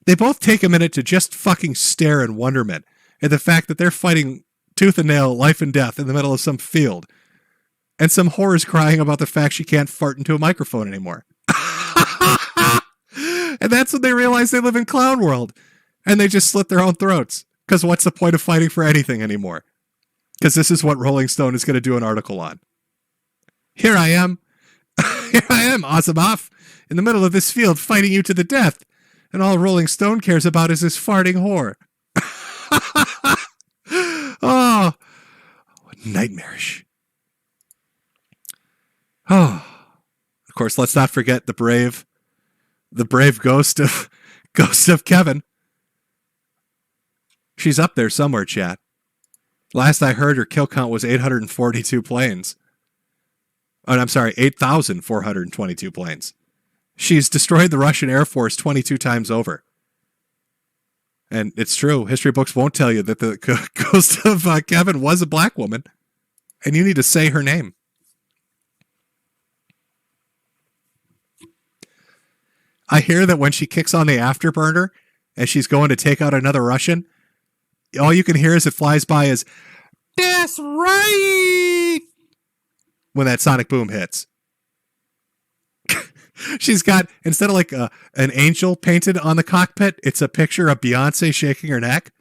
They both take a minute to just fucking stare in wonderment at the fact that they're fighting tooth and nail, life and death in the middle of some field. And some whore is crying about the fact she can't fart into a microphone anymore. And that's when they realize they live in clown world. And they just slit their own throats. Because what's the point of fighting for anything anymore? Because this is what Rolling Stone is going to do an article on. Here I am, Asimov, in the middle of this field fighting you to the death. And all Rolling Stone cares about is this farting whore. Oh, nightmarish. Oh, of course, let's not forget the brave ghost of Kevin. She's up there somewhere, chat. Last I heard, her kill count was 842 planes. Oh, I'm sorry, 8,422 planes. She's destroyed the Russian Air Force 22 times over. And it's true. History books won't tell you that the ghost of Kevin was a black woman. And you need to say her name. I hear that when she kicks on the afterburner and she's going to take out another Russian, all you can hear as it flies by is, "That's right!" when that sonic boom hits. She's got, instead of like an angel painted on the cockpit, it's a picture of Beyonce shaking her neck.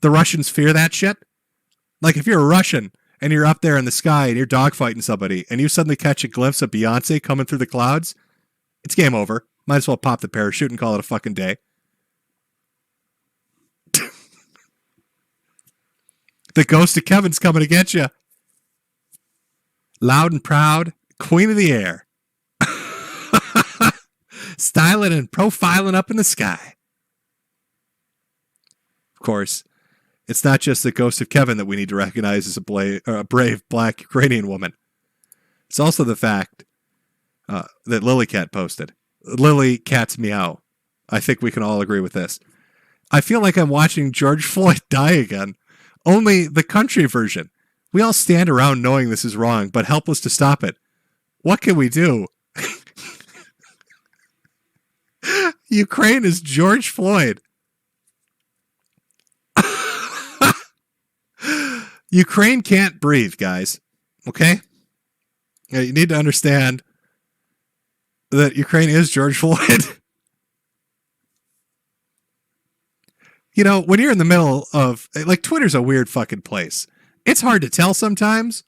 The Russians fear that shit. Like if you're a Russian and you're up there in the sky and you're dogfighting somebody and you suddenly catch a glimpse of Beyonce coming through the clouds, it's game over. Might as well pop the parachute and call it a fucking day. The ghost of Kevin's coming to get you. Loud and proud, queen of the air. Styling and profiling up in the sky. Of course, it's not just the ghost of Kevin that we need to recognize as a brave black Ukrainian woman. It's also the fact that Lily Cat posted. Lily Cat's meow. I think we can all agree with this. I feel like I'm watching George Floyd die again. Only the country version. We all stand around knowing this is wrong, but helpless to stop it. What can we do? Ukraine is George Floyd. Ukraine can't breathe, guys. Okay? You need to understand that Ukraine is George Floyd. You know, when you're in the middle of, like, Twitter's a weird fucking place. It's hard to tell sometimes.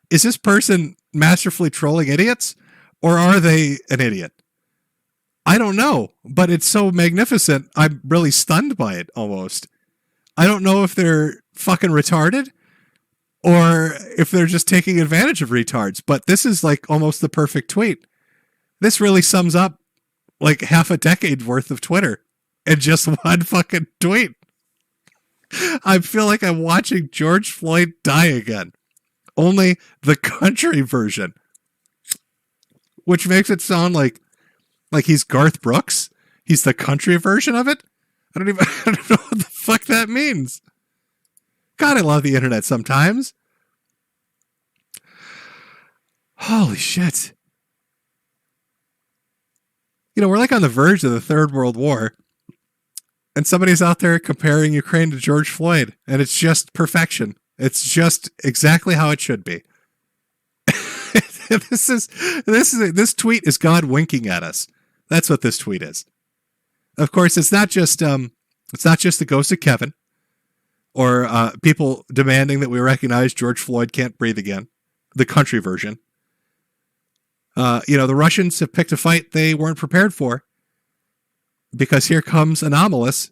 Is this person masterfully trolling idiots? Or are they an idiot? I don't know, but it's so magnificent. I'm really stunned by it almost. I don't know if they're fucking retarded or if they're just taking advantage of retards, but this is like almost the perfect tweet. This really sums up like half a decade worth of Twitter in just one fucking tweet. I feel like I'm watching George Floyd die again. Only the country version. Which makes it sound like he's Garth Brooks. He's the country version of it? I don't know what the fuck that means. God, I love the internet sometimes. Holy shit. You know, we're like on the verge of the Third World War. And somebody's out there comparing Ukraine to George Floyd. And it's just perfection. It's just exactly how it should be. This tweet is God winking at us. That's what this tweet is. Of course, it's not just the ghost of Kevin or people demanding that we recognize George Floyd can't breathe again. The country version. The Russians have picked a fight they weren't prepared for because here comes Anomalous.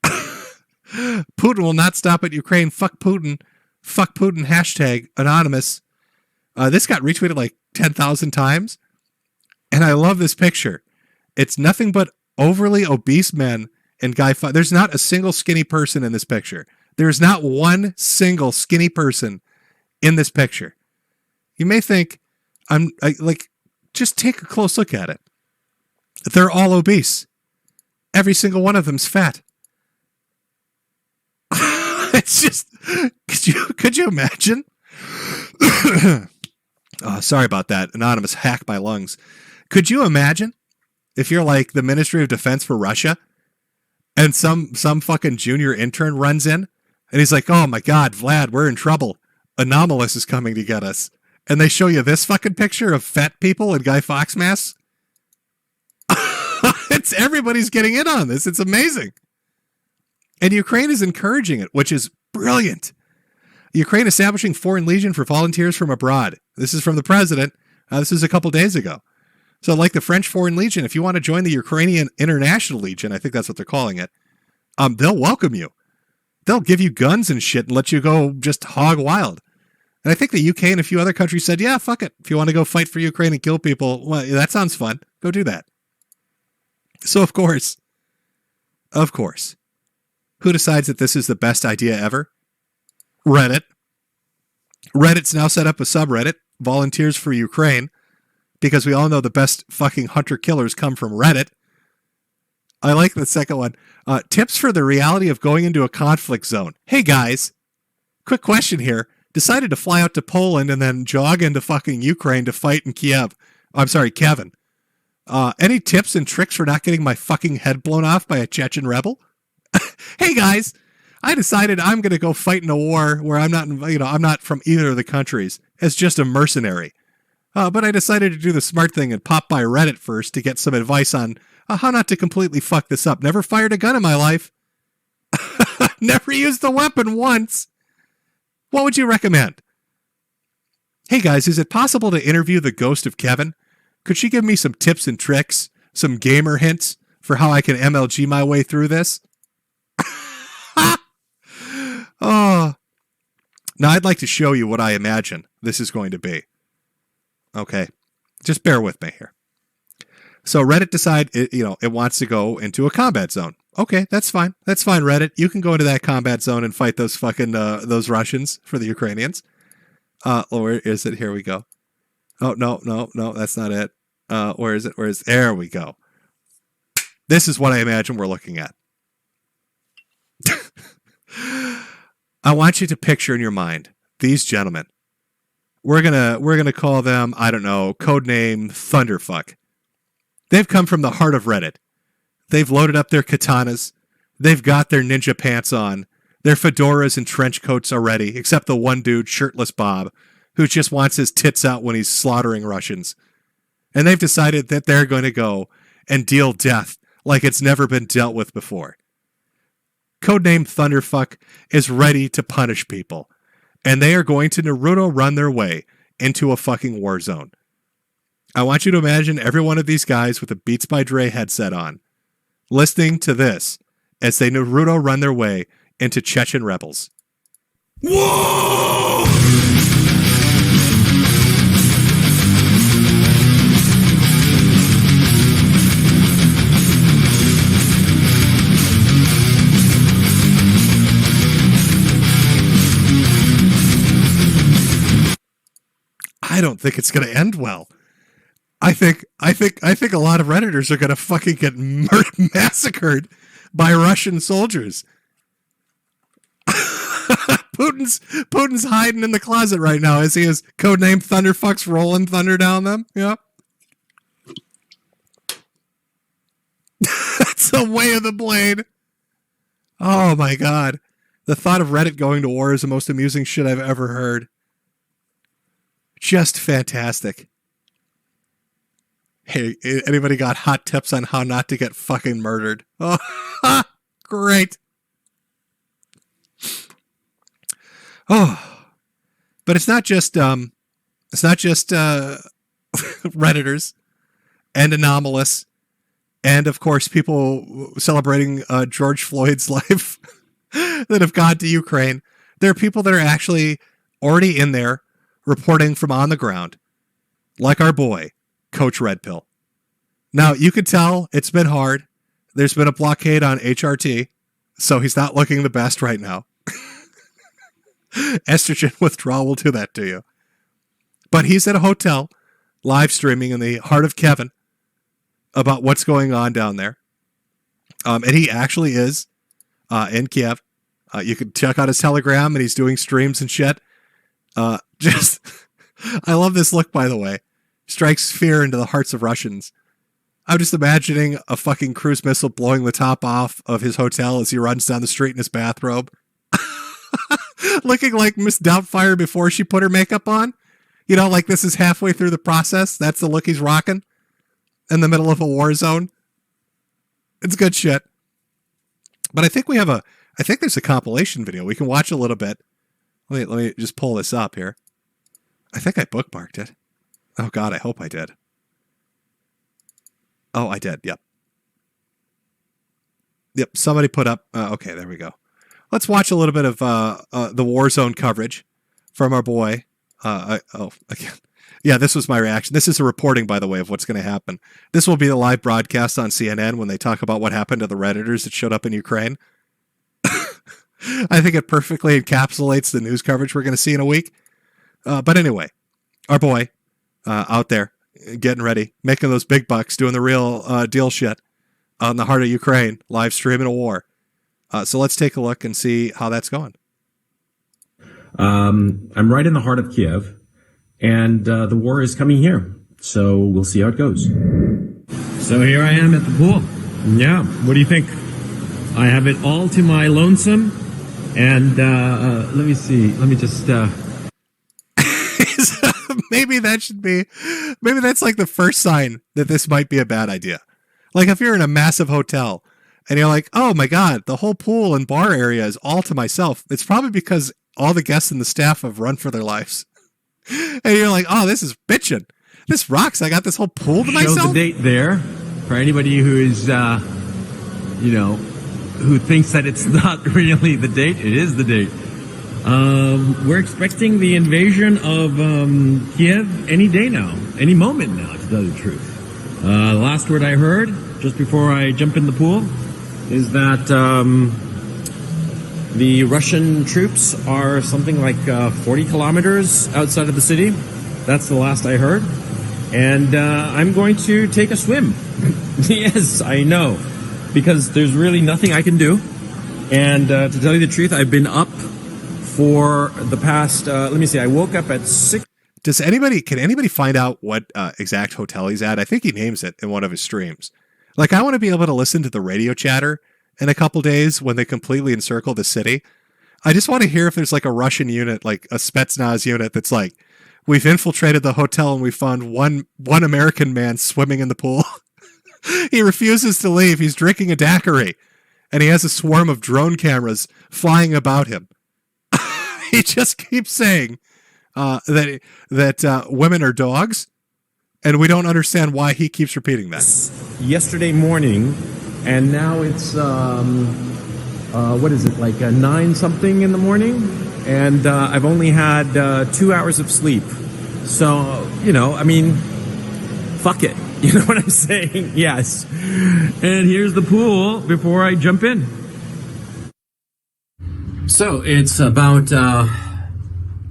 Putin will not stop at Ukraine. Fuck Putin. Fuck Putin. Hashtag anonymous. This got retweeted like 10,000 times. And I love this picture. It's nothing but overly obese men and Guy Fawkes. There's not a single skinny person in this picture. There's not one single skinny person in this picture. You may think, just take a close look at it. They're all obese. Every single one of them's fat. It's just, could you imagine? Sorry about that. Anonymous hacked my lungs. Could you imagine if you're like the Ministry of Defense for Russia and some fucking junior intern runs in and he's like, oh my God, Vlad, we're in trouble. Anomalous is coming to get us. And they show you this fucking picture of fat people in Guy Fawkes masks. Everybody's getting in on this. It's amazing. And Ukraine is encouraging it, which is brilliant. Ukraine establishing foreign legion for volunteers from abroad. This is from the president. This is a couple days ago. So like the French Foreign Legion, if you want to join the Ukrainian International Legion, I think that's what they're calling it, they'll welcome you. They'll give you guns and shit and let you go just hog wild. And I think the UK and a few other countries said, yeah, fuck it. If you want to go fight for Ukraine and kill people, well, that sounds fun. Go do that. So of course, who decides that this is the best idea ever? Reddit. Reddit's now set up a subreddit, Volunteers for Ukraine, because we all know the best fucking hunter-killers come from Reddit. I like the second one. Tips for the reality of going into a conflict zone. Hey guys, quick question here. Decided to fly out to Poland and then jog into fucking Ukraine to fight in Kiev. I'm sorry, Kevin. Any tips and tricks for not getting my fucking head blown off by a Chechen rebel? Hey guys, I decided I'm going to go fight in a war where I'm not from either of the countries as just a mercenary. But I decided to do the smart thing and pop by Reddit first to get some advice on how not to completely fuck this up. Never fired a gun in my life. Never used the weapon once. What would you recommend? Hey guys, is it possible to interview the ghost of Kevin? Could she give me some tips and tricks, some gamer hints for how I can MLG my way through this? Oh. Now I'd like to show you what I imagine this is going to be. Okay. Just bear with me here. So Reddit decide it wants to go into a combat zone. Okay, that's fine. That's fine, Reddit. You can go into that combat zone and fight those fucking those Russians for the Ukrainians. Where is it? Here we go. Oh, no, that's not it. Where is it? There we go. This is what I imagine we're looking at. I want you to picture in your mind these gentlemen. We're gonna call them, I don't know, codename Thunderfuck. They've come from the heart of Reddit. They've loaded up their katanas. They've got their ninja pants on. Their fedoras and trench coats are ready, except the one dude, Shirtless Bob, who just wants his tits out when he's slaughtering Russians. And they've decided that they're going to go and deal death like it's never been dealt with before. Codename Thunderfuck is ready to punish people. And they are going to Naruto run their way into a fucking war zone. I want you to imagine every one of these guys with a Beats by Dre headset on, listening to this as they Naruto run their way into Chechen rebels. Whoa! I don't think it's going to end well. I think a lot of Redditors are gonna fucking get massacred by Russian soldiers. Putin's hiding in the closet right now as he is codenamed Thunderfuck's rolling thunder down them. Yeah. That's the way of the blade. Oh my god. The thought of Reddit going to war is the most amusing shit I've ever heard. Just fantastic. Hey, anybody got hot tips on how not to get fucking murdered? Oh, great. Oh, but it's not just Redditors and Anomalous, and of course people celebrating George Floyd's life that have gone to Ukraine. There are people that are actually already in there reporting from on the ground, like our boy, Coach Red Pill. Now, you could tell it's been hard. There's been a blockade on HRT, so he's not looking the best right now. Estrogen withdrawal will do that to you. But he's at a hotel, live streaming in the heart of Kevin about what's going on down there. And he actually is in Kiev. You can check out his Telegram, and he's doing streams and shit. I love this look, by the way. Strikes fear into the hearts of Russians. I'm just imagining a fucking cruise missile blowing the top off of his hotel as he runs down the street in his bathrobe. Looking like Miss Doubtfire before she put her makeup on. You know, like this is halfway through the process. That's the look he's rocking in the middle of a war zone. It's good shit. But I think there's a compilation video. We can watch a little bit. Let me just pull this up here. I think I bookmarked it. Oh God, I hope I did. Oh, I did. Yep. Somebody put up. Okay, there we go. Let's watch a little bit of the war zone coverage from our boy. Again. Yeah, this was my reaction. This is a reporting, by the way, of what's going to happen. This will be the live broadcast on CNN when they talk about what happened to the Redditors that showed up in Ukraine. I think it perfectly encapsulates the news coverage we're going to see in a week. But anyway, our boy out there getting ready, making those big bucks, doing the real deal shit on the heart of Ukraine, live streaming a war. So let's take a look and see how that's going. I'm right in the heart of Kiev, and the war is coming here. So we'll see how it goes. So here I am at the pool. Yeah, what do you think? I have it all to my lonesome, and let me see. Let me just... Maybe that's like the first sign that this might be a bad idea. Like if you're in a massive hotel and you're like, oh my God, the whole pool and bar area is all to myself. It's probably because all the guests and the staff have run for their lives. And you're like, oh, this is bitching. This rocks. I got this whole pool to myself. Show the date there for anybody who is, who thinks that it's not really the date. It is the date. We're expecting the invasion of Kiev any day now, any moment now, to tell the truth. The last word I heard, just before I jump in the pool, is that the Russian troops are something like 40 kilometers outside of the city. That's the last I heard. And I'm going to take a swim. Yes, I know. Because there's really nothing I can do. And to tell you the truth, I've been up for the past, let me see, I woke up at 6. Can anybody find out what exact hotel he's at? I think he names it in one of his streams. Like, I want to be able to listen to the radio chatter in a couple days when they completely encircle the city. I just want to hear if there's like a Russian unit, like a Spetsnaz unit that's like, we've infiltrated the hotel and we found one American man swimming in the pool. He refuses to leave. He's drinking a daiquiri and he has a swarm of drone cameras flying about him. He just keeps saying that women are dogs, and we don't understand why he keeps repeating that. Yesterday morning, and now it's what is it, like 9 something in the morning, and I've only had 2 hours of sleep. So I mean, fuck it. You know what I'm saying? Yes. And here's the pool before I jump in. So it's about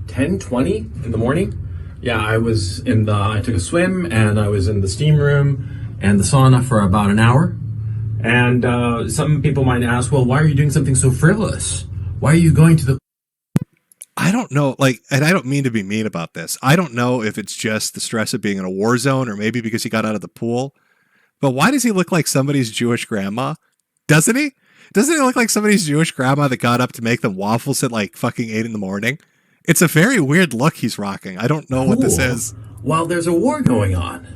10:20 in the morning. Yeah, I took a swim, and I was in the steam room and the sauna for about an hour. And some people might ask, well, why are you doing something so frivolous? Why are you going to the... I don't know, like, and I don't mean to be mean about this. I don't know if it's just the stress of being in a war zone or maybe because he got out of the pool. But why does he look like somebody's Jewish grandma? Doesn't he? Doesn't he look like somebody's Jewish grandma that got up to make them waffles at like fucking 8 a.m? It's a very weird look he's rocking. I don't know what this is. While there's a war going on.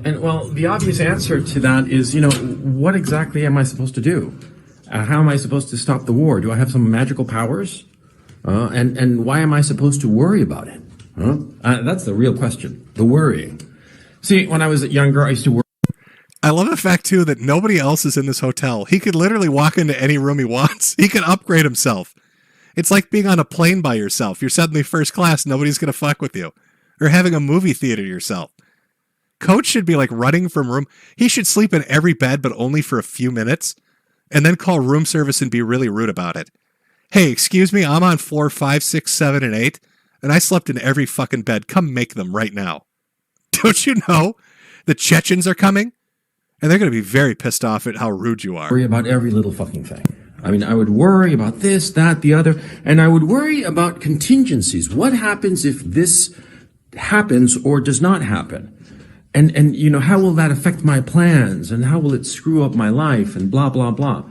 And, well, the obvious answer to that is, what exactly am I supposed to do? How am I supposed to stop the war? Do I have some magical powers? And why am I supposed to worry about it? That's the real question. The worrying. See, when I was younger, I used to worry. I love the fact, too, that nobody else is in this hotel. He could literally walk into any room he wants. He can upgrade himself. It's like being on a plane by yourself. You're suddenly first class. Nobody's going to fuck with you. Or having a movie theater yourself. Coach should be like running from room. He should sleep in every bed, but only for a few minutes. And then call room service and be really rude about it. Hey, excuse me, I'm on floor 5, 6, 7, and 8. And I slept in every fucking bed. Come make them right now. Don't you know the Chechens are coming? And they're going to be very pissed off at how rude you are. Worry about every little fucking thing. I mean, I would worry about this, that, the other, and I would worry about contingencies. What happens if this happens or does not happen? And how will that affect my plans? And how will it screw up my life? And blah, blah, blah.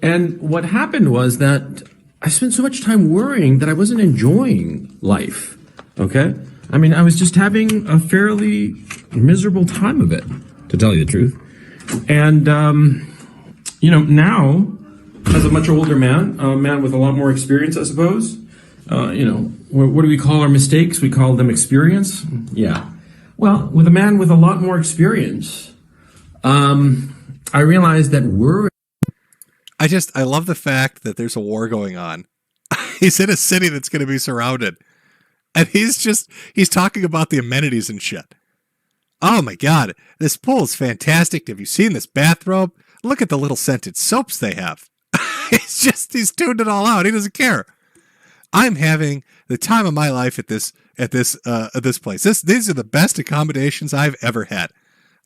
And what happened was that I spent so much time worrying that I wasn't enjoying life. Okay? I mean, I was just having a fairly miserable time of it, to tell you the truth. And, now, as a much older man, a man with a lot more experience, I suppose, what do we call our mistakes? We call them experience? Yeah. Well, with a man with a lot more experience, I realized that I love the fact that there's a war going on. He's in a city that's going to be surrounded. And he's talking about the amenities and shit. Oh my God, this pool is fantastic. Have you seen this bathrobe? Look at the little scented soaps they have. He's tuned it all out. He doesn't care. I'm having the time of my life at this place. These are the best accommodations I've ever had.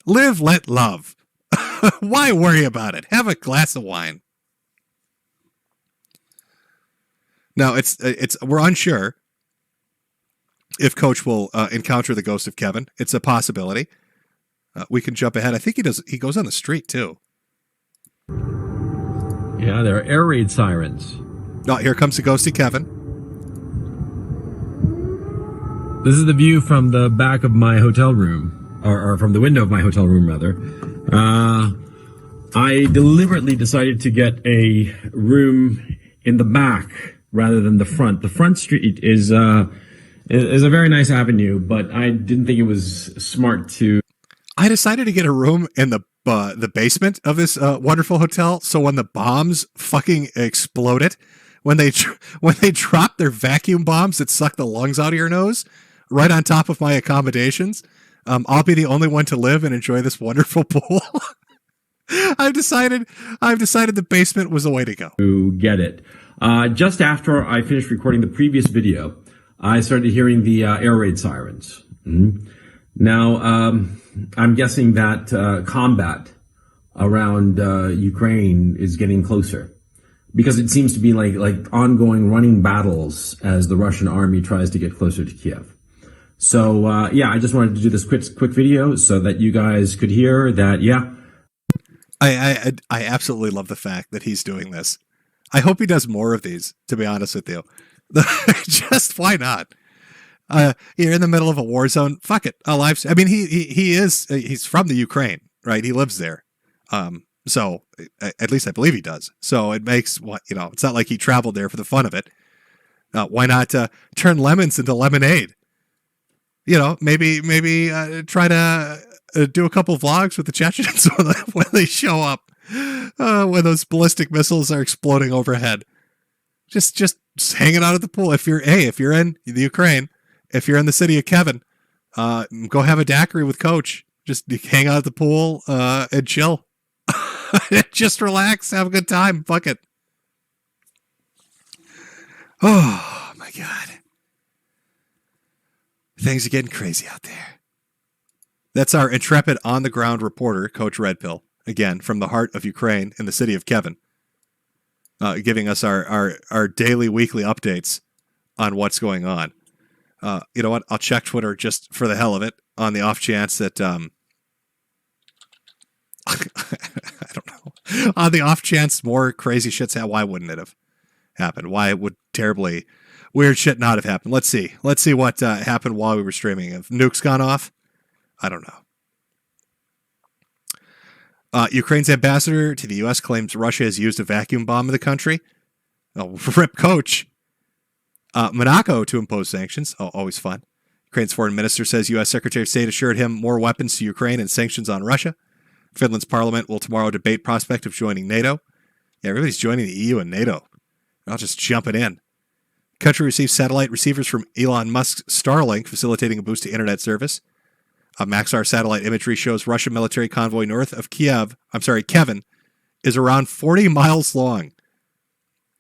Live, let love. Why worry about it? Have a glass of wine. Now we're unsure if Coach will encounter the ghost of Kevin. It's a possibility. We can jump ahead. I think he does. He goes on the street too. Yeah, there are air raid sirens. Oh, here comes the ghost of Kevin. This is the view from the back of my hotel room, or from the window of my hotel room, rather. I deliberately decided to get a room in the back rather than the front. The front street is a very nice avenue, but I didn't think it was smart to. I decided to get a room in the basement of this wonderful hotel, so when the bombs fucking exploded, when they drop their vacuum bombs that suck the lungs out of your nose right on top of my accommodations, I'll be the only one to live and enjoy this wonderful pool. I've decided the basement was the way to go. To get it. Just after I finished recording the previous video, I started hearing the air raid sirens. Mm-hmm. Now, I'm guessing that combat around Ukraine is getting closer, because it seems to be like ongoing running battles as the Russian army tries to get closer to Kiev. So I just wanted to do this quick video so that you guys could hear that. Yeah, I absolutely love the fact that he's doing this. I hope he does more of these, to be honest with you. Just why not? You're in the middle of a war zone. Fuck it. I mean, he's from the Ukraine, right? He lives there. So at least I believe he does. So it makes it's not like he traveled there for the fun of it. Why not turn lemons into lemonade? Maybe try to do a couple vlogs with the Chechens when they show up, when those ballistic missiles are exploding overhead. Just hanging out at the pool. If you're in the Ukraine, if you're in the city of Kevin, go have a daiquiri with Coach. Just hang out at the pool and chill. Just relax, have a good time. Fuck it. Oh my God. Things are getting crazy out there. That's our intrepid on-the-ground reporter, Coach Red Pill, again, from the heart of Ukraine in the city of Kevin, giving us our daily, weekly updates on what's going on. You know what? I'll check Twitter just for the hell of it on the off chance that... I don't know. On the off chance more crazy shit's happened, why wouldn't it have happened? Why would terribly weird shit not have happened? Let's see. Let's see what happened while we were streaming. Have nukes gone off? I don't know. Ukraine's ambassador to the U.S. claims Russia has used a vacuum bomb in the country. Oh, rip Coach. Monaco to impose sanctions. Oh, always fun. Ukraine's foreign minister says U.S. Secretary of State assured him more weapons to Ukraine and sanctions on Russia. Finland's parliament will tomorrow debate prospect of joining NATO. Yeah, everybody's joining the EU and NATO. I'll just jump it in. Country receives satellite receivers from Elon Musk's Starlink, facilitating a boost to internet service. Maxar satellite imagery shows Russian military convoy north of Kevin, is around 40 miles long.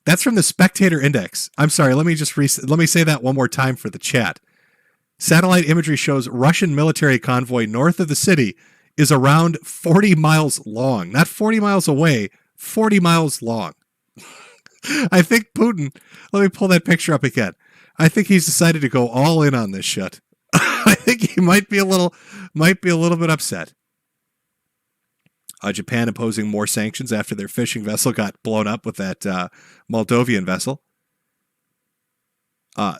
That's from the Spectator Index. I'm sorry, let me say that one more time for the chat. Satellite imagery shows Russian military convoy north of the city is around 40 miles long. Not 40 miles away, 40 miles long. I think Putin, let me pull that picture up again. I think he's decided to go all in on this shit. I think he might be a little bit upset. Japan imposing more sanctions after their fishing vessel got blown up with that Moldovan vessel.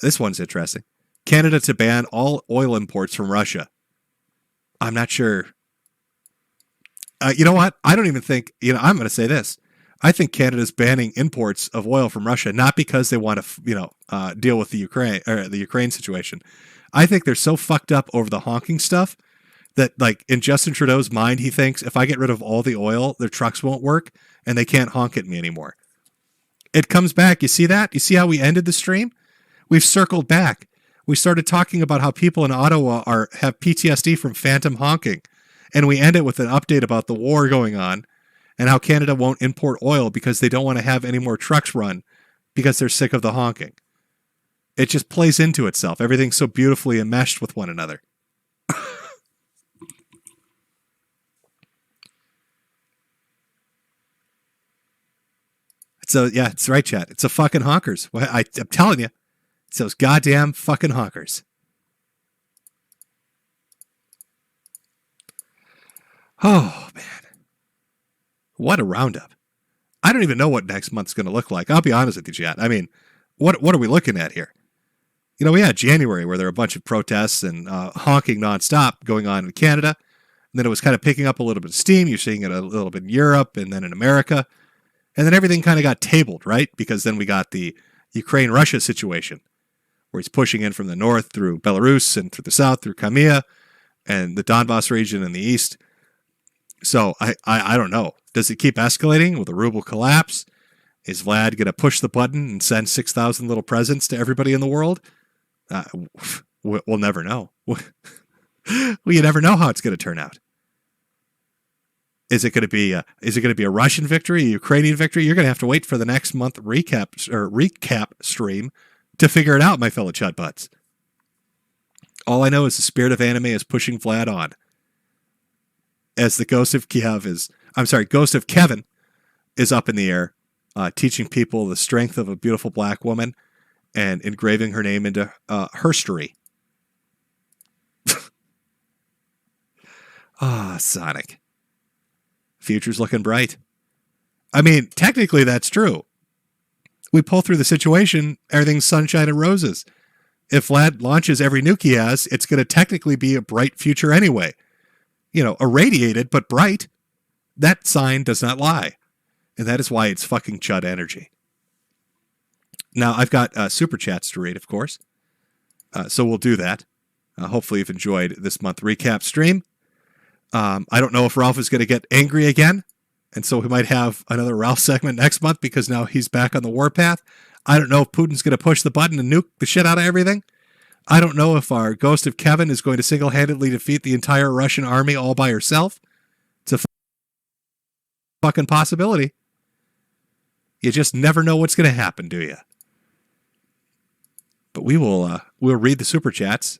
This one's interesting. Canada to ban all oil imports from Russia. I'm not sure. You know what? I don't even think, I'm going to say this. I think Canada's banning imports of oil from Russia, not because they want to, deal with the Ukraine situation. I think they're so fucked up over the honking stuff that, like, in Justin Trudeau's mind, he thinks if I get rid of all the oil, their trucks won't work and they can't honk at me anymore. It comes back. You see that? You see how we ended the stream? We've circled back. We started talking about how people in Ottawa have PTSD from phantom honking. And we end it with an update about the war going on and how Canada won't import oil because they don't want to have any more trucks run because they're sick of the honking. It just plays into itself. Everything's so beautifully enmeshed with one another. So, yeah, it's right, chat. It's a fucking honkers. I'm telling you. It's those goddamn fucking honkers. Oh, man. What a roundup. I don't even know what next month's going to look like. I'll be honest with you, chat. I mean, what are we looking at here? We had January where there were a bunch of protests and honking nonstop going on in Canada. And then it was kind of picking up a little bit of steam. You're seeing it a little bit in Europe and then in America. And then everything kind of got tabled, right? Because then we got the Ukraine-Russia situation where he's pushing in from the north through Belarus and through the south through Crimea and the Donbass region in the east. So I don't know. Does it keep escalating? Will the ruble collapse? Is Vlad going to push the button and send 6,000 little presents to everybody in the world? We'll never know. You never know how it's going to turn out. Is it going to be a Russian victory, a Ukrainian victory? You're going to have to wait for the next month recap stream to figure it out, my fellow Chud butts. All I know is the spirit of anime is pushing Vlad on. As the ghost of Kevin is up in the air, teaching people the strength of a beautiful black woman and engraving her name into herstory. Sonic. Future's looking bright. I mean, technically that's true. We pull through the situation, everything's sunshine and roses. If Vlad launches every nuke he has, it's going to technically be a bright future anyway. Irradiated, but bright. That sign does not lie. And that is why it's fucking Chud energy. Now, I've got super chats to read, of course. So we'll do that. Hopefully you've enjoyed this month recap stream. I don't know if Ralph is going to get angry again. And so we might have another Ralph segment next month because now he's back on the warpath. I don't know if Putin's going to push the button and nuke the shit out of everything. I don't know if our ghost of Kevin is going to single-handedly defeat the entire Russian army all by herself. It's a fucking possibility. You just never know what's going to happen, do you? But we'll read the super chats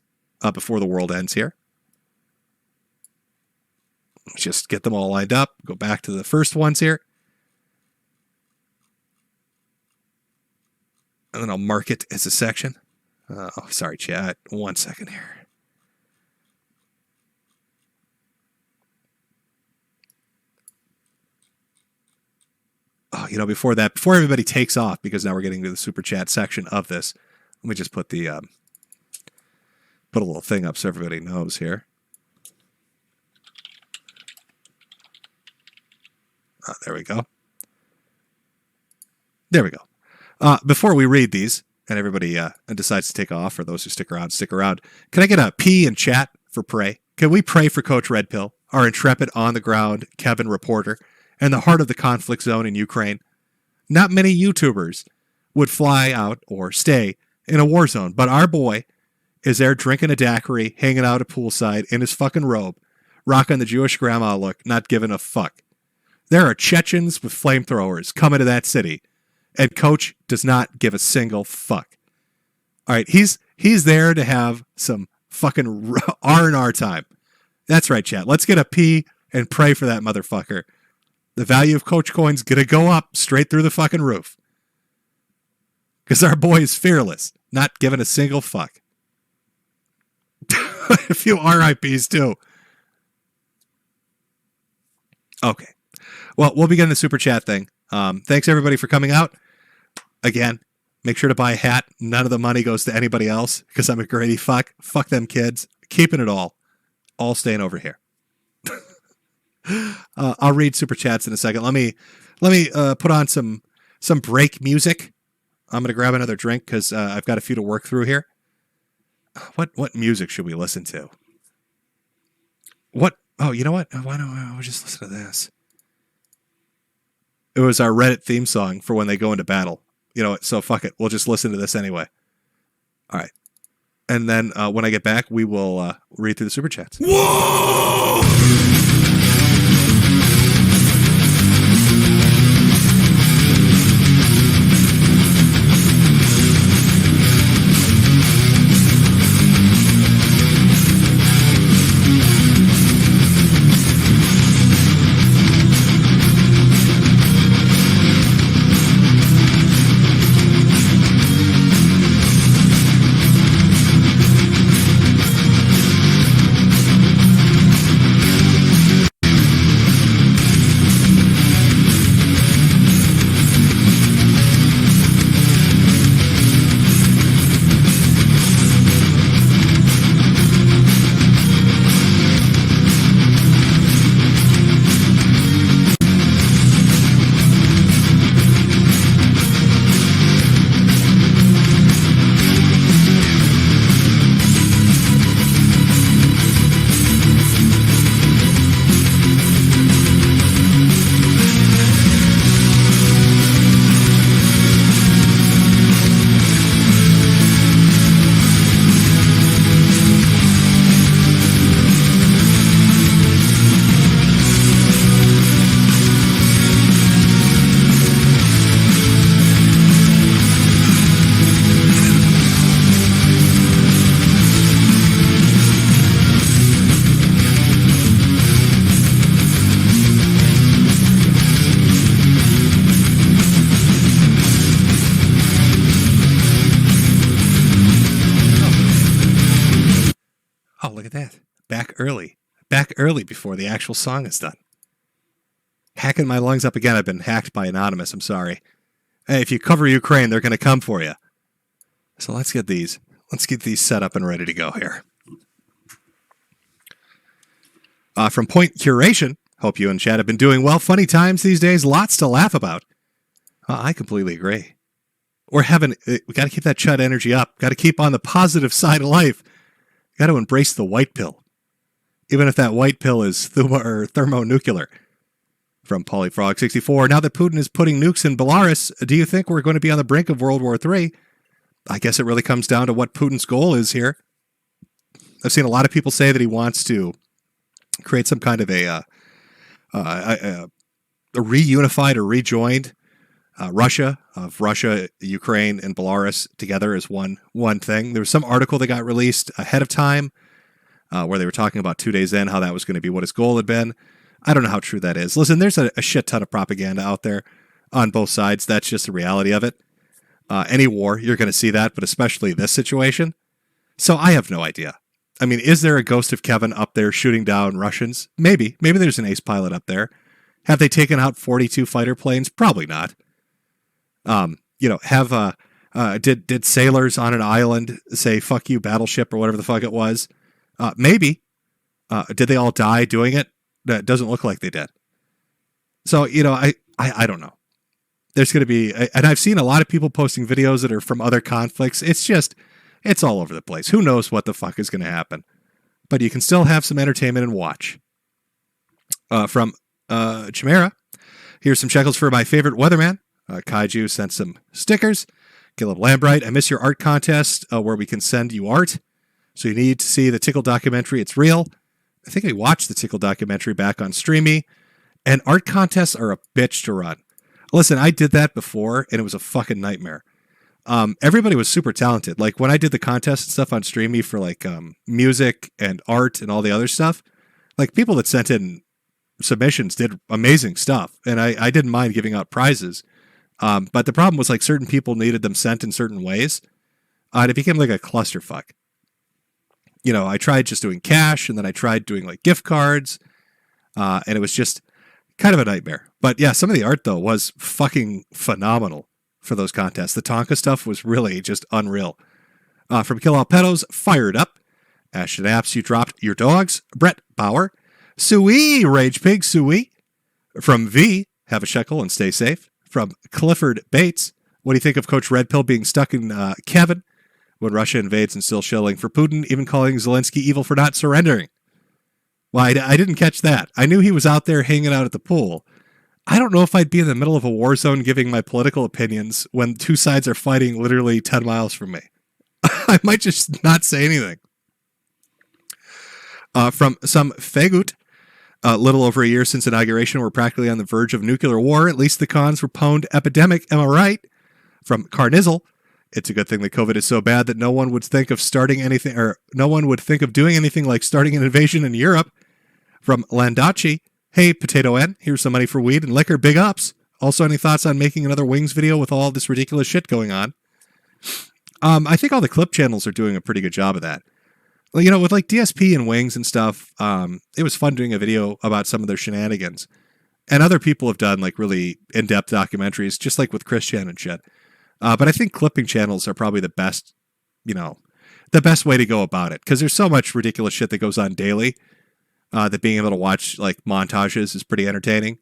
before the world ends here. Just get them all lined up. Go back to the first ones here. And then I'll mark it as a section. Oh, sorry, chat. 1 second here. Oh, before everybody takes off, because now we're getting to the super chat section of this, let me just put the put a little thing up so everybody knows here. There we go. There we go. Before we read these, and everybody decides to take off, for those who stick around, can I get a P in chat for pray? Can we pray for Coach Red Pill, our intrepid on-the-ground Kevin reporter, and the heart of the conflict zone in Ukraine? Not many YouTubers would fly out or stay in a war zone, but our boy is there drinking a daiquiri, hanging out at poolside in his fucking robe, rocking the Jewish grandma look, not giving a fuck. There are Chechens with flamethrowers coming to that city, and Coach does not give a single fuck. All right, he's there to have some fucking R&R time. That's right, chat. Let's get a P and pray for that motherfucker. The value of Coach Coin's going to go up straight through the fucking roof. Because our boy is fearless, not giving a single fuck. A few RIPs too. Okay. Well, we'll begin the super chat thing. Thanks everybody for coming out. Again, make sure to buy a hat. None of the money goes to anybody else because I'm a greedy fuck. Fuck them kids. Keeping it all. All staying over here. I'll read super chats in a second. Let me put on some break music. I'm going to grab another drink because I've got a few to work through here. What music should we listen to? What? Oh, you know what? Why don't I just listen to this? It was our Reddit theme song for when they go into battle. You know what? So fuck it. We'll just listen to this anyway. All right. And then when I get back, we will read through the super chats. Whoa! Back early before the actual song is done. Hacking my lungs up again. I've been hacked by Anonymous. I'm sorry. Hey, if you cover Ukraine, they're going to come for you. So let's get these set up and ready to go here. From Point Curation, hope you and Chad have been doing well. Funny times these days, lots to laugh about. I completely agree. We got to keep that Chud energy up. Got to keep on the positive side of life. Got to embrace the white pill. Even if that white pill is thermonuclear. From Polyfrog64, now that Putin is putting nukes in Belarus, do you think we're going to be on the brink of World War III? I guess it really comes down to what Putin's goal is here. I've seen a lot of people say that he wants to create some kind of a reunified or rejoined Russia, Ukraine, and Belarus together as one thing. There was some article that got released ahead of time where they were talking about 2 days in how that was going to be what his goal had been. I don't know how true that is. Listen, there's a shit ton of propaganda out there on both sides. That's just the reality of it. Any war, you're going to see that, but especially this situation. So I have no idea. I mean, is there a ghost of Kevin up there shooting down Russians? Maybe. Maybe there's an ace pilot up there. Have they taken out 42 fighter planes? Probably not. Did sailors on an island say, fuck you, battleship, or whatever the fuck it was? Maybe. Did they all die doing it? That doesn't look like they did. So, I don't know. There's going to be, and I've seen a lot of people posting videos that are from other conflicts. It's all over the place. Who knows what the fuck is going to happen? But you can still have some entertainment and watch. From Chimera, here's some shekels for my favorite weatherman. Kaiju sent some stickers. Caleb Lambright, I miss your art contest where we can send you art. So you need to see the Tickle documentary. It's real. I think we watched the Tickle documentary back on Streamy. And art contests are a bitch to run. Listen, I did that before, and it was a fucking nightmare. Everybody was super talented. Like, when I did the contest and stuff on Streamy for, like, music and art and all the other stuff, like, people that sent in submissions did amazing stuff. And I didn't mind giving out prizes. But the problem was, like, certain people needed them sent in certain ways. And it became, like, a clusterfuck. I tried just doing cash, and then I tried doing, like, gift cards. And it was just kind of a nightmare. But yeah, some of the art, though, was fucking phenomenal for those contests. The Tonka stuff was really just unreal. From Kill All Pedos, Fired Up. Ashton Apps, you dropped your dogs. Brett Bauer. Sui, Rage Pig, Sui. From V, have a shekel and stay safe. From Clifford Bates, what do you think of Coach Red Pill being stuck in Kevin when Russia invades and still shilling for Putin, even calling Zelensky evil for not surrendering? Well, I didn't catch that. I knew he was out there hanging out at the pool. I don't know if I'd be in the middle of a war zone giving my political opinions when two sides are fighting literally 10 miles from me. I might just not say anything. From some Fegut, a little over a year since inauguration, we're practically on the verge of nuclear war. At least the cons were pwned epidemic. Am I right? From Carnizzle, it's a good thing that COVID is so bad that no one would think of starting anything, or no one would think of doing anything like starting an invasion in Europe. From Landacci, hey, Potato N, here's some money for weed and liquor. Big ups. Also, any thoughts on making another Wings video with all this ridiculous shit going on? I think all the clip channels are doing a pretty good job of that. Well, with like DSP and Wings and stuff, it was fun doing a video about some of their shenanigans. And other people have done like really in-depth documentaries, just like with Christian and shit. But I think clipping channels are probably the best way to go about it. Because there's so much ridiculous shit that goes on daily that being able to watch like montages is pretty entertaining.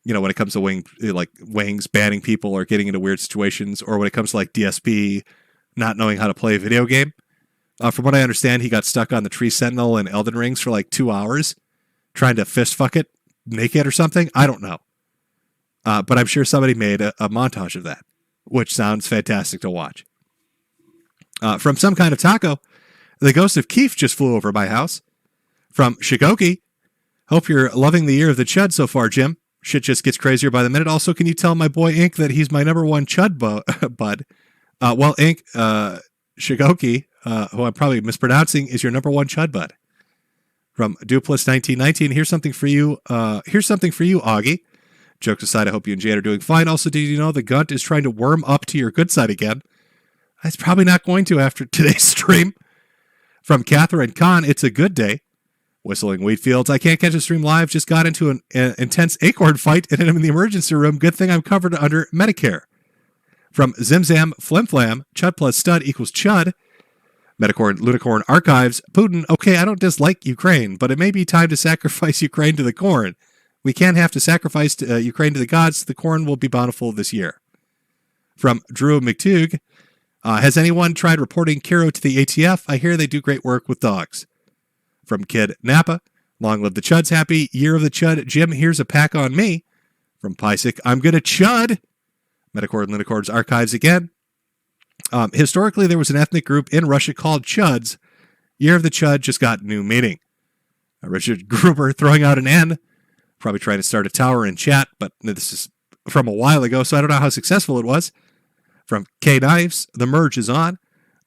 When it comes to Wings banning people or getting into weird situations, or when it comes to like DSP not knowing how to play a video game. From what I understand, he got stuck on the Tree Sentinel and Elden Rings for like 2 hours trying to fist fuck it naked or something. I don't know. But I'm sure somebody made a montage of that, which sounds fantastic to watch. From Some Kind of Taco, the ghost of Keef just flew over my house. From Shigoki, hope you're loving the year of the Chud so far, Jim. Shit just gets crazier by the minute. Also, can you tell my boy Ink that he's my number one Chud bud? Well, Ink, Shigoki, who I'm probably mispronouncing, is your number one Chud bud. From Dupless 1919, here's something for you. Augie. Jokes aside, I hope you and Jade are doing fine. Also, did you know the Gunt is trying to worm up to your good side again? It's probably not going to after today's stream. From Catherine Kahn, it's a good day. Whistling Wheatfields, I can't catch a stream live. Just got into an intense acorn fight and I'm in the emergency room. Good thing I'm covered under Medicare. From Zimzam Flimflam, Chud plus Stud equals Chud. Metakur Lunicorn Archives, Putin, okay, I don't dislike Ukraine, but it may be time to sacrifice Ukraine to the corn. We can't have to sacrifice Ukraine to the gods. The corn will be bountiful this year. From Drew McToog, has anyone tried reporting Kiro to the ATF? I hear they do great work with dogs. From Kid Napa, long live the Chuds, happy year of the Chud. Jim, here's a pack on me. From Pysic, I'm gonna Chud. Metacord and Lunicorn's Archives again. Historically, there was an ethnic group in Russia called Chuds. Year of the Chud just got new meaning. Richard Gruber throwing out an N. Probably trying to start a tower in chat, but this is from a while ago, so I don't know how successful it was. From K Knives, the merge is on.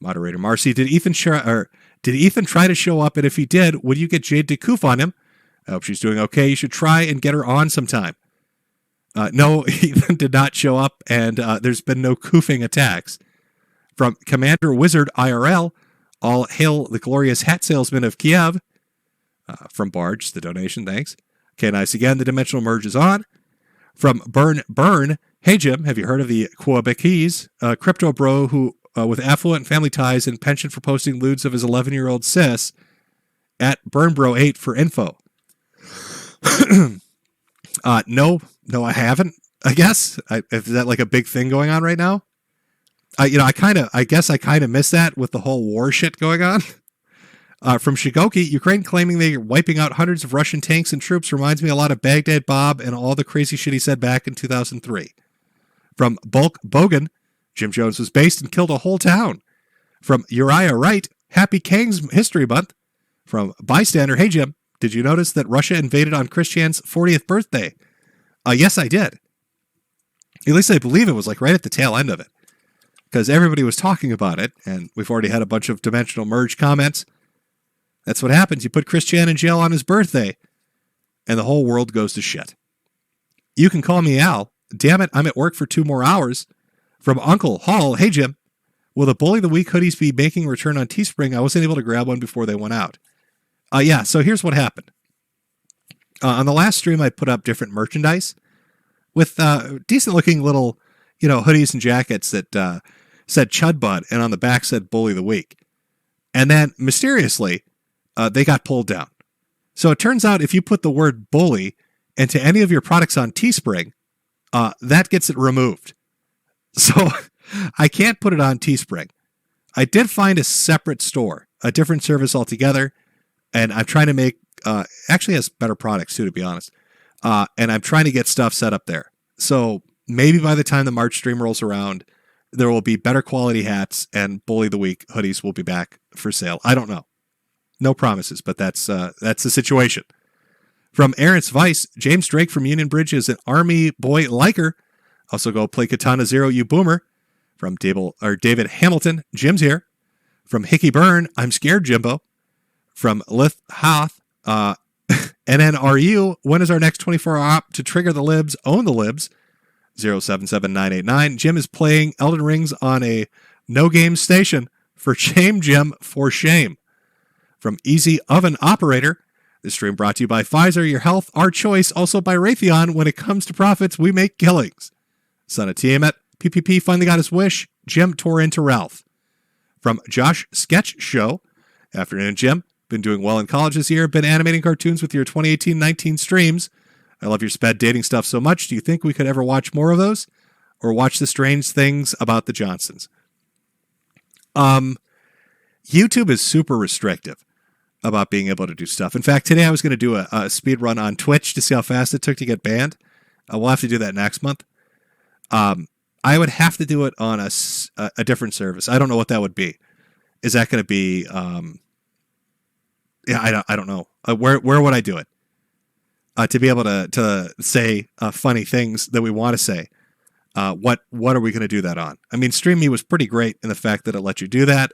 Moderator Marcy, did Ethan try to show up? And if he did, would you get Jade to coof on him? I hope she's doing okay. You should try and get her on sometime. No, Ethan did not show up, and there's been no coofing attacks. From Commander Wizard IRL, all hail the glorious hat salesman of Kiev. From Barge, the donation, thanks. Okay, nice again. The dimensional merge is on. From Burn, hey Jim, have you heard of the Quebecese crypto bro who with affluent family ties and pension for posting lewds of his 11-year-old sis at BurnBro8 for info? No, I haven't. I guess is that like a big thing going on right now? I guess I kind of miss that with the whole war shit going on. From Shigoki, Ukraine claiming they're wiping out hundreds of Russian tanks and troops reminds me a lot of Baghdad Bob and all the crazy shit he said back in 2003. From Bulk Bogan, Jim Jones was based and killed a whole town. From Uriah Wright, Happy Kang's History Month. From Bystander, hey Jim, did you notice that Russia invaded on Christian's 40th birthday? Yes, I did. At least I believe it was like right at the tail end of it. Because everybody was talking about it, and we've already had a bunch of Dimensional Merge comments. That's what happens. You put Christian in jail on his birthday, and the whole world goes to shit. You can call me Al. Damn it, I'm at work for 2 more hours. From Uncle Hall, hey Jim, will the Bully the Week hoodies be making a return on Teespring? I wasn't able to grab one before they went out. Yeah, so here's what happened. On the last stream, I put up different merchandise with decent-looking little, hoodies and jackets that said Chud Bud, and on the back said Bully the Week. And then, mysteriously, they got pulled down. So it turns out if you put the word bully into any of your products on Teespring, that gets it removed. So I can't put it on Teespring. I did find a separate store, a different service altogether, and I'm trying to make, actually has better products too, to be honest. And I'm trying to get stuff set up there. So maybe by the time the March stream rolls around, there will be better quality hats and Bully the Week hoodies will be back for sale. I don't know. No promises, but that's the situation. From Aaron's Vice, James Drake from Union Bridge is an army boy liker. Also go play Katana Zero, you boomer. From David Hamilton, Jim's here. From Hickey Byrne, I'm scared, Jimbo. From Lith Hoth, NNRU, when is our next 24-hour op to trigger the libs, own the libs? 077989. Jim is playing Elden Rings on a no-game station. For shame, Jim, for shame. From Easy Oven Operator, this stream brought to you by Pfizer, your health, our choice, also by Raytheon. When it comes to profits, we make killings. Son of Tiamat, PPP finally got his wish. Jim tore into Ralph. From Josh Sketch Show, afternoon, Jim. Been doing well in college this year. Been animating cartoons with your 2018-19 streams. I love your sped dating stuff so much. Do you think we could ever watch more of those? Or watch the strange things about the Johnsons? YouTube is super restrictive about being able to do stuff. In fact, today I was going to do a speed run on Twitch to see how fast it took to get banned. We'll have to do that next month. I would have to do it on a different service. I don't know what that would be. Is that going to be... I don't know. Where would I do it? To be able to say funny things that we want to say. What are we going to do that on? I mean, Stream Me was pretty great in the fact that it let you do that.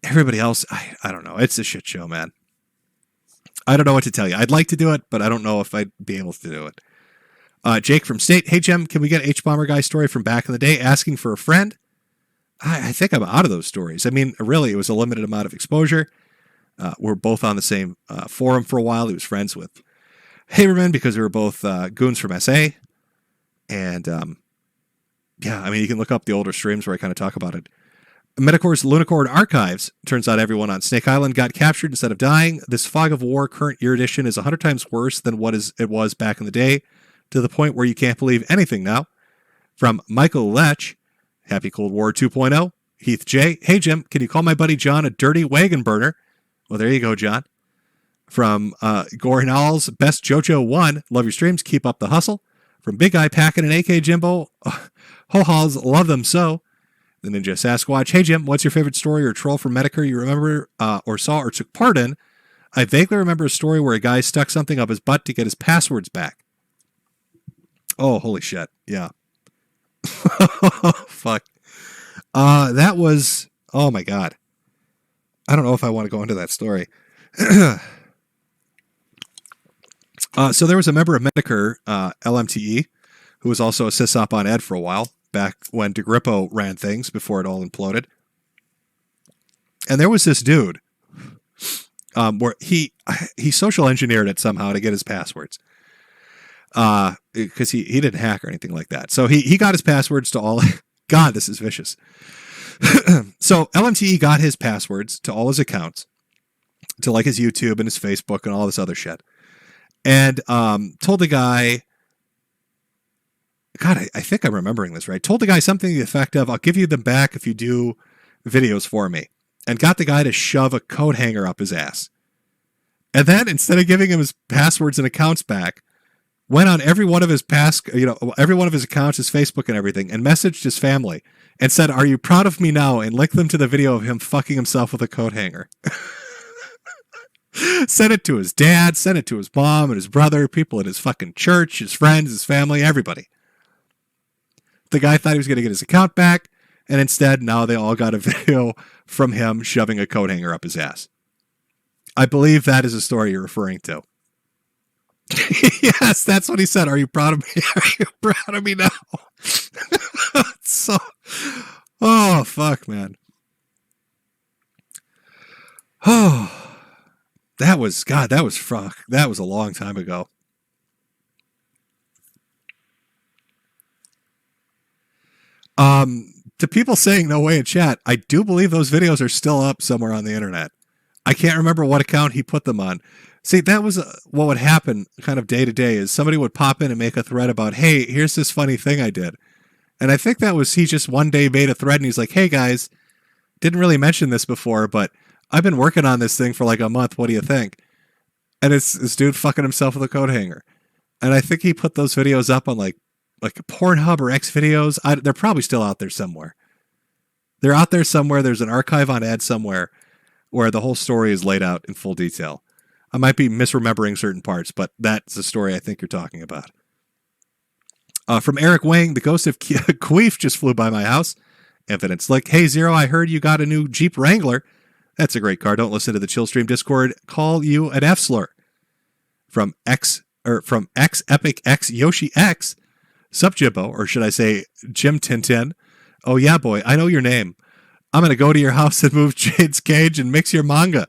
Everybody else, I don't know. It's a shit show, man. I don't know what to tell you. I'd like to do it, but I don't know if I'd be able to do it. Jake from State. Hey, Jem, can we get H-Bomber Guy story from back in the day asking for a friend? I think I'm out of those stories. I mean, really, it was a limited amount of exposure. We're both on the same forum for a while. He was friends with Haberman because we were both goons from SA. And, yeah, I mean, you can look up the older streams where I kind of talk about it. Metacor's Lunicorn Archives. Turns out everyone on Snake Island got captured instead of dying. This Fog of War current year edition is 100 times worse than it was back in the day, to the point where you can't believe anything now. From Michael Lech, Happy Cold War 2.0. Heath J. Hey, Jim, can you call my buddy John a dirty wagon burner? Well, there you go, John. From Gorin Owls, Best Jojo 1. Love your streams. Keep up the hustle. From Big Eye Packin' and AK Jimbo. Ho-Halls, love them so. The Ninja Sasquatch. Hey, Jim, what's your favorite story or troll from Metokur you remember or saw or took part in? I vaguely remember a story where a guy stuck something up his butt to get his passwords back. Oh, holy shit. Yeah. Fuck. That was, oh my God. I don't know if I want to go into that story. So there was a member of Metokur, LMTE, who was also a sysop on Ed for a while, back when DeGrippo ran things before it all imploded. And there was this dude where he social engineered it somehow to get his passwords. Because he didn't hack or anything like that. So he got his passwords to all... God, this is vicious. So LMTE got his passwords to all his accounts, to like his YouTube and his Facebook and all this other shit. And told the guy... God, I think I'm remembering this right. Told the guy something to the effect of, I'll give you them back if you do videos for me. And got the guy to shove a coat hanger up his ass. And then instead of giving him his passwords and accounts back, went on every one of his every one of his accounts, his Facebook and everything, and messaged his family and said, "Are you proud of me now?" and linked them to the video of him fucking himself with a coat hanger. Sent it to his dad, sent it to his mom and his brother, people at his fucking church, his friends, his family, everybody. The guy thought he was going to get his account back, and instead, now they all got a video from him shoving a coat hanger up his ass. I believe that is a story you're referring to. Yes, that's what he said. Are you proud of me? Are you proud of me now? So, oh, fuck, man. Oh, that was fuck. That was a long time ago. To people saying no way in chat, I do believe those videos are still up somewhere on the internet. I can't remember what account he put them on. See, that was what would happen kind of day to day is somebody would pop in and make a thread about, hey, here's this funny thing I did. And I think that was, he just one day made a thread and he's like, hey guys, didn't really mention this before, but I've been working on this thing for like a month. What do you think? And it's this dude fucking himself with a coat hanger. And I think he put those videos up on like Pornhub or X videos. They're probably still out there somewhere. They're out there somewhere. There's an archive on Ed somewhere where the whole story is laid out in full detail. I might be misremembering certain parts, but that's the story I think you're talking about. From Eric Wang, the ghost of Queef just flew by my house. Infinite Slick. Hey, Zero, I heard you got a new Jeep Wrangler. That's a great car. Don't listen to the Chillstream Discord. Call you an F-slur. From X Epic X Yoshi X. Sup, Jibbo, or should I say Jim Tintin? Oh, yeah, boy, I know your name. I'm going to go to your house and move Jade's cage and mix your manga.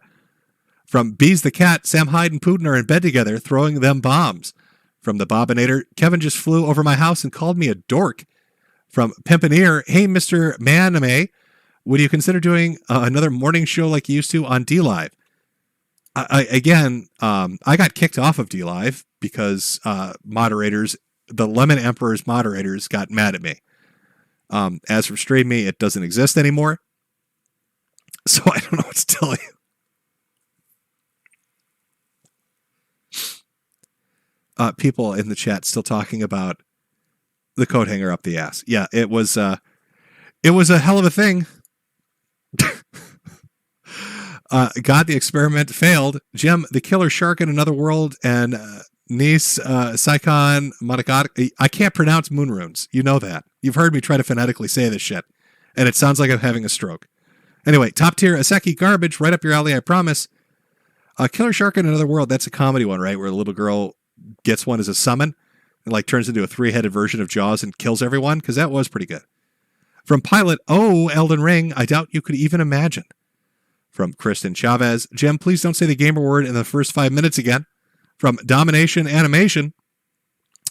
From Bees the Cat, Sam Hyde and Putin are in bed together, throwing them bombs. From the Bobinator, Kevin just flew over my house and called me a dork. From Pimpineer, hey, Mr. Maname, would you consider doing another morning show like you used to on D-Live? I got kicked off of D-Live because moderators, the Lemon Emperor's moderators, got mad at me. As for Stream Me, it doesn't exist anymore. So I don't know what to tell you. People in the chat still talking about the coat hanger up the ass. Yeah, it was a hell of a thing. God, the experiment failed. Jim, the killer shark in another world, and Nice, Saikon, Monogatari. I can't pronounce moon runes. You know that. You've heard me try to phonetically say this shit, and it sounds like I'm having a stroke. Anyway, top tier Aseki garbage, right up your alley, I promise. Killer Shark in Another World, that's a comedy one, right? Where a little girl gets one as a summon and like turns into a 3-headed version of Jaws and kills everyone, because that was pretty good. From Pilot, oh, Elden Ring, I doubt you could even imagine. From Kristen Chavez, Jim, please don't say the gamer word in the first 5 minutes again. From Domination Animation,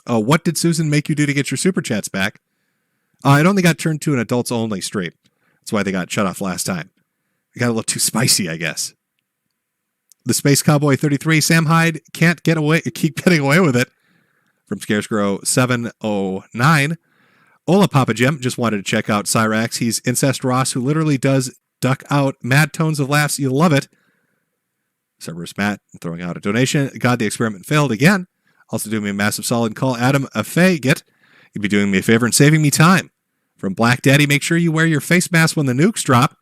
what did Susan make you do to get your super chats back? It only got turned to an adults only stream. That's why they got shut off last time. It got a little too spicy, I guess. The Space Cowboy 33, Sam Hyde can't keep getting away with it. From Scarecrow 709, Ola Papa Jim just wanted to check out Cyrax. He's Incest Ross, who literally does duck out mad tones of laughs. You'll love it. Cerberus Matt throwing out a donation. God, the experiment failed again. Also doing me a massive solid. Call Adam a faggot. You'd be doing me a favor and saving me time. From Black Daddy, make sure you wear your face mask when the nukes drop.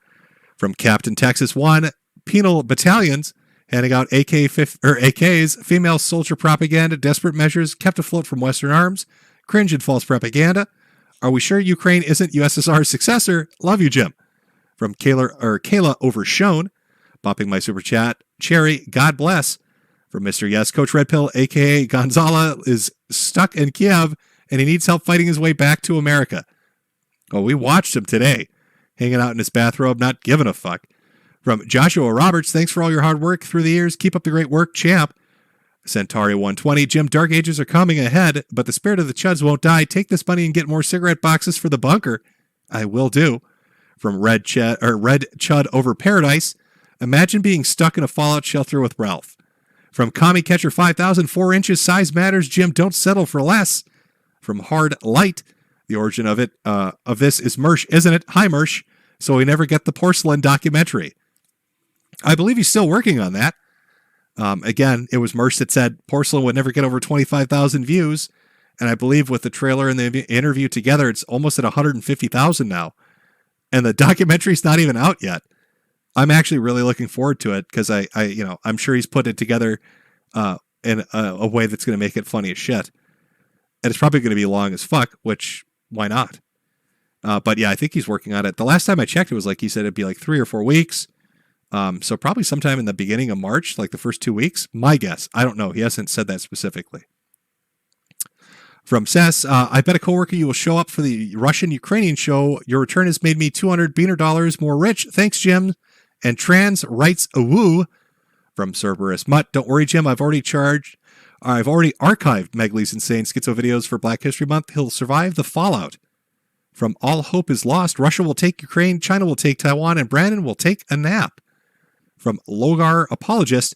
From Captain Texas 1, Penal Battalions, handing out AKs, female soldier propaganda, desperate measures kept afloat from Western arms. Cringe and false propaganda. Are we sure Ukraine isn't USSR's successor? Love you, Jim. From Kayla Overshone. Bopping my super chat. Cherry, God bless. From Mr. Yes, Coach Red Pill, a.k.a. Gonzala, is stuck in Kiev, and he needs help fighting his way back to America. Oh, we watched him today, hanging out in his bathrobe, not giving a fuck. From Joshua Roberts, thanks for all your hard work through the years. Keep up the great work, champ. Centauri 120, Jim, Dark Ages are coming ahead, but the spirit of the Chuds won't die. Take this money and get more cigarette boxes for the bunker. I will do. From Red Chud over Paradise, imagine being stuck in a fallout shelter with Ralph. From Kami Catcher 5000, 4 inches, size matters, Jim, don't settle for less. From Hard Light, the origin of this is Mersh, isn't it? Hi, Mersh. So we never get the porcelain documentary. I believe he's still working on that. Again, it was Mersh that said porcelain would never get over 25,000 views. And I believe with the trailer and the interview together, it's almost at 150,000 now. And the documentary's not even out yet. I'm actually really looking forward to it because I'm sure he's put it together in a way that's going to make it funny as shit. And it's probably going to be long as fuck, which why not? But yeah, I think he's working on it. The last time I checked, it was like he said it'd be like 3 or 4 weeks. So probably sometime in the beginning of March, like the first 2 weeks. My guess. I don't know. He hasn't said that specifically. From Sess, I bet a coworker you will show up for the Russian-Ukrainian show. Your return has made me $200 Beaner dollars more rich. Thanks, Jim. And Trans Writes a Woo. From Cerberus Mutt, don't worry, Jim. I've already archived Megley's insane schizo videos for Black History Month. He'll survive the fallout. From All Hope is Lost, Russia will take Ukraine, China will take Taiwan, and Brandon will take a nap. From Logar Apologist,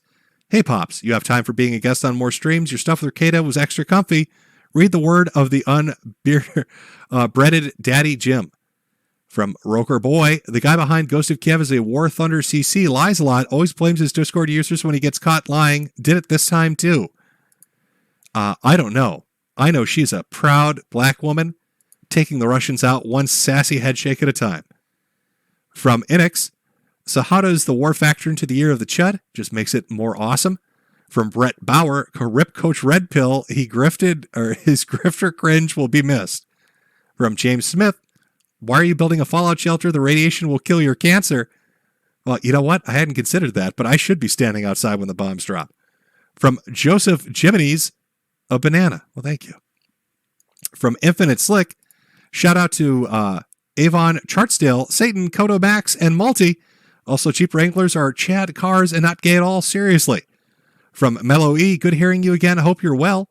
hey Pops, you have time for being a guest on more streams. Your stuff with Arcada was extra comfy. Read the word of the breaded Daddy Jim. From Roker Boy, the guy behind Ghost of Kiev is a War Thunder CC, lies a lot, always blames his Discord users when he gets caught lying. Did it this time too. I don't know. I know she's a proud black woman, taking the Russians out one sassy headshake at a time. From Inix, so how does the war factor into the year of the Chud? Just makes it more awesome. From Brett Bauer, rip Coach Red Pill, his grifter cringe will be missed. From James Smith, why are you building a fallout shelter? The radiation will kill your cancer. Well, you know what? I hadn't considered that, but I should be standing outside when the bombs drop. From Joseph Jimenez, a banana. Well, thank you. From Infinite Slick, shout out to Avon Chartsdale, Satan, Kodo Max, and Multi. Also, Cheap Wranglers are Chad cars and not gay at all. Seriously. From Mellow E, good hearing you again. Hope you're well.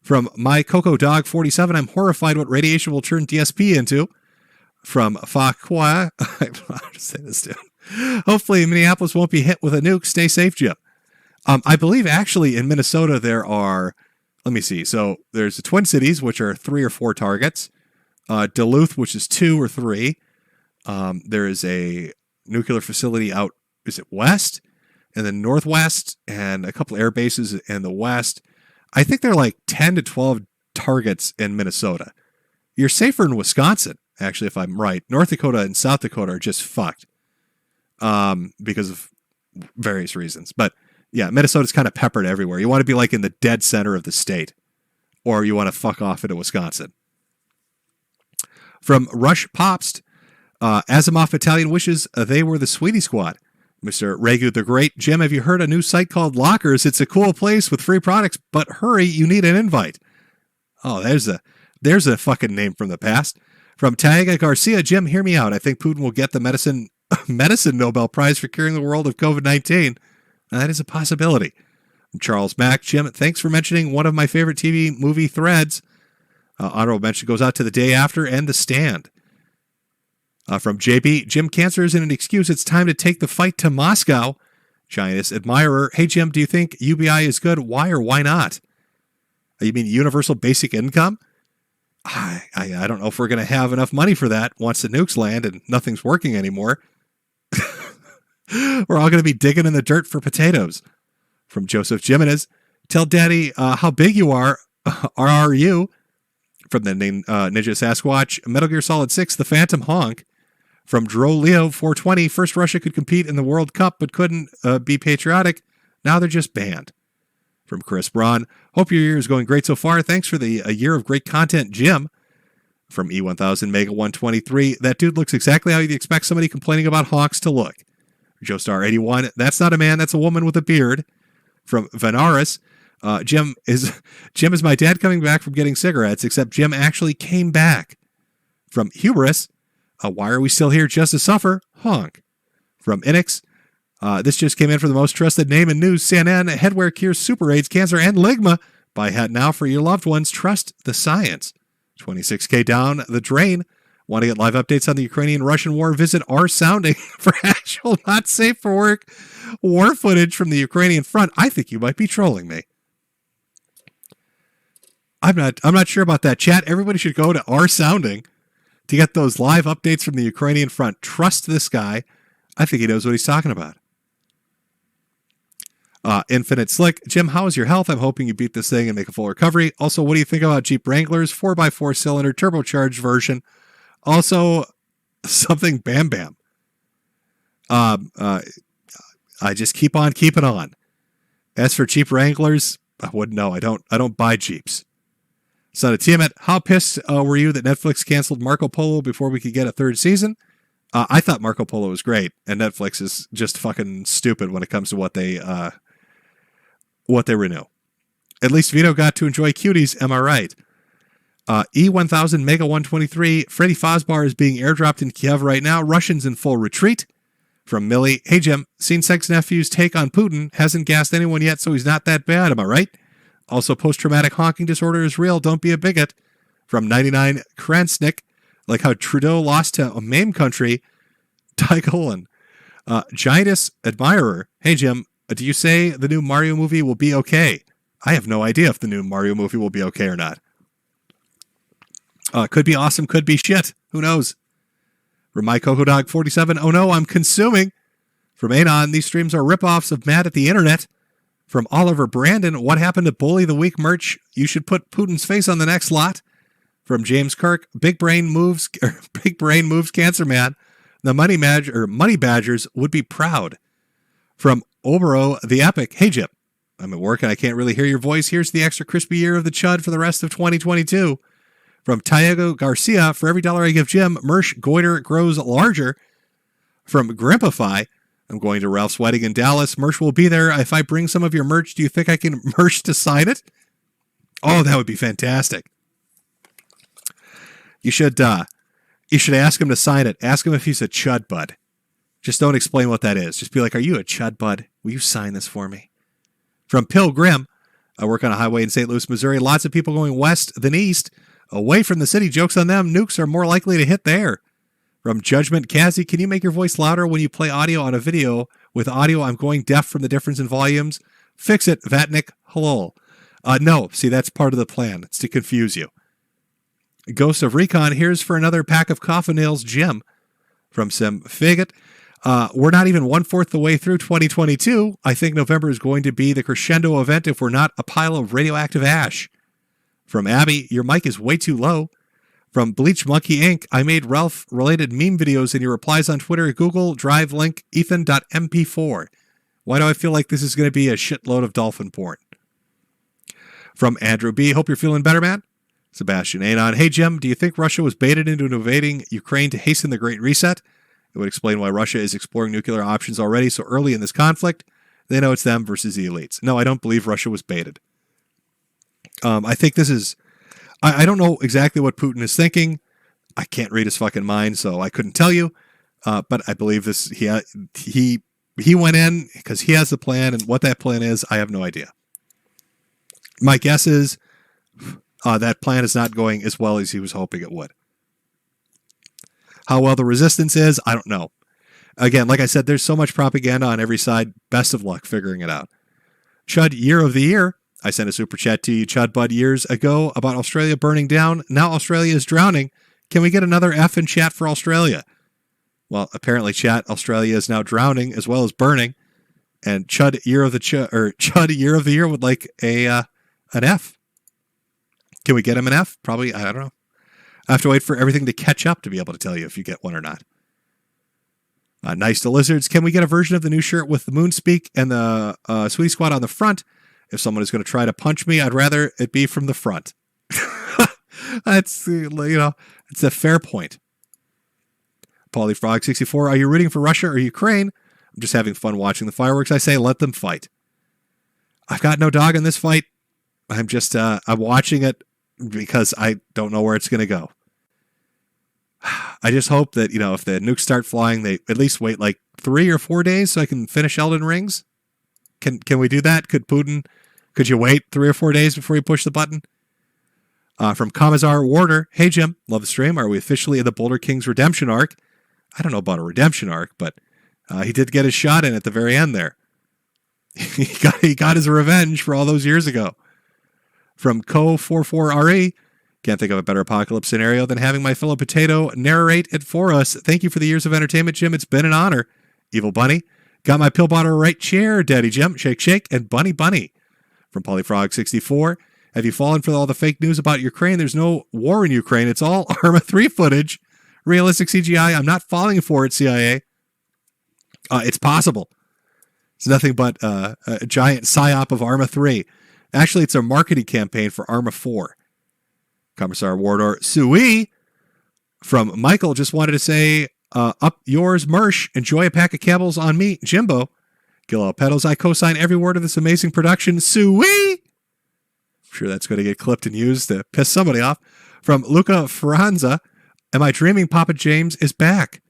From My Coco Dog 47, I'm horrified what radiation will turn DSP into. From Fakwa, I don't know how to say this, dude. Hopefully, Minneapolis won't be hit with a nuke. Stay safe, Jim. I believe actually in Minnesota there are, let me see. So there's the Twin Cities, which are 3 or 4 targets. Duluth, which is 2 or 3. There is a nuclear facility out, is it west? And then northwest, and a couple air bases in the west. I think they're like 10 to 12 targets in Minnesota. You're safer in Wisconsin, actually, if I'm right. North Dakota and South Dakota are just fucked because of various reasons. But yeah, Minnesota's kind of peppered everywhere. You want to be like in the dead center of the state, or you want to fuck off into Wisconsin. From Rush Popst, Asimov Italian wishes they were the Sweetie Squad. Mr. Regu the Great, Jim, have you heard a new site called Lockers? It's a cool place with free products, but hurry, you need an invite. Oh, there's a fucking name from the past. From Taiga Garcia, Jim, hear me out. I think Putin will get the medicine Nobel Prize for curing the world of COVID-19. That is a possibility. From Charles Mack, Jim, thanks for mentioning one of my favorite TV movie threads. Honorable mention goes out to The Day After and The Stand. From JB, Jim, cancer isn't an excuse. It's time to take the fight to Moscow. Giantess Admirer, hey, Jim, do you think UBI is good? Why or why not? You mean universal basic income? I don't know if we're going to have enough money for that once the nukes land and nothing's working anymore. We're all going to be digging in the dirt for potatoes. From Joseph Jimenez, tell Daddy how big you are. Are you? From the Ninja Sasquatch, Metal Gear Solid 6, The Phantom Honk. From Dro Leo 420, first Russia could compete in the World Cup but couldn't be patriotic. Now they're just banned. From Chris Braun, hope your year is going great so far. Thanks for a year of great content, Jim. From E1000 Mega 123, that dude looks exactly how you'd expect somebody complaining about Hawks to look. Joestar 81, that's not a man, that's a woman with a beard. From Venaris, Jim is my dad coming back from getting cigarettes, except Jim actually came back. From Hubris, why are we still here just to suffer? Honk. From Inix, this just came in for the most trusted name in news. CNN, headwear cures super AIDS, cancer, and ligma. Buy a hat now for your loved ones. Trust the science. 26K down the drain. Want to get live updates on the Ukrainian-Russian war? Visit our sounding for actual not safe for work war footage from the Ukrainian front. I think you might be trolling me. I'm not sure about that, chat. Everybody should go to our sounding to get those live updates from the Ukrainian front. Trust this guy. I think he knows what he's talking about. Infinite Slick. Jim, how is your health? I'm hoping you beat this thing and make a full recovery. Also, what do you think about Jeep Wrangler's 4x4 cylinder turbocharged version? Also, something Bam Bam. I just keep on keeping on. As for Jeep Wranglers, I wouldn't know. I don't buy Jeeps. Son of Tiamat, how pissed were you that Netflix canceled Marco Polo before we could get a third season? I thought Marco Polo was great, and Netflix is just fucking stupid when it comes to what they renew. At least Vito got to enjoy Cuties, am I right? E1000 Mega 123, Freddy Fazbar is being airdropped in Kiev right now. Russians in full retreat. From Millie, hey Jim, seen Sex Nephew's take on Putin. Hasn't gassed anyone yet, so he's not that bad, am I right? Also, post-traumatic honking disorder is real. Don't be a bigot. From 99 Kransnick, like how Trudeau lost to a MAME country. Tycolin. Giantus Admirer, hey Jim, do you say the new Mario movie will be okay? I have no idea if the new Mario movie will be okay or not. Could be awesome, could be shit. Who knows? From my Coco Dog 47, oh no, I'm consuming. From Anon, these streams are ripoffs of Mad at the Internet. From Oliver Brandon, what happened to Bully the Week merch? You should put Putin's face on the next lot. From James Kirk, Big Brain moves Cancer Man. The Money Badgers would be proud. From Obero the Epic, hey Jim, I'm at work and I can't really hear your voice. Here's the extra crispy year of the Chud for the rest of 2022. From Tiago Garcia, for every $1 I give Jim, Mersh Goiter grows larger. From Grimpify, I'm going to Ralph's wedding in Dallas. Mersh will be there. If I bring some of your merch, do you think I can Mersh to sign it? Oh, that would be fantastic. You should ask him to sign it. Ask him if he's a Chud bud. Just don't explain what that is. Just be like, are you a Chud bud? Will you sign this for me? From Pilgrim, I work on a highway in St. Louis, Missouri. Lots of people going west than east. Away from the city. Jokes on them. Nukes are more likely to hit there. From Judgment, Cassie, can you make your voice louder when you play audio on a video? With audio, I'm going deaf from the difference in volumes. Fix it, Vatnik. Hello. No, see, that's part of the plan. It's to confuse you. Ghost of Recon, here's for another pack of coffin nails, Jim. From Sim Faggot, we're not even 1/4 the way through 2022. I think November is going to be the crescendo event if we're not a pile of radioactive ash. From Abby, your mic is way too low. From Bleach Monkey Inc., I made Ralph-related meme videos in your replies on Twitter, Google, Drive link, ethan.mp4. Why do I feel like this is going to be a shitload of dolphin porn? From Andrew B., hope you're feeling better, man. Sebastian Anon, hey Jim, do you think Russia was baited into invading Ukraine to hasten the Great Reset? It would explain why Russia is exploring nuclear options already so early in this conflict. They know it's them versus the elites. No, I don't believe Russia was baited. I think this is... I don't know exactly what Putin is thinking. I can't read his fucking mind, so I couldn't tell you. But I believe this. He went in because he has the plan, and what that plan is, I have no idea. My guess is that plan is not going as well as he was hoping it would. How well the resistance is, I don't know. Again, like I said, there's so much propaganda on every side. Best of luck figuring it out. Chud Year of the Year. I sent a super chat to you, Chud Bud, years ago about Australia burning down. Now Australia is drowning. Can we get another F in chat for Australia? Well, apparently, chat, Australia is now drowning as well as burning. And Chud Year of the Year would like an F. Can we get him an F? Probably, I don't know. I have to wait for everything to catch up to be able to tell you if you get one or not. Nice to Lizards. Can we get a version of the new shirt with the Moonspeak and the Sweetie Squad on the front? If someone is going to try to punch me, I'd rather it be from the front. That's, it's a fair point. Polyfrog64, are you rooting for Russia or Ukraine? I'm just having fun watching the fireworks. I say let them fight. I've got no dog in this fight. I'm just, I'm watching it because I don't know where it's going to go. I just hope that, if the nukes start flying, they at least wait like 3 or 4 days so I can finish Elden Rings. Can we do that? Could you wait 3 or 4 days before you push the button? From Kamazar Warder, hey Jim, love the stream. Are we officially in the Boulder King's redemption arc? I don't know about a redemption arc, but he did get his shot in at the very end there. he got his revenge for all those years ago. From Co44RE, can't think of a better apocalypse scenario than having my fellow potato narrate it for us. Thank you for the years of entertainment, Jim. It's been an honor. Evil Bunny, got my pill bottle right chair, Daddy Jim, shake, shake, and Bunny Bunny. From Polyfrog64, have you fallen for all the fake news about Ukraine? There's no war in Ukraine. It's all Arma 3 footage. Realistic CGI. I'm not falling for it, CIA. It's possible. It's nothing but a giant psyop of Arma 3. Actually, it's a marketing campaign for Arma 4. Commissar Wardor Sui from Michael just wanted to say, up yours, Mersh. Enjoy a pack of Camels on me, Jimbo. Gillo Pedals, I co-sign every word of this amazing production. Sui! I'm sure that's going to get clipped and used to piss somebody off. From Luca Franza, am I dreaming Papa James is back?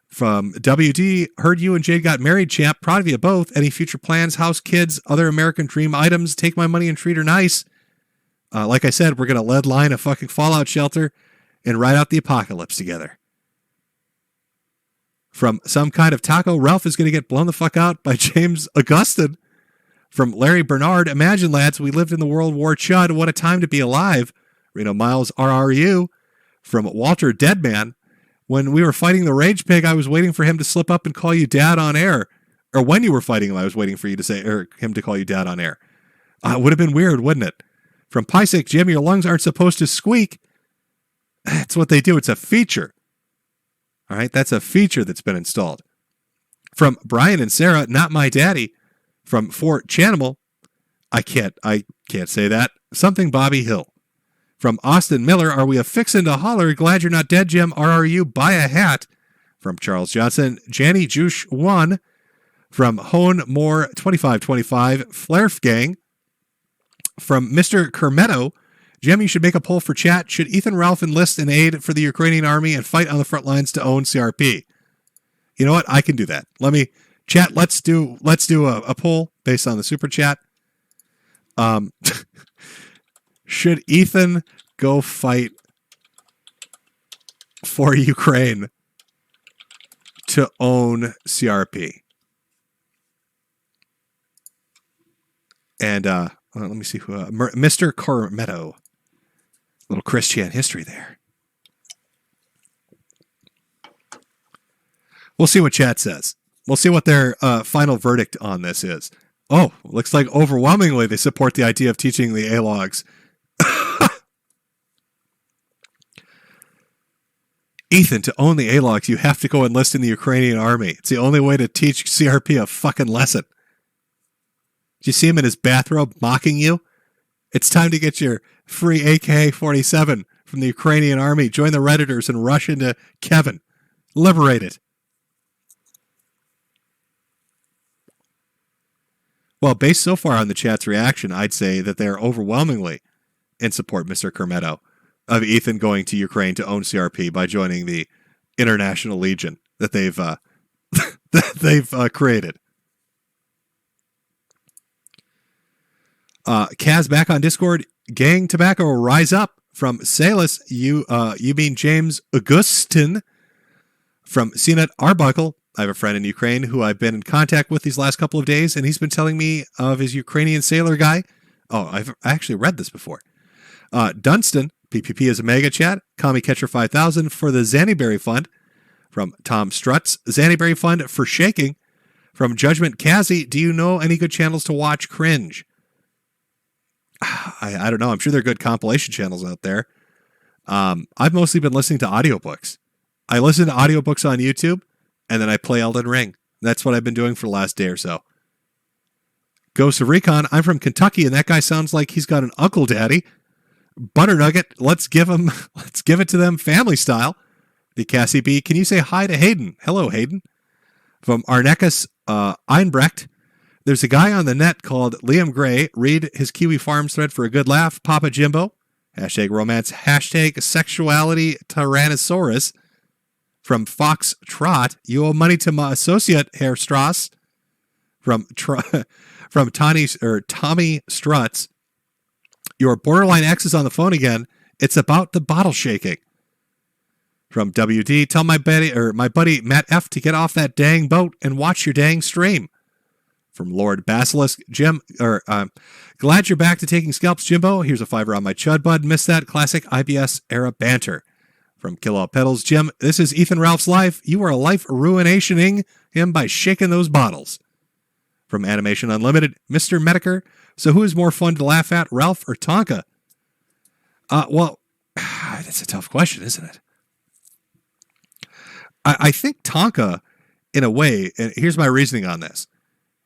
From WD, heard you and Jade got married, champ. Proud of you both. Any future plans, house, kids, other American dream items? Take my money and treat her nice. Like I said, we're going to lead line a fucking fallout shelter and ride out the apocalypse together. From some kind of taco, Ralph is going to get blown the fuck out by James Augustin. From Larry Bernard, imagine, lads, we lived in the World War Chud. What a time to be alive. Reno Miles, RRU. From Walter Deadman, when we were fighting the Rage Pig, I was waiting for him to slip up and call you Dad on air. Or when you were fighting him, I was waiting for you to say, or him to call you Dad on air. It would have been weird, wouldn't it? From Pysic, Jim, your lungs aren't supposed to squeak. That's what they do. It's a feature. All right, that's a feature that's been installed. From Brian and Sarah, not my daddy. From Fort Chanimal, I can't say that. Something Bobby Hill. From Austin Miller, are we a fixin' to holler? Glad you're not dead, Jim. RRU, buy a hat. From Charles Johnson, Janny Juice 1. From Hone Moore 2525, Flarf Gang. From Mr. Kermetto, Jim, you should make a poll for chat. Should Ethan Ralph enlist in aid for the Ukrainian army and fight on the front lines to own CRP? You know what? I can do that. Let me chat. Let's do a poll based on the super chat. Should Ethan go fight for Ukraine to own CRP? And let me see who Mr. Cormetto. Little Christian history there. We'll see what chat says. We'll see what their final verdict on this is. Oh, looks like overwhelmingly they support the idea of teaching the A-logs. Ethan, to own the A-logs, you have to go enlist in the Ukrainian army. It's the only way to teach CRP a fucking lesson. Did you see him in his bathrobe mocking you? It's time to get your free AK-47 from the Ukrainian army. Join the Redditors and rush into Kevin. Liberate it. Well, based so far on the chat's reaction, I'd say that they're overwhelmingly in support, Mr. Kermetto, of Ethan going to Ukraine to own CRP by joining the International Legion that they've created. Kaz back on Discord. Gang Tobacco, rise up. From Salis, you mean James Augustin. From CNET Arbuckle, I have a friend in Ukraine who I've been in contact with these last couple of days, and he's been telling me of his Ukrainian sailor guy. Oh, I've actually read this before. Dunstan, PPP is a mega chat. Kami Catcher 5000 for the Zannyberry Fund. From Tom Struts, Zannyberry Fund for shaking. From Judgment Kazi, do you know any good channels to watch cringe? I don't know. I'm sure there are good compilation channels out there. I've mostly been listening to audiobooks. I listen to audiobooks on YouTube, and then I play Elden Ring. That's what I've been doing for the last day or so. Ghost of Recon, I'm from Kentucky, and that guy sounds like he's got an uncle daddy. Butter Nugget, let's give it to them family style. The Cassie B, can you say hi to Hayden? Hello, Hayden. From Arnekas Einbrecht, there's a guy on the net called Liam Gray. Read his Kiwi Farms thread for a good laugh. Papa Jimbo, hashtag romance, hashtag sexuality tyrannosaurus. From Fox Trot, you owe money to my associate, Herr Strauss. From Tommy Struts, your borderline ex is on the phone again. It's about the bottle shaking. From WD, tell my buddy Matt F to get off that dang boat and watch your dang stream. From Lord Basilisk, Jim, glad you're back to taking scalps, Jimbo. Here's a $5 on my Chud Bud. Missed that classic IBS era banter. From Kill All Pedals, Jim, this is Ethan Ralph's life. You are life ruinationing him by shaking those bottles. From Animation Unlimited, Mr. Metokur, so who is more fun to laugh at, Ralph or Tonka? Well, that's a tough question, isn't it? I think Tonka, in a way, and here's my reasoning on this,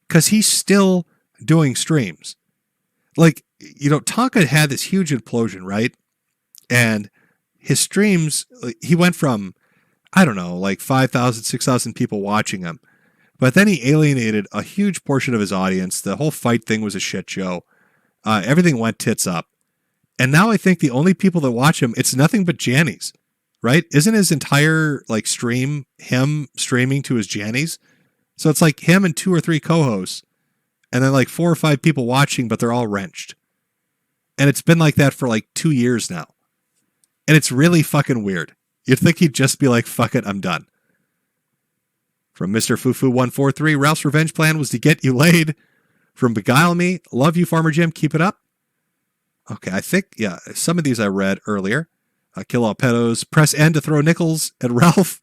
because he's still doing streams. Like, Tonka had this huge implosion, right? And his streams, he went from, I don't know, like 5,000, 6,000 people watching him. But then he alienated a huge portion of his audience. The whole fight thing was a shit show. Everything went tits up. And now I think the only people that watch him, it's nothing but Jannies, right? Isn't his entire stream him streaming to his Jannies? So it's like him and 2 or 3 co-hosts, and then 4 or 5 people watching, but they're all wrenched. And it's been like that for 2 years now. And it's really fucking weird. You'd think he'd just be like, fuck it, I'm done. From Mr. Fufu143, Ralph's revenge plan was to get you laid. From Beguile Me, love you, Farmer Jim, keep it up. Okay, I think, some of these I read earlier. Kill All Pedos, press N to throw nickels at Ralph.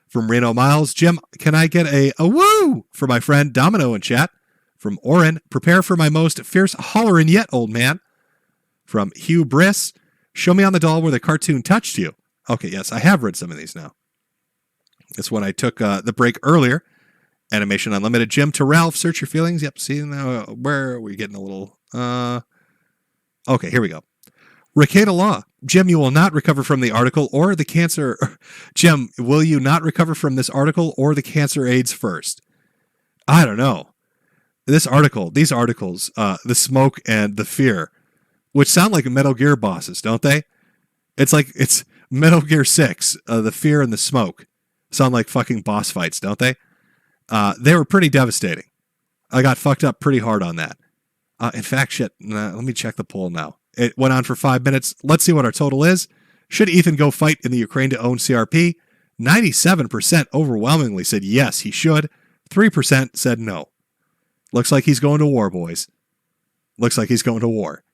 From Reno Miles, Jim, can I get a woo for my friend Domino in chat? From Oren, prepare for my most fierce hollering yet, old man. From Hugh Briss, show me on the doll where the cartoon touched you. Okay, yes, I have read some of these now. That's when I took the break earlier. Animation Unlimited, Jim to Ralph, search your feelings. Yep, see now where are we getting a little... Okay, here we go. Ricada Law, Jim, you will not recover from the article or the cancer... Jim, will you not recover from this article or the cancer AIDS first? I don't know. These articles, the smoke and the fear, which sound like Metal Gear bosses, don't they? It's Metal Gear 6, the fear and the smoke. Sound like fucking boss fights, don't they? They were pretty devastating. I got fucked up pretty hard on that. In fact, let me check the poll now. It went on for 5 minutes. Let's see what our total is. Should Ethan go fight in the Ukraine to own CRP? 97% overwhelmingly said yes, he should. 3% said no. Looks like he's going to war, boys. Looks like he's going to war.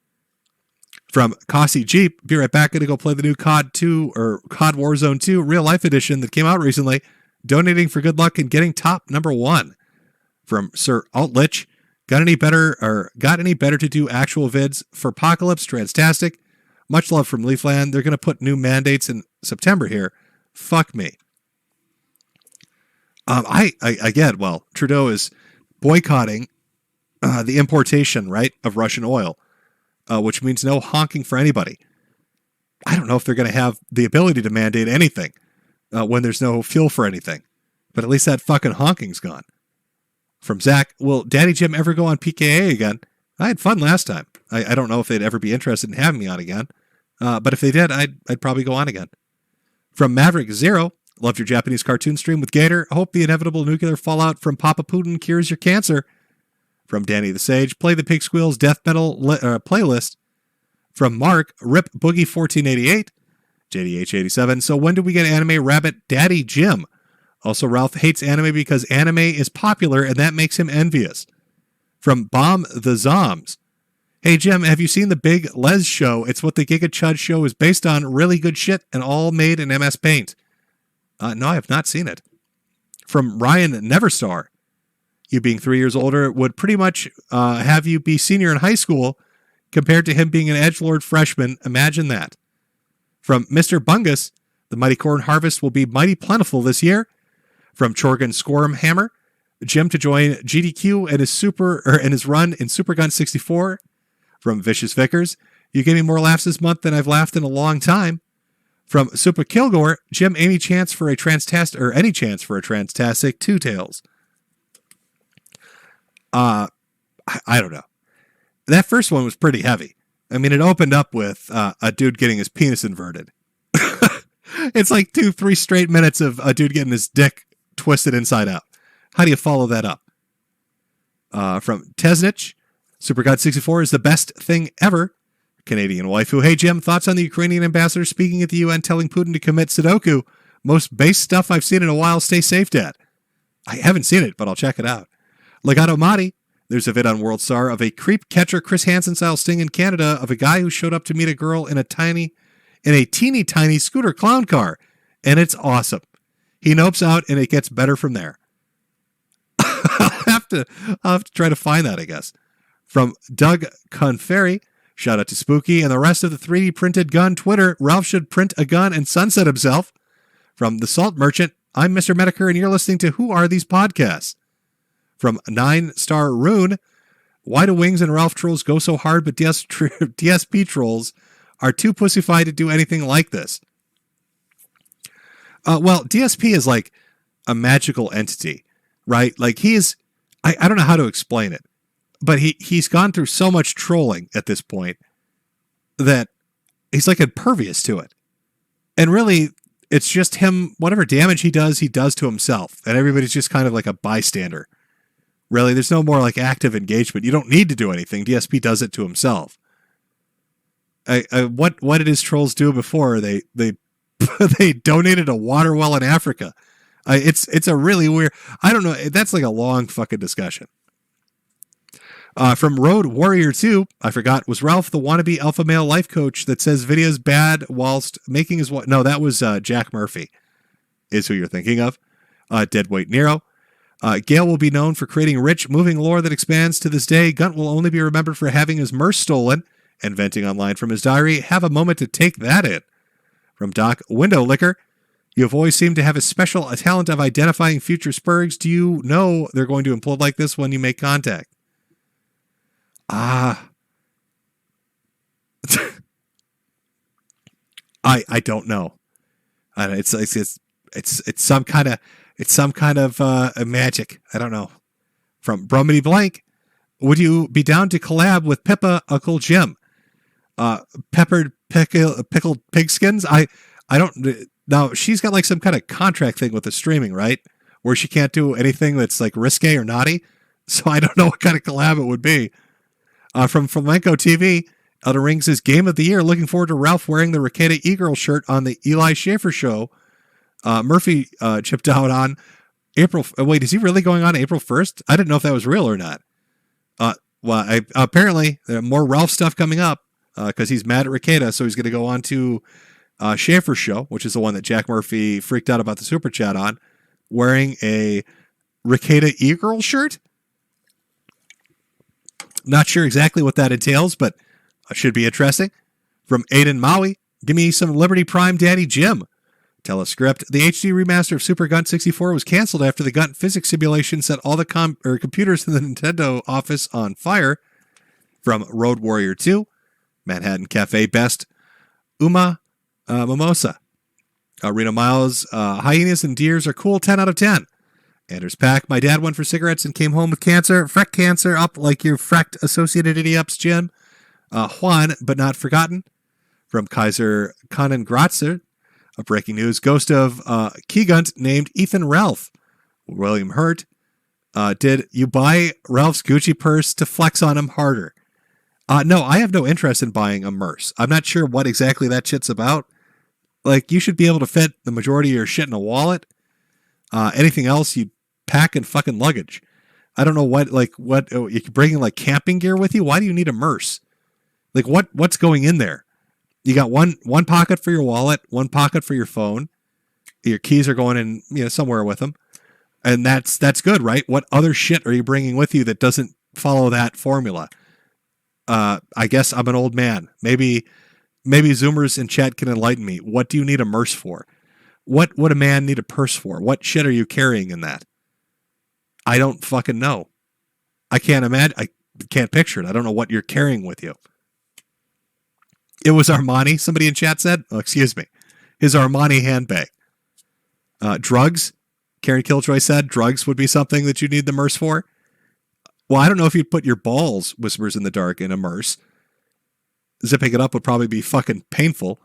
From Cossie Jeep, be right back. Gonna go play the new COD 2 or COD Warzone 2 Real Life Edition that came out recently. Donating for good luck and getting top #1. From Sir Altlich, got any better to do actual vids for Apocalypse? Transtastic. Much love from Leafland. They're gonna put new mandates in September here. Fuck me. Trudeau is boycotting the importation, right, of Russian oil. Which means no honking for anybody. I don't know if they're going to have the ability to mandate anything when there's no fuel for anything. But at least that fucking honking's gone. From Zach, will Daddy Jim ever go on PKA again? I had fun last time. I don't know if they'd ever be interested in having me on again. But if they did, I'd probably go on again. From Maverick Zero, loved your Japanese cartoon stream with Gator. Hope the inevitable nuclear fallout from Papa Putin cures your cancer. From Danny the Sage, play the Pig Squeals death metal playlist. From Mark, Rip Boogie 1488, JDH87. So when do we get Anime Rabbit Daddy Jim? Also, Ralph hates anime because anime is popular and that makes him envious. From Bomb the Zoms, hey Jim, have you seen the Big Les show? It's what the Giga Chud show is based on. Really good shit and all made in MS Paint. No, I have not seen it. From Ryan Neverstar, you being 3 years older would pretty much have you be senior in high school compared to him being an edgelord freshman. Imagine that. From Mr. Bungus, the mighty corn harvest will be mighty plentiful this year. From Chorgan Squirmhammer, Jim to join GDQ and his run in Super Gun 64. From Vicious Vickers, you gave me more laughs this month than I've laughed in a long time. From Super Kilgore, Jim, any chance for a Transtastic Two Tails? I don't know. That first one was pretty heavy. I mean, it opened up with a dude getting his penis inverted. It's like 2-3 straight minutes of a dude getting his dick twisted inside out. How do you follow that up? From Tesnich, Super God 64 is the best thing ever. Canadian waifu. Hey, Jim, thoughts on the Ukrainian ambassador speaking at the UN telling Putin to commit Sudoku? Most base stuff I've seen in a while. Stay safe, Dad. I haven't seen it, but I'll check it out. Legato Madi. There's a vid on World Star of a creep catcher Chris Hansen style sting in Canada of a guy who showed up to meet a girl in a teeny tiny scooter clown car. And it's awesome. He nopes out and it gets better from there. I'll have to try to find that, I guess. From Doug Conferry. Shout out to Spooky and the rest of the 3D printed gun Twitter. Ralph should print a gun and sunset himself. From The Salt Merchant, I'm Mr. Metokur and you're listening to Who Are These Podcasts? From 9-Star Rune, why do Wings and Ralph trolls go so hard but DSP trolls are too pussified to do anything like this? Well, DSP is like a magical entity, right? Like I don't know how to explain it. But he's gone through so much trolling at this point that he's like impervious to it. And really, it's just him, whatever damage he does to himself. And everybody's just kind of like a bystander. Really, there's no more like active engagement. You don't need to do anything. DSP does it to himself. What did his trolls do before? They they donated a water well in Africa. It's a really weird, I don't know. That's like a long fucking discussion. From Road Warrior 2, I forgot, was Ralph the wannabe alpha male life coach that says video's bad whilst making his... No, that was Jack Murphy, is who you're thinking of. Deadweight Nero. Gale will be known for creating rich, moving lore that expands to this day. Gunt will only be remembered for having his merce stolen and venting online from his diary. Have a moment to take that in. From Doc Window Liquor. You have always seemed to have a special talent of identifying future spurgs. Do you know they're going to implode like this when you make contact? I don't know. It's some kind of magic. I don't know. From Brumity Blank, would you be down to collab with Pippa Uncle Jim? Pickled pigskins. I don't. Now she's got like some kind of contract thing with the streaming, right? Where she can't do anything that's like risque or naughty. So I don't know what kind of collab it would be. From Flamenco TV, Elden Rings' Game of the Year. Looking forward to Ralph wearing the Ricada E-Girl shirt on the Eli Schaefer show. Murphy chipped out on April. Wait, is he really going on April 1st? I didn't know if that was real or not. Apparently, there are more Ralph stuff coming up because he's mad at Ricada, so he's going to go on to Schaefer's show, which is the one that Jack Murphy freaked out about the super chat on, wearing a Ricada E-Girl shirt. Not sure exactly what that entails, but should be interesting. From Aiden Maui, give me some Liberty Prime Daddy Jim. Telescript, the HD remaster of Super Gunt 64 was canceled after the Gunt physics simulation set all the computers in the Nintendo office on fire. From Road Warrior 2, Manhattan Cafe Best, Uma Mimosa. Reno Miles, hyenas and deers are cool, 10 out of 10. Anders Pack, my dad went for cigarettes and came home with cancer. Freck cancer, up like your frecked associated idiots, Jim. Juan, but not forgotten. From Kaiser Conan Gratzer, breaking news, ghost of Keygunt named Ethan Ralph. William Hurt, did you buy Ralph's Gucci purse to flex on him harder? No, I have no interest in buying a merce. I'm not sure what exactly that shit's about. Like, you should be able to fit the majority of your shit in a wallet. Anything else, you pack in fucking luggage. I don't know what you're bringing like camping gear with you. Why do you need a merce? Like what's going in there? You got one pocket for your wallet, one pocket for your phone. Your keys are going in, somewhere with them. And that's good, right? What other shit are you bringing with you that doesn't follow that formula? I guess I'm an old man. Maybe Zoomers in chat can enlighten me. What do you need a merce for? What would a man need a purse for? What shit are you carrying in that? I don't fucking know. I can't imagine. I can't picture it. I don't know what you're carrying with you. It was Armani, somebody in chat said. Oh, excuse me. His Armani handbag. Drugs. Karen Killjoy said drugs would be something that you need the merce for. Well, I don't know if you'd put your balls, Whispers in the Dark, in a merce. Zipping it up would probably be fucking painful.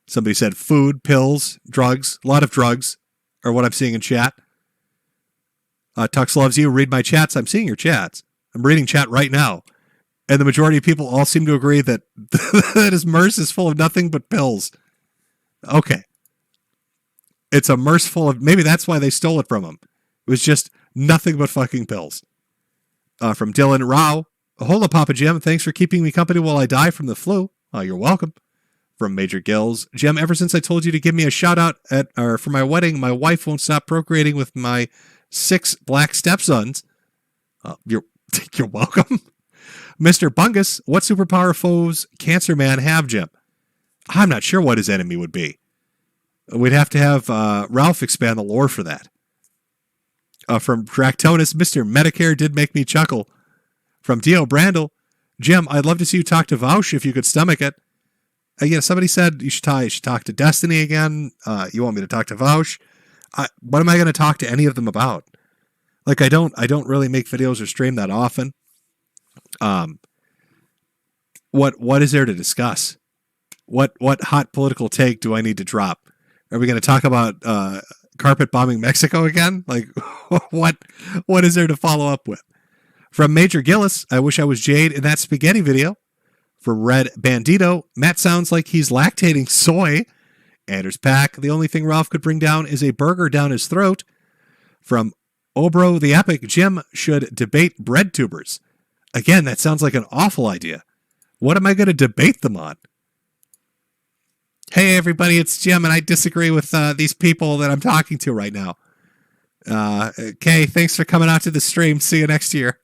Somebody said food, pills, drugs. A lot of drugs are what I'm seeing in chat. Tux loves you. Read my chats. I'm seeing your chats. I'm reading chat right now. And the majority of people all seem to agree that, that his merce is full of nothing but pills. Okay. It's a merce full of... Maybe that's why they stole it from him. It was just nothing but fucking pills. From Dylan Rao. Hola, Papa Jim. Thanks for keeping me company while I die from the flu. Oh, you're welcome. From Major Gills. Jim, ever since I told you to give me a shout out for my wedding, my wife won't stop procreating with my 6 black stepsons. You're welcome. Mr. Bungus, what superpower foes Cancer Man have, Jim? I'm not sure what his enemy would be. We'd have to have Ralph expand the lore for that. From Dractonus, Mr. Medicare did make me chuckle. From Dio Brandel, Jim, I'd love to see you talk to Vaush if you could stomach it. Again, somebody said you should talk to Destiny again. You want me to talk to Vaush? What am I going to talk to any of them about? Like, I don't really make videos or stream that often. What is there to discuss? What hot political take do I need to drop? Are we going to talk about carpet bombing Mexico again? Like, what is there to follow up with? From Major Gillis, I wish I was Jade in that spaghetti video. For Red Bandito, Matt sounds like he's lactating soy. Anders Pack, the only thing Ralph could bring down is a burger down his throat. From Obro the Epic, Jim should debate bread tubers. Again, that sounds like an awful idea. What am I going to debate them on? Hey, everybody, it's Jim, and I disagree with these people that I'm talking to right now. Okay, thanks for coming out to the stream. See you next year.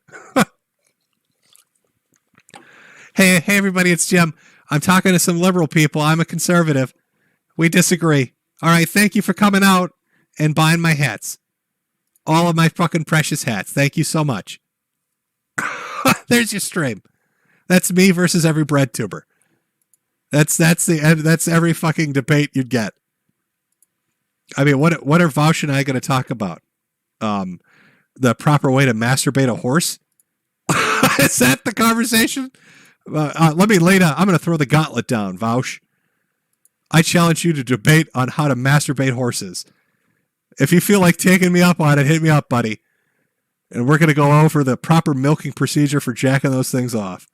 Hey, everybody, it's Jim. I'm talking to some liberal people. I'm a conservative. We disagree. All right, thank you for coming out and buying my hats. All of my fucking precious hats. Thank you so much. There's your stream. That's me versus every bread tuber. That's every fucking debate you'd get. I mean, what are Vaush and I going to talk about? The proper way to masturbate a horse? Is that the conversation? Let me lay down. I'm going to throw the gauntlet down, Vaush. I challenge you to debate on how to masturbate horses. If you feel like taking me up on it, hit me up, buddy. And we're going to go over the proper milking procedure for jacking those things off.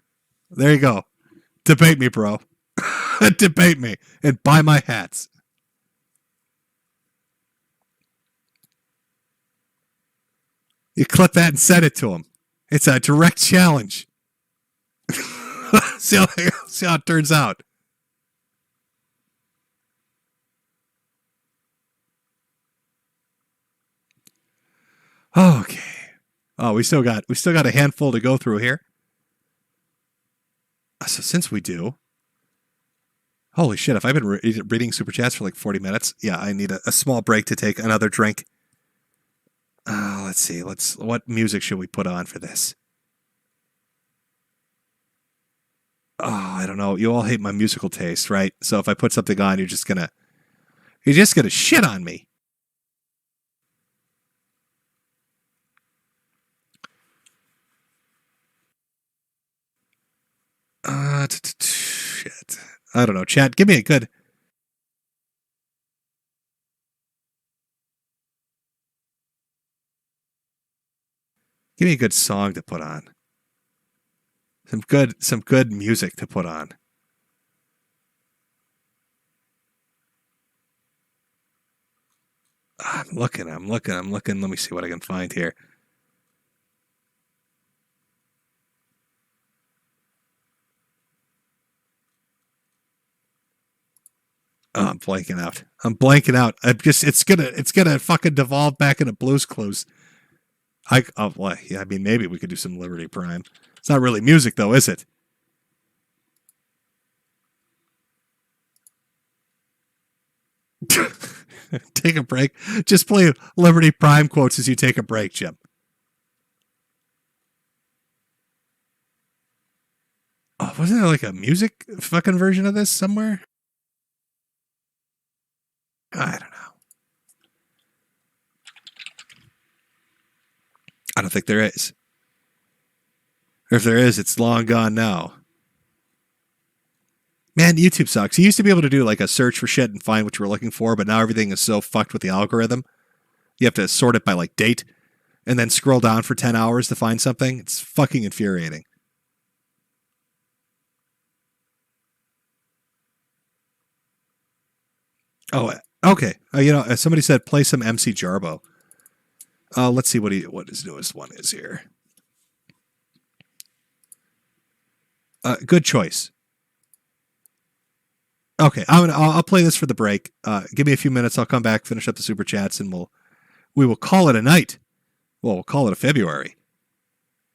There you go. Debate me, bro. Debate me and buy my hats. You clip that and send it to him. It's a direct challenge. see how it turns out. Okay. Oh, we still got a handful to go through here. So since we do, holy shit! If I've been reading super chats for like 40 minutes, yeah, I need a small break to take another drink. Let's see. What music should we put on for this? Oh, I don't know. You all hate my musical taste, right? So if I put something on, you're just gonna shit on me. Shit. I don't know. Chat, give me a good. Give me a good song to put on. Some good music to put on. I'm looking. Let me see what I can find here. Oh, I'm blanking out. It's gonna fucking devolve back into Blue's Clues. I mean, maybe we could do some Liberty Prime. It's not really music, though, is it? Take a break. Just play Liberty Prime quotes as you take a break, Jim. wasn't there like a music fucking version of this somewhere? I don't know. I don't think there is. Or if there is, it's long gone now. Man, YouTube sucks. You used to be able to do like a search for shit and find what you were looking for, but now everything is so fucked with the algorithm. You have to sort it by like date and then scroll down for 10 hours to find something. It's fucking infuriating. Oh, okay. Somebody said play some MC Jarbo. Let's see what his newest one is here. Good choice. Okay, I'll play this for the break. Give me a few minutes. I'll come back, finish up the super chats, and we will call it a night. Well, we'll call it a February.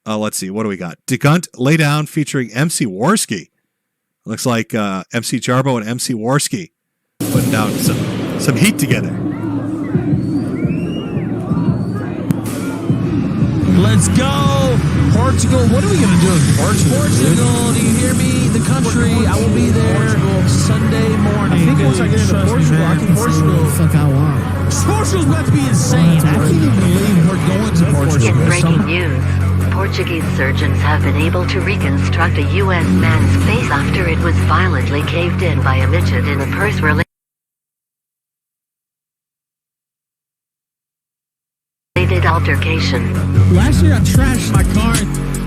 Let's see. What do we got? Degunt Lay Down featuring MC Warski. Looks like MC Jarbo and MC Warski putting down some heat together. Let's go! Portugal, what are we going to do in Portugal? Portugal, do you hear me? The country, I will be there Sunday morning. I think once I get into Portugal, I can Portugal. Fuck I want. Portugal's about to be insane. I can't even believe we're going to Portugal. In breaking news, Portuguese surgeons have been able to reconstruct a U.S. man's face after it was violently caved in by a midget in a purse-related altercation. Last year I trashed my car.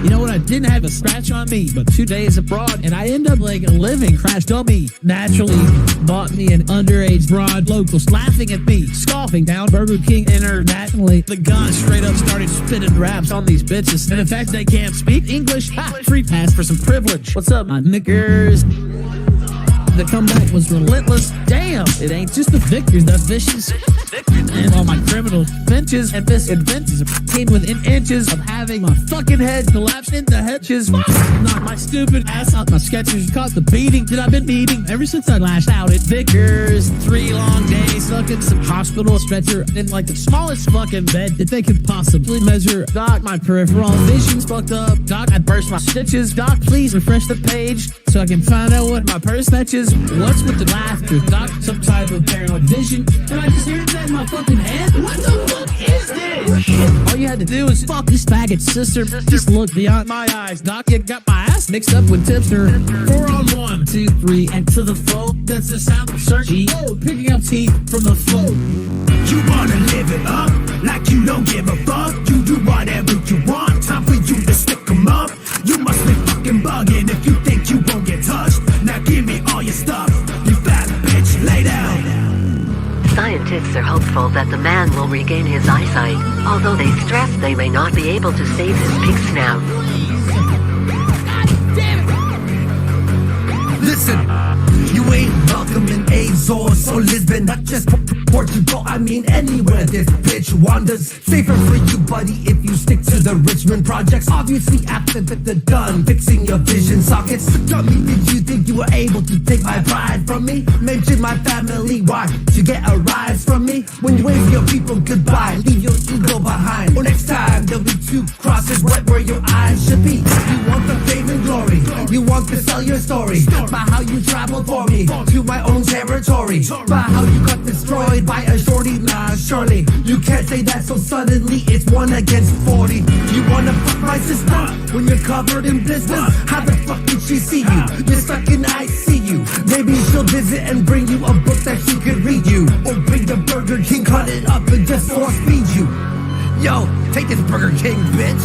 You know what? I didn't have a scratch on me, but 2 days abroad, and I end up like a living crash dummy. Naturally, bought me an underage broad. Locals laughing at me, scoffing down Burger King internationally. The gun straight up started spitting raps on these bitches, and in fact they can't speak English. Free pass for some privilege. What's up, my niggers? The comeback was relentless. Damn, it ain't just the victors, the vicious. And all my criminal benches and misadventures came within inches of having my fucking head collapse into hedges. Knocked my stupid ass out my sketchers, caught the beating that I've been needing ever since I lashed out at Vickers. 3 long days stuck in some hospital stretcher in like the smallest fucking bed that they could possibly measure. Doc, my peripheral vision's fucked up. Doc, I burst my stitches. Doc, please refresh the page so I can find out what my purse fetches. What's with the laughter? Doc, some type of paranoid vision. And I just heard that in my fucking head. What the fuck is this? All you had to do was fuck this faggot sister. Just look beyond my eyes. Doc, you got my ass mixed up with tipster. 4 on 1, 2, 3, and to the foe. That's the sound of searching. Oh, picking up teeth from the foe. You wanna live it up like you don't give a fuck. You do whatever you want. Time for you to stick 'em up. You must be fucking bugging if you think you won't get touched. Now give me all your stuff. You fat bitch, lay down. Scientists are hopeful that the man will regain his eyesight, although they stress they may not be able to save his pig snout. Listen, you ain't welcome in Azores or Lisbon, not just Portugal, I mean anywhere this bitch wanders. Safer for you, buddy, if you stick to the Richmond projects. Obviously after the done fixing your vision sockets. Dummy, did you think you were able to take my pride from me? Mention my family, why? To get a rise from me? When you wave your people goodbye, leave your ego behind. Or next time there'll be 2 crosses right where your eyes should be. You want the fame and glory, you want to sell your story by how you traveled for me to my own territory, by how you got destroyed by a shorty. Nah, surely you can't say that so suddenly. It's 1 against 40. You wanna fuck my sister when you're covered in blisters? How the fuck did she see you? You're stuck in ICU. Maybe she'll visit and bring you a book that she could read you, or bring the Burger King, cut it up and just force feed you. Yo, take this Burger King, bitch.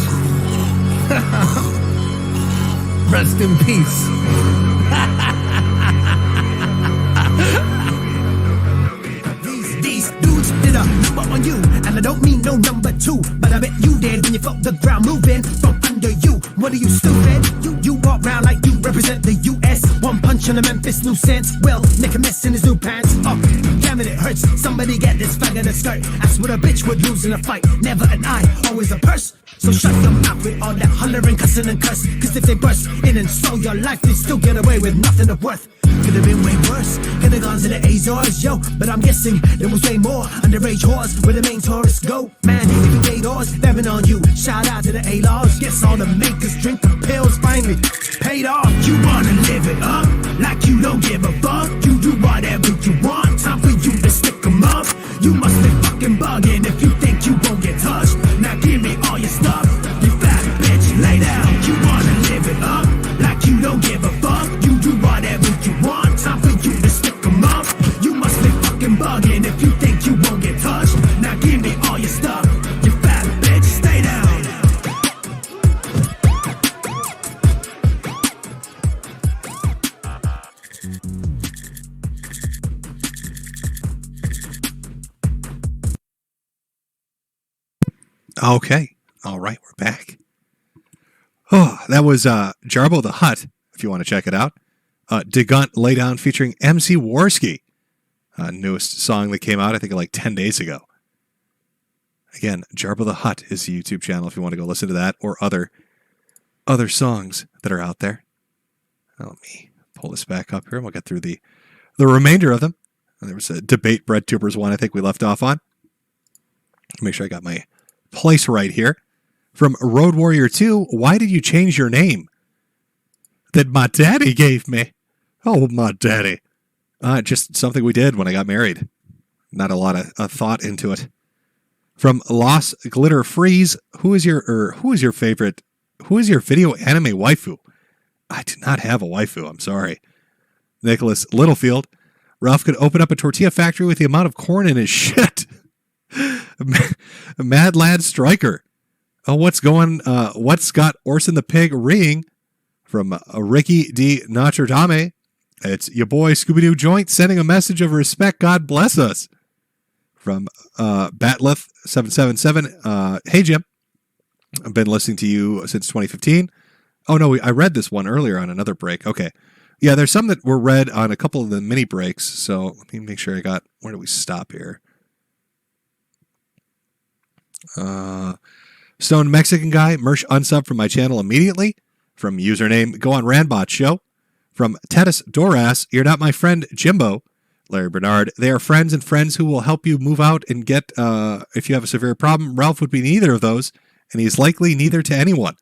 Rest in peace. These dudes did a number on you, and I don't mean no number 2, but I bet you did when you felt the ground moving from under you. What are you, stupid? You walk around like you represent the U.S. 1 punch on a Memphis nuisance. Well, make a mess in his new pants. Oh, damn it, it hurts. Somebody get this fag in a skirt. That's what a bitch would lose in a fight. Never an eye, always a purse. So shut your mouth with all that hollering, cussing and cuss. Cause if they burst in and stole your life, they still get away with nothing of worth. Could have been way worse, could have gone to the Azores, yo. But I'm guessing there was way more underage whores where the main tourists go. Man, if you gay doors, they've been on you. Shout out to the A-Laws. Guess all the makers drink the pills finally paid off. You wanna you don't give a fuck. You do whatever you want. Time for you to stick 'em up. You must be fucking bugging if you think you won't get touched. Now give me all your stuff. You fat bitch, lay down. You wanna live it up like you don't give a fuck. You do whatever you want. Time for you to stick 'em up. You must be fucking bugging if you think you won't get touched. Now give me all your stuff. You fat bitch, stay down. Okay. All right, we're back. Oh, that was Jarbo the Hutt, if you want to check it out. Degunt Lay Down featuring MC Worski. Newest song that came out, I think, like 10 days ago. Again, Jarbo the Hutt is the YouTube channel if you want to go listen to that or other songs that are out there. Let me pull this back up here and we'll get through the remainder of them. There was a Debate Bread Tubers one I think we left off on. Make sure I got my place right here. From Road Warrior 2, why did you change your name? That my daddy gave me. Oh, my daddy. Just something we did when I got married. Not a lot of thought into it. From Lost Glitter Freeze, who is your favorite? Who is your video anime waifu? I do not have a waifu. I'm sorry. Nicholas Littlefield, Ralph could open up a tortilla factory with the amount of corn in his shit. Mad Lad Striker. Oh, what's got Orson the Pig reeing? From Ricky D. Notre Dame. It's your boy Scooby-Doo Joint sending a message of respect. God bless us. From Batleth777. Hey, Jim. I've been listening to you since 2015. Oh, no, I read this one earlier on another break. Okay. Yeah, there's some that were read on a couple of the mini breaks. So let me make sure I got... Where do we stop here? Stone Mexican Guy. Mersh unsub from my channel immediately. From username Go On Ranbot Show. From Tedis Doras. You're not my friend, Jimbo. Larry Bernard. They are friends and friends who will help you move out and get... if you have a severe problem, Ralph would be neither of those. And he's likely neither to anyone.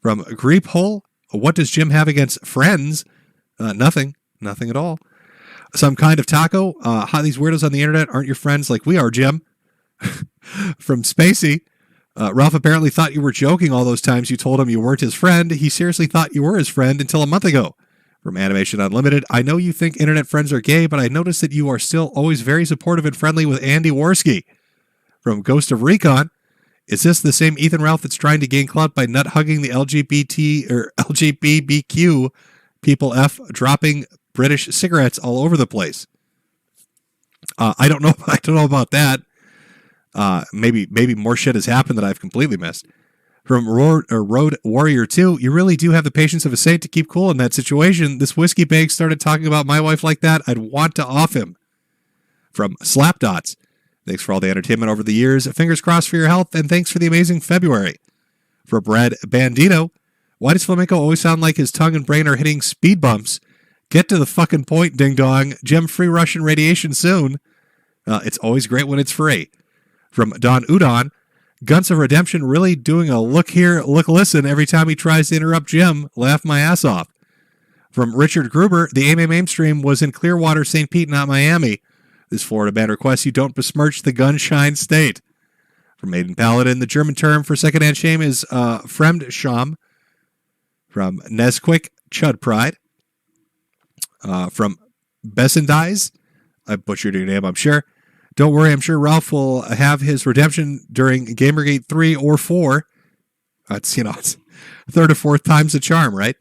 From Greep Hole, what does Jim have against friends? Nothing. Nothing at all. Some kind of taco. How these weirdos on the internet aren't your friends like we are, Jim. From Spacey, Ralph apparently thought you were joking all those times you told him you weren't his friend. He seriously thought you were his friend until a month ago. From Animation Unlimited, I know you think internet friends are gay, but I noticed that you are still always very supportive and friendly with Andy Worski. From Ghost of Recon, is this the same Ethan Ralph that's trying to gain clout by nut hugging the LGBT or LGBTQ people dropping British cigarettes all over the place? I don't know. I don't know about that. Maybe more shit has happened that I've completely missed. From Road Warrior 2, you really do have the patience of a saint to keep cool in that situation. This whiskey bag started talking about my wife like that. I'd want to off him. From Slapdots. Thanks for all the entertainment over the years. Fingers crossed for your health, and thanks for the amazing February. For Brad Bandito, why does Flamenco always sound like his tongue and brain are hitting speed bumps? Get to the fucking point, ding dong. Gem free Russian radiation soon. It's always great when it's free. From Don Udon, Guns of Redemption really doing a look here, look listen every time he tries to interrupt Jim. Laugh my ass off. From Richard Gruber, the AIM stream was in Clearwater, St. Pete, not Miami. This Florida man requests you don't besmirch the gunshine state. From Maiden Paladin, the German term for secondhand shame is Fremdscham. From Nesquik, Chud Pride. From Bessendies, I butchered your name, I'm sure. Don't worry, I'm sure Ralph will have his redemption during Gamergate 3 or 4. It's, it's third or fourth time's the charm, right?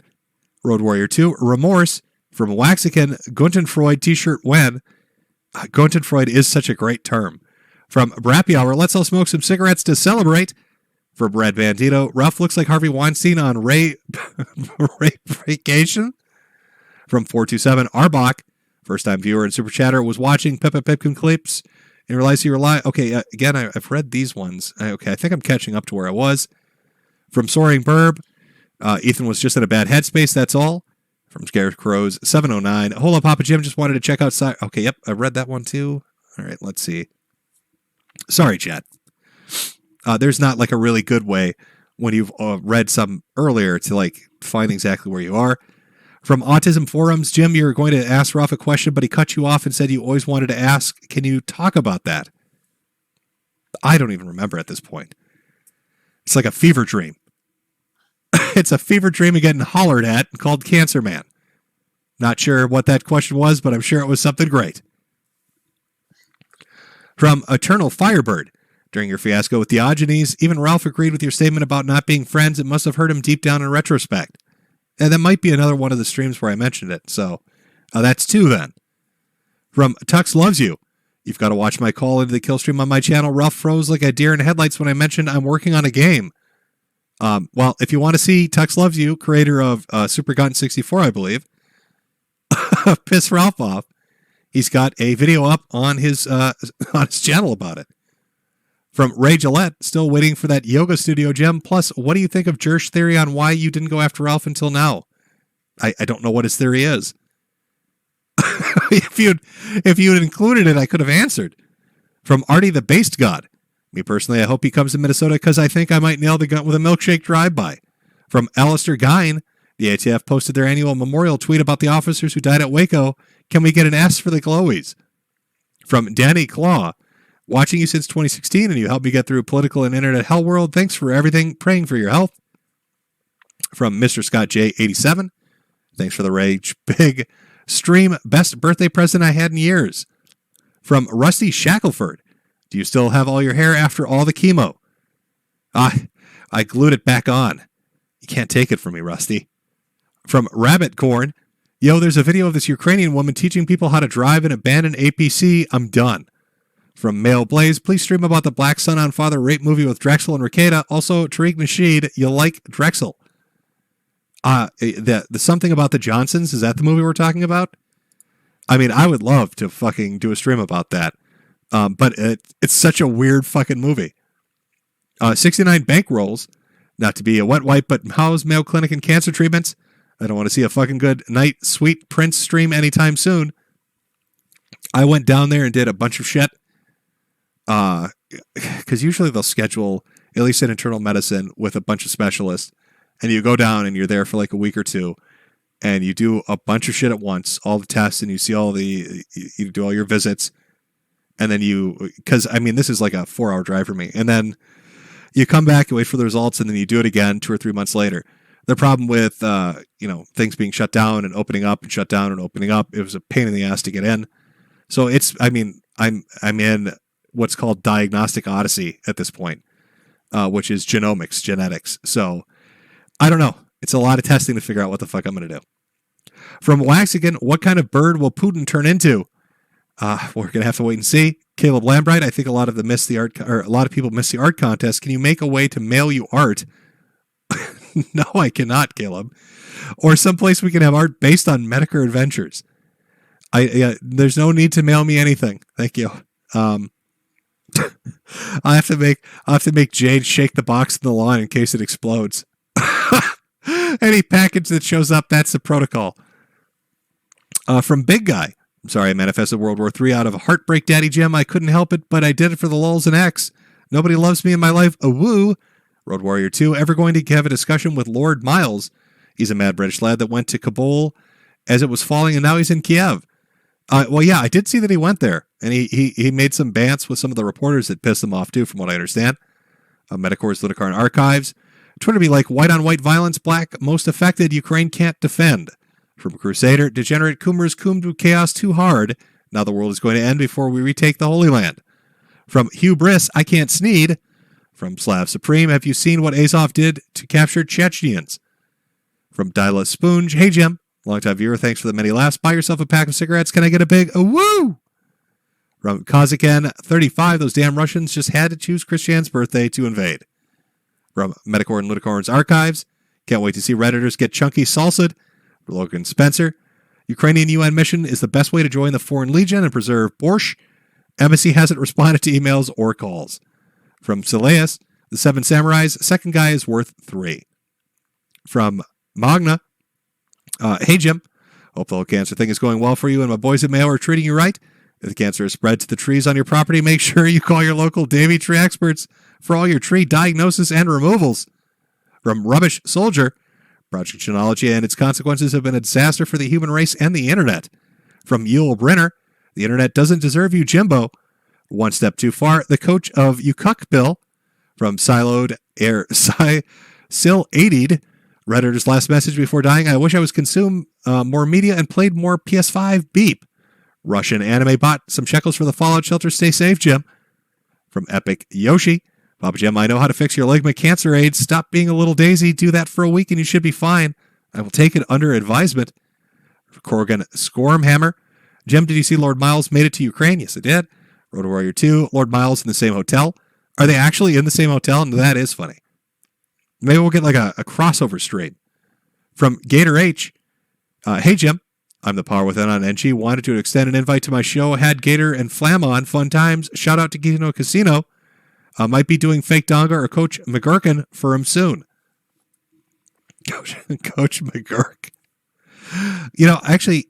Road Warrior 2, Remorse. From Waxican, Guntenfreud t-shirt when. Guntenfreud is such a great term. From Brappy Hour, let's all smoke some cigarettes to celebrate. For Brad Bandito, Ralph looks like Harvey Weinstein on Ray Vacation. From 427, Arbach, first-time viewer and super chatter, was watching Peppa Pipkin clips and realized you were live. Okay, again, I've read these ones. Okay, I think I'm catching up to where I was. From Soaring Burb, Ethan was just in a bad headspace, that's all. From Scarecrows 709, hold up, Papa Jim, just wanted to check out... Okay, yep, I read that one too. All right, let's see. Sorry, chat. There's not like a really good way when you've read some earlier to like find exactly where you are. From Autism Forums, Jim, you were going to ask Ralph a question, but he cut you off and said you always wanted to ask. Can you talk about that? I don't even remember at this point. It's like a fever dream. It's a fever dream of getting hollered at and called Cancer Man. Not sure what that question was, but I'm sure it was something great. From Eternal Firebird, during your fiasco with Diogenes, even Ralph agreed with your statement about not being friends. It must have hurt him deep down in retrospect. And that might be another one of the streams where I mentioned it. So that's 2 then. From Tux Loves You, you've got to watch my call into the kill stream on my channel. Ralph froze like a deer in headlights when I mentioned I'm working on a game. Well, if you want to see Tux Loves You, creator of Super Gun 64, I believe, piss Ralph off, he's got a video up on his channel about it. From Ray Gillette, still waiting for that yoga studio gem. Plus, what do you think of Jersh's theory on why you didn't go after Ralph until now? I don't know what his theory is. If you'd included it, I could have answered. From Artie the Based God. Me personally, I hope he comes to Minnesota because I think I might nail the gun with a milkshake drive-by. From Alistair Gine, the ATF posted their annual memorial tweet about the officers who died at Waco. Can we get an S for the Glowies? From Danny Claw. Watching you since 2016, and you helped me get through political and internet hell world. Thanks for everything. Praying for your health. From Mr. Scott J87. Thanks for the rage. Big stream. Best birthday present I had in years. From Rusty Shackelford. Do you still have all your hair after all the chemo? I glued it back on. You can't take it from me, Rusty. From Rabbit Corn. Yo, there's a video of this Ukrainian woman teaching people how to drive an abandoned APC. I'm done. From Male Blaze, please stream about the Black Sun on Father rape movie with Drexel and Rakeda. Also, Tariq Nasheed, you'll like Drexel. The something about the Johnsons, is that the movie we're talking about? I mean, I would love to fucking do a stream about that. But it's such a weird fucking movie. 69 Bankrolls, not to be a wet wipe, but how's Mayo Clinic and cancer treatments? I don't want to see a fucking good night Sweet Prince stream anytime soon. I went down there and did a bunch of shit. Because usually they'll schedule, at least in internal medicine, with a bunch of specialists, and you go down and you're there for like a week or two, and you do a bunch of shit at once, all the tests, and you see you do all your visits, and then because I mean, this is like a 4-hour drive for me, and then you come back and wait for the results, and then you do it again 2 or 3 months later. The problem with things being shut down and opening up and shut down and opening up, it was a pain in the ass to get in. So I'm in what's called Diagnostic Odyssey at this point, which is genetics. So I don't know. It's a lot of testing to figure out what the fuck I'm going to do. From Waxigan, what kind of bird will Putin turn into? We're going to have to wait and see. Caleb Lambright, I think a lot of people miss the art contest. Can you make a way to mail you art? No, I cannot, Caleb. Or someplace we can have art based on Metokur adventures. There's no need to mail me anything. Thank you. I have to make Jade shake the box in the lawn in case it explodes. Any package that shows up, that's the protocol. From Big Guy. I'm sorry I manifested World War III out of a heartbreak, Daddy Jim. I couldn't help it, but I did it for the lulz and X. Nobody loves me in my life. A woo. Road Warrior 2. Ever going to have a discussion with Lord Miles? He's a mad British lad that went to Kabul as it was falling, and now he's in Kiev. Well, yeah, I did see that he went there, and he made some bants with some of the reporters that pissed him off, too, from what I understand. Metacor's Ludicarn Archives. Twitter be like, white on white violence, black, most affected, Ukraine can't defend. From Crusader, degenerate Coomers coomed chaos too hard. Now the world is going to end before we retake the Holy Land. From Hugh Briss, I can't sneed. From Slav Supreme, have you seen what Azov did to capture Chechens? From Dyla Spoonge, hey Jim, longtime viewer, thanks for the many laughs. Buy yourself a pack of cigarettes. Can I get a big woo? From Kazakhstan 35, those damn Russians just had to choose Christian's birthday to invade. From Metacore and Ludicorn's Archives, can't wait to see Redditors get chunky salsa'd. For Logan Spencer, Ukrainian UN mission is the best way to join the Foreign Legion and preserve borscht. Embassy hasn't responded to emails or calls. From Sileus, the Seven Samurais, second guy is worth 3. From Magna, hey Jim, hope the whole cancer thing is going well for you and my boys at Mayo are treating you right. If the cancer is spread to the trees on your property, make sure you call your local Davy tree experts for all your tree diagnosis and removals. From Rubbish Soldier, Project Genealogy and its consequences have been a disaster for the human race and the internet. From Yul Brynner, the internet doesn't deserve you, Jimbo. One step too far, the coach of You Cuck Bill. From Siloed Air Sil 80'd, Redditor's last message before dying, I wish I was consumed more media and played more PS5 beep. Russian anime bot, some shekels for the Fallout shelter, stay safe, Jim. From Epic Yoshi, Papa Jim, I know how to fix your ligament cancer AIDS. Stop being a little daisy, do that for a week and you should be fine. I will take it under advisement. Corgan Scormhammer, Jim, did you see Lord Miles made it to Ukraine? Yes, I did. Road Warrior 2, Lord Miles in the same hotel. Are they actually in the same hotel? And that is funny. Maybe we'll get like a crossover stream. From Gator H, hey Jim, I'm the Power Within on NG. Wanted to extend an invite to my show. Had Gator and Flam on. Fun times. Shout out to Gino Casino. Might be doing Fake Donga or Coach McGurkin for him soon. Coach McGurk. You know, actually,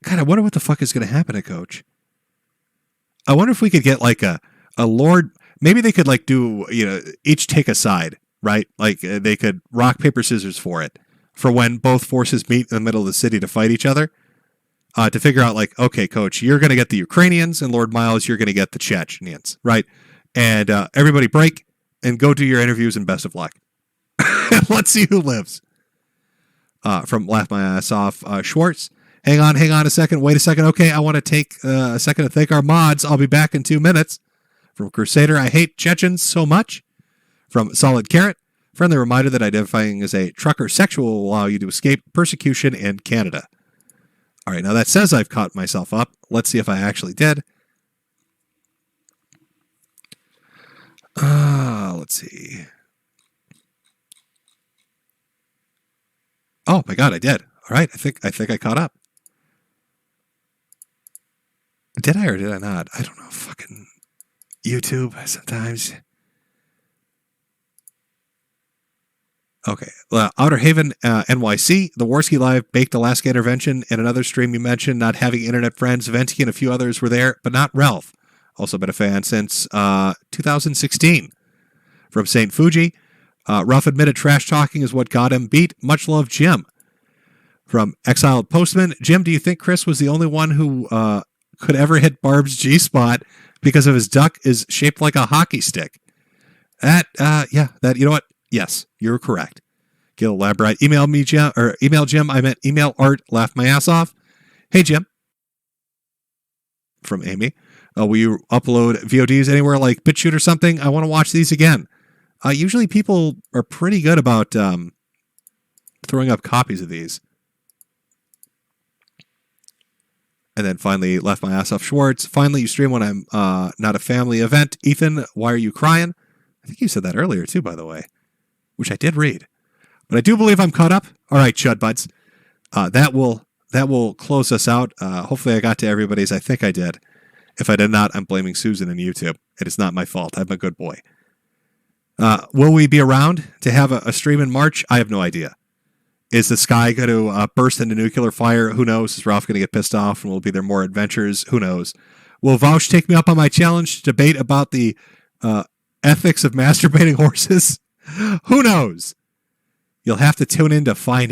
God, I wonder what the fuck is going to happen to Coach. I wonder if we could get like a Lord. Maybe they could like do, you know, each take a side, right? Like they could rock, paper, scissors for it. For when both forces meet in the middle of the city to fight each other. To figure out like, okay, Coach, you're going to get the Ukrainians, and Lord Miles, you're going to get the Chechens, right? And everybody break and go do your interviews and best of luck. Let's see who lives. From Laugh My Ass Off, Schwartz. Hang on a second. Wait a second. Okay, I want to take a second to thank our mods. I'll be back in 2 minutes. From Crusader, I hate Chechens so much. From Solid Carrot, friendly reminder that identifying as a trucker sexual will allow you to escape persecution in Canada. All right, now that says I've caught myself up. Let's see if I actually did. Let's see. Oh my God, I did. All right, I think I caught up. Did I or did I not? I don't know. Fucking YouTube sometimes. Okay. Outer Haven, NYC, the Warski Live, Baked Alaska Intervention, and another stream you mentioned, not having internet friends. Venti and a few others were there, but not Ralph. Also been a fan since 2016. From St. Fuji, Ralph admitted trash talking is what got him beat. Much love, Jim. From Exiled Postman, Jim, do you think Chris was the only one who could ever hit Barb's G-spot because of his duck is shaped like a hockey stick? That, you know what? Yes, you're correct. Gil Labrite, email me, Jim, or email Jim. I meant email Art, laugh my ass off. Hey, Jim. From Amy, will you upload VODs anywhere like BitChute or something? I want to watch these again. Usually people are pretty good about throwing up copies of these. And then finally, Left My Ass Off Schwartz. Finally, you stream when I'm not a family event. Ethan, why are you crying? I think you said that earlier too, by the way, which I did read. But I do believe I'm caught up. All right, Chud Buds. That will close us out. Hopefully I got to everybody's. I think I did. If I did not, I'm blaming Susan and YouTube. It is not my fault. I'm a good boy. Will we be around to have a stream in March? I have no idea. Is the sky going to burst into nuclear fire? Who knows? Is Ralph going to get pissed off and will be there more adventures? Who knows? Will Vaush take me up on my challenge to debate about the ethics of masturbating horses? Who knows? You'll have to tune in to find out.